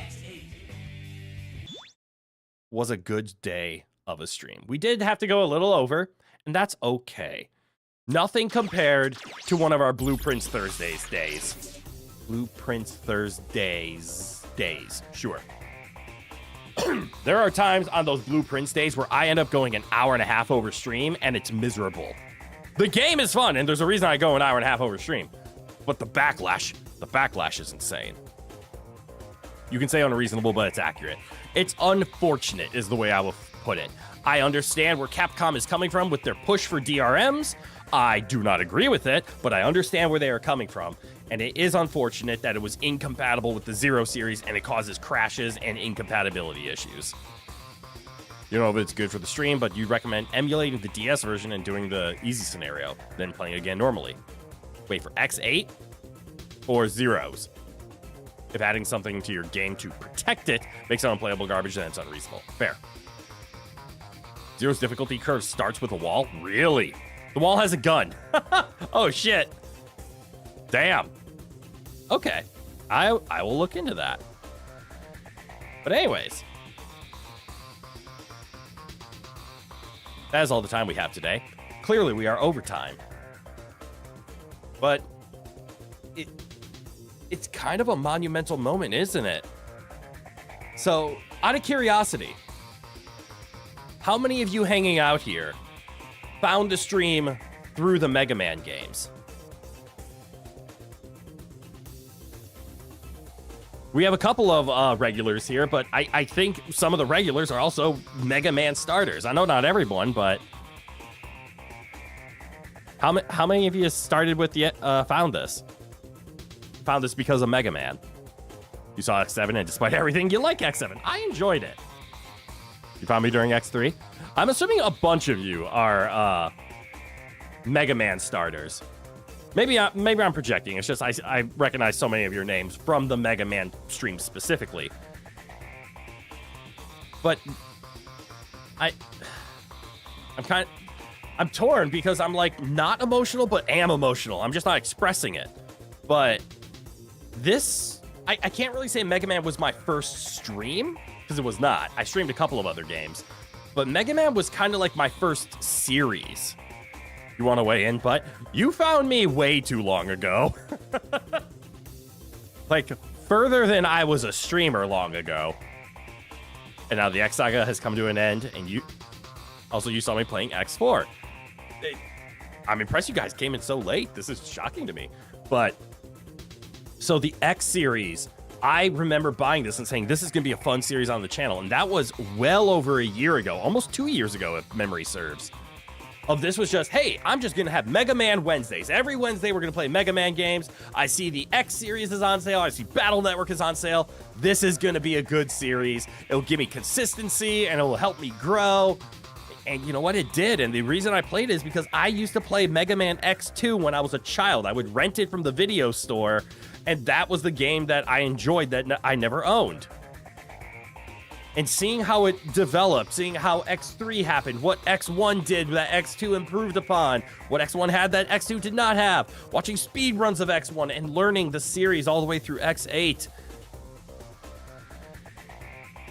was a good day of a stream. We did have to go a little over, and that's okay. Nothing compared to one of our Blueprints Thursdays days. Blueprints Thursdays days, sure. There are times on those Blueprints days where I end up going an hour and a half over stream, and it's miserable. The game is fun, and there's a reason I go an hour and a half over stream. But the backlash is insane. You can say unreasonable, but it's accurate. It's unfortunate is the way I will put it. I understand where Capcom is coming from with their push for DRMs. I do not agree with it, but I understand where they are coming from. And it is unfortunate that it was incompatible with the Zero series and it causes crashes and incompatibility issues. You know if it's good for the stream, but you'd recommend emulating the DS version and doing the easy scenario, then playing again normally. Wait for X8 or Zeros. If adding something to your game to protect it makes it unplayable garbage, then it's unreasonable. Fair. Zero's difficulty curve starts with a wall? Really? The wall has a gun. Oh, shit. Damn. Okay. I will look into that. But anyways. That is all the time we have today. Clearly, we are overtime. But it's kind of a monumental moment, isn't it? So, out of curiosity, how many of you hanging out here found the stream through the Mega Man games? We have a couple of regulars here, but I think some of the regulars are also Mega Man starters. I know not everyone, but how many of you started with the found this? Found this because of Mega Man. You saw X7, and despite everything, you like X7. I enjoyed it. You found me during X3? I'm assuming a bunch of you are Mega Man starters. Maybe I'm projecting. It's just I recognize so many of your names from the Mega Man stream specifically. But I'm torn because I'm like not emotional, but am emotional. I'm just not expressing it. But this, I can't really say Mega Man was my first stream because it was not. I streamed a couple of other games, but Mega Man was kind of like my first series. You want to weigh in, but you found me way too long ago. Like further than I was a streamer long ago. And now the X Saga has come to an end, and you saw me playing X4. I'm impressed you guys came in so late. This is shocking to me. But so the X series, I remember buying this and saying this is going to be a fun series on the channel, and that was well over a year ago, almost 2 years ago if memory serves. Of this was just, hey, I'm just going to have Mega Man Wednesdays. Every Wednesday, we're going to play Mega Man games. I see the X series is on sale. I see Battle Network is on sale. This is going to be a good series. It'll give me consistency, and it will help me grow. And you know what? It did. And the reason I played it is because I used to play Mega Man X2 when I was a child. I would rent it from the video store, and that was the game that I enjoyed that I never owned. And seeing how it developed, seeing how X3 happened, what X1 did that X2 improved upon, what X1 had that X2 did not have, watching speed runs of X1 and learning the series all the way through X8.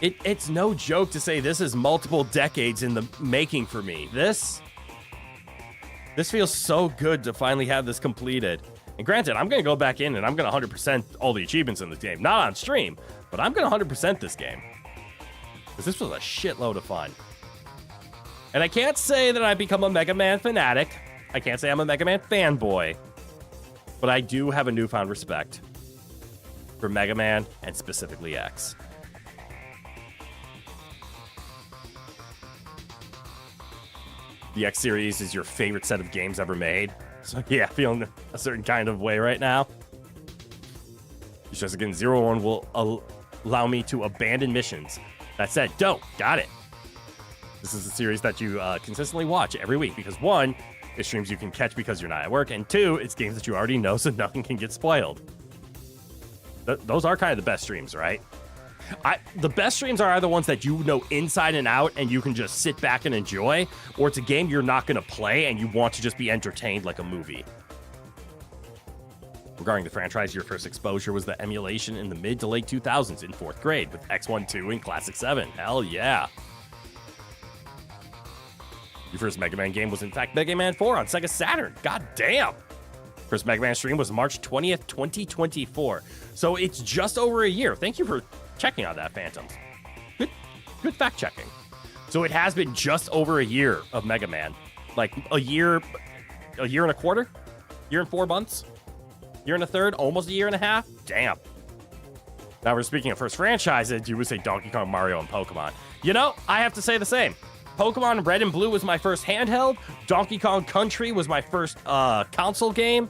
It's no joke to say this is multiple decades in the making for me. This feels so good to finally have this completed. And granted, I'm going to go back in and I'm going to 100% all the achievements in this game. Not on stream, but I'm going to 100% this game. Because this was a shitload of fun. And I can't say that I've become a Mega Man fanatic. I can't say I'm a Mega Man fanboy. But I do have a newfound respect for Mega Man and specifically X. The X series is your favorite set of games ever made. So yeah, feeling a certain kind of way right now. It's just again, 01 will allow me to abandon missions. That said, don't. Got it. This is a series that you consistently watch every week because one, it's streams you can catch because you're not at work, and two, it's games that you already know so nothing can get spoiled. Those are kind of the best streams, right? The best streams are either ones that you know inside and out and you can just sit back and enjoy, or it's a game you're not going to play and you want to just be entertained like a movie. Regarding the franchise, your first exposure was the emulation in the mid to late 2000s in 4th grade with X1-2 and Classic 7. Hell yeah. Your first Mega Man game was in fact Mega Man 4 on Sega Saturn. God damn. First Mega Man stream was March 20th, 2024. So it's just over a year. Thank you for checking on that, Phantoms. Good fact checking. So it has been just over a year of Mega Man. Like a year and a quarter? Year and 4 months? Year and a third, almost a year and a half. Damn. Now we're speaking of first franchises, you would say Donkey Kong, Mario, and Pokemon. You know, I have to say the same. Pokemon Red and Blue was my first handheld. Donkey Kong Country was my first console game.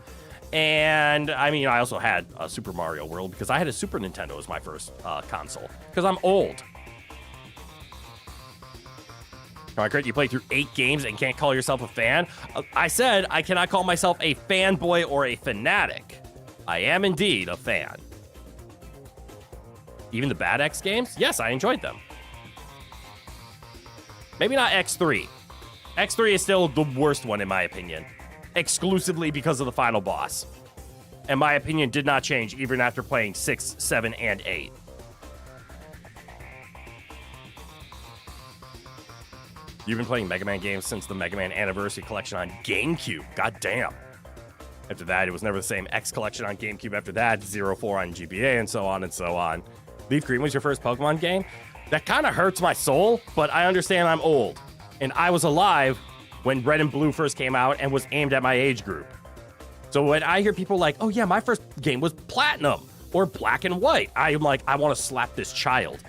And I mean, I also had Super Mario World because I had a Super Nintendo as my first console because I'm old. Concrete, you played through 8 games and can't call yourself a fan? I said I cannot call myself a fanboy or a fanatic. I am indeed a fan. Even the bad X games? Yes, I enjoyed them. Maybe not X3. X3 is still the worst one in my opinion. Exclusively because of the final boss. And my opinion did not change even after playing 6, 7, and 8. You've been playing Mega Man games since the Mega Man Anniversary Collection on GameCube. God damn. After that, it was never the same. X Collection on GameCube after that, 04 on GBA, and so on and so on. Leaf Green was your first Pokemon game? That kind of hurts my soul, but I understand I'm old. And I was alive when Red and Blue first came out and was aimed at my age group. So when I hear people like, oh yeah, my first game was Platinum or Black and White, I'm like, I want to slap this child.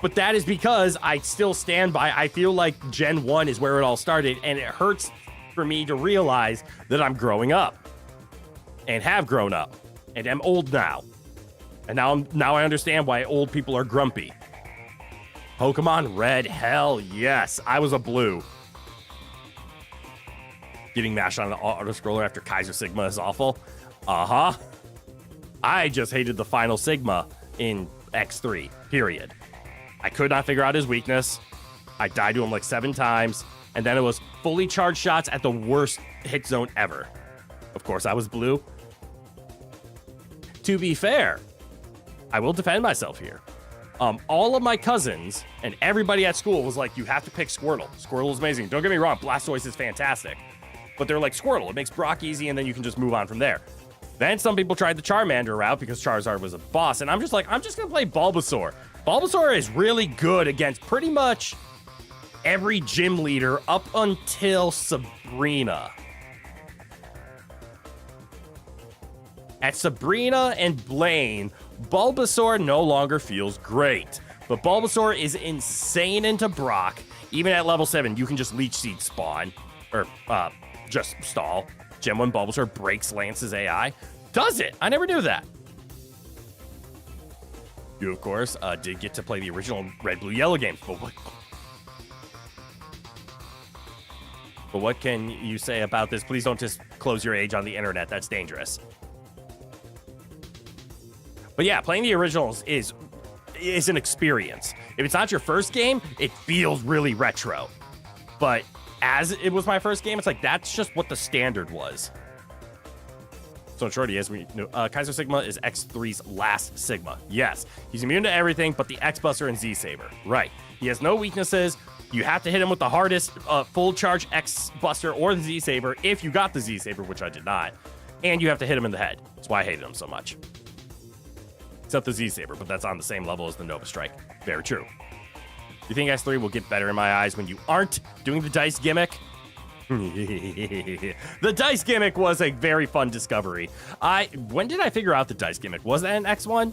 But that is because I still stand by, I feel like Gen 1 is where it all started, and it hurts for me to realize that I'm growing up and have grown up and am old now. And now I understand why old people are grumpy. Pokemon Red, hell yes. I was a Blue. Getting mashed on an auto-scroller after Kaiser Sigma is awful. Uh-huh. I just hated the final Sigma in X3, period. I could not figure out his weakness. I died to him like 7 times, and then it was fully charged shots at the worst hit zone ever. Of course, I was Blue. To be fair, I will defend myself here. All of my cousins and everybody at school was like, you have to pick Squirtle. Squirtle is amazing. Don't get me wrong, Blastoise is fantastic. But they're like, Squirtle, it makes Brock easy, and then you can just move on from there. Then some people tried the Charmander route because Charizard was a boss, and I'm just like, I'm just going to play Bulbasaur. Bulbasaur is really good against pretty much every gym leader up until Sabrina. At Sabrina and Blaine, Bulbasaur no longer feels great. But Bulbasaur is insane into Brock. Even at level 7, you can just Leech Seed spawn. Or, just stall. Gen 1 Bulbasaur breaks Lance's AI. Does it? I never knew that. You, of course, did get to play the original Red, Blue, Yellow games. But what can you say about this? Please don't just close your age on the internet. That's dangerous. But yeah, playing the originals is an experience. If it's not your first game, it feels really retro. But as it was my first game, it's like, that's just what the standard was. So in short, he is, Kaiser Sigma is X3's last Sigma. Yes, he's immune to everything but the X-Buster and Z-Saber. Right. He has no weaknesses. You have to hit him with the hardest full charge X-Buster or the Z-Saber if you got the Z-Saber, which I did not. And you have to hit him in the head. That's why I hated him so much. Except the Z-Saber, but that's on the same level as the Nova Strike. Very true. You think X3 will get better in my eyes when you aren't doing the dice gimmick? The dice gimmick was a very fun discovery. When did I figure out the dice gimmick? Was that an X1?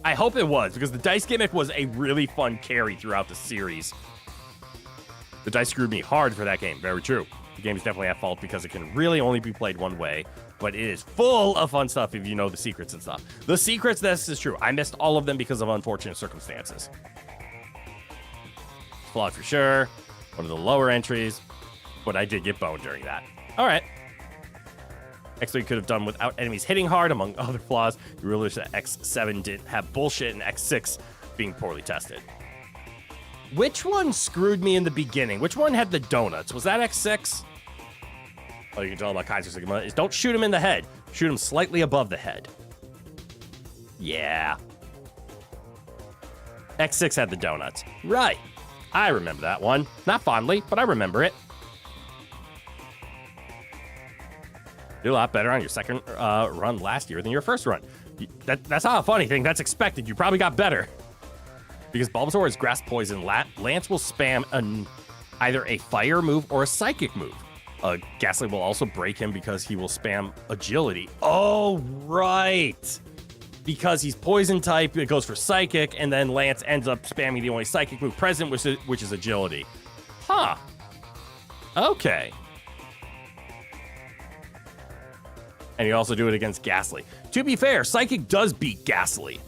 I hope it was, because the dice gimmick was a really fun carry throughout the series. The dice screwed me hard for that game. Very true. The game is definitely at fault because it can really only be played one way, but it is full of fun stuff if you know the secrets and stuff. The secrets, this is true. I missed all of them because of unfortunate circumstances. Flawed for sure. One of the lower entries, but I did get boned during that. All right. X3 could have done without enemies hitting hard, among other flaws. You realize that X7 didn't have bullshit and X6 being poorly tested. Which one screwed me in the beginning? Which one had the donuts? Was that X6? Oh, you can tell about Kaiser Sigma is don't shoot him in the head. Shoot him slightly above the head. Yeah. X6 had the donuts. Right. I remember that one. Not fondly, but I remember it. You did a lot better on your second run last year than your first run. That's not a funny thing. That's expected. You probably got better. Because Bulbasaur is Grass Poison, Lance will spam either a fire move or a psychic move. Ghastly will also break him because he will spam agility. Oh, right. Because he's poison type, it goes for psychic, and then Lance ends up spamming the only psychic move present, which is agility. Huh. Okay. And you also do it against Ghastly. To be fair, Psychic does beat Ghastly.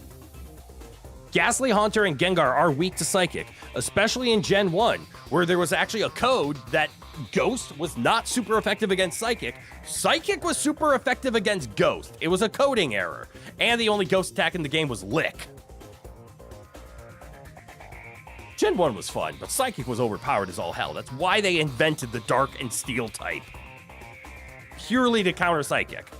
Ghastly, Haunter, and Gengar are weak to Psychic, especially in Gen 1, where there was actually a code that Ghost was not super effective against Psychic. Psychic was super effective against Ghost. It was a coding error. And the only Ghost attack in the game was Lick. Gen 1 was fun, but Psychic was overpowered as all hell. That's why they invented the Dark and Steel type. Purely to counter Psychic.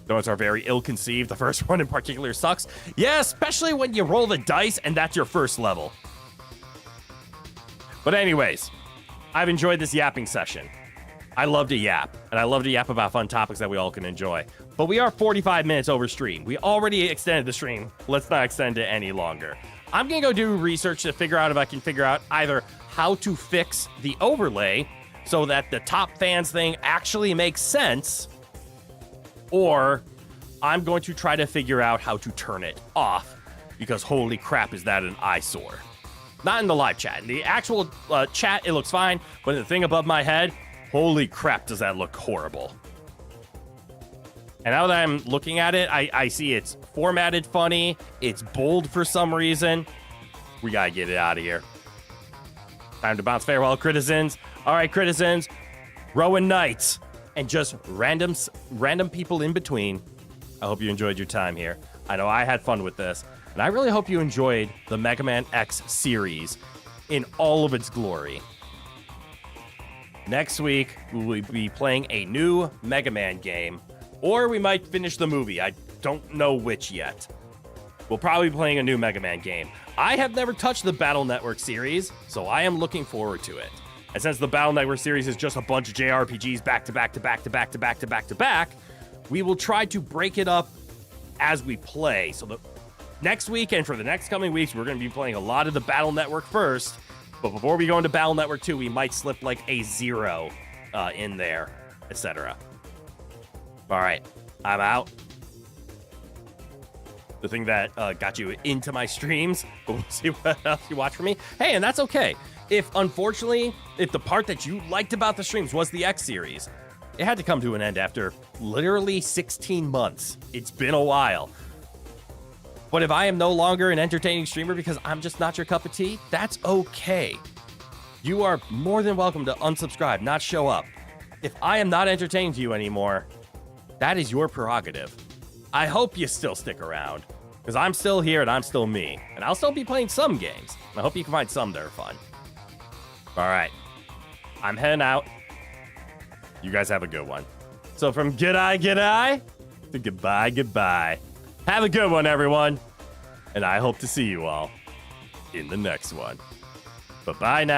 Those are very ill-conceived. The first one in particular sucks. Yeah, especially when you roll the dice and that's your first level. But anyways, I've enjoyed this yapping session. I love to yap, and I love to yap about fun topics that we all can enjoy. But we are 45 minutes over stream. We already extended the stream. Let's not extend it any longer. I'm going to go do research to figure out if I can figure out either how to fix the overlay so that the top fans thing actually makes sense, or I'm going to try to figure out how to turn it off, because holy crap, is that an eyesore. Not in the live chat. In the actual chat, it looks fine, but in the thing above my head, holy crap, does that look horrible. And now that I'm looking at it, I see it's formatted funny, it's bold for some reason. We gotta get it out of here. Time to bounce farewell, Critizens. All right, Critizens, Rowan Knights, and just random people in between. I hope you enjoyed your time here. I know I had fun with this, and I really hope you enjoyed the Mega Man X series in all of its glory. Next week, we will be playing a new Mega Man game, or we might finish the movie. I don't know which yet. We'll probably be playing a new Mega Man game. I have never touched the Battle Network series, so I am looking forward to it. And since the Battle Network series is just a bunch of JRPGs back to back to back to back to back to back to back, we will try to break it up as we play. So the next week and for the next coming weeks, we're going to be playing a lot of the Battle Network first. But before we go into Battle Network 2, we might slip like a Zero in there, etc. All right, I'm out. The thing that got you into my streams, but we'll see what else you watch from me. Hey, and that's okay. If the part that you liked about the streams was the X series, it had to come to an end after literally 16 months. It's been a while. But if I am no longer an entertaining streamer because I'm just not your cup of tea, that's okay. You are more than welcome to unsubscribe, not show up. If I am not entertaining to you anymore, that is your prerogative. I hope you still stick around, because I'm still here and I'm still me. And I'll still be playing some games. I hope you can find some that are fun. All right. I'm heading out. You guys have a good one. So from g'day to goodbye. Have a good one, everyone. And I hope to see you all in the next one. Bye-bye now.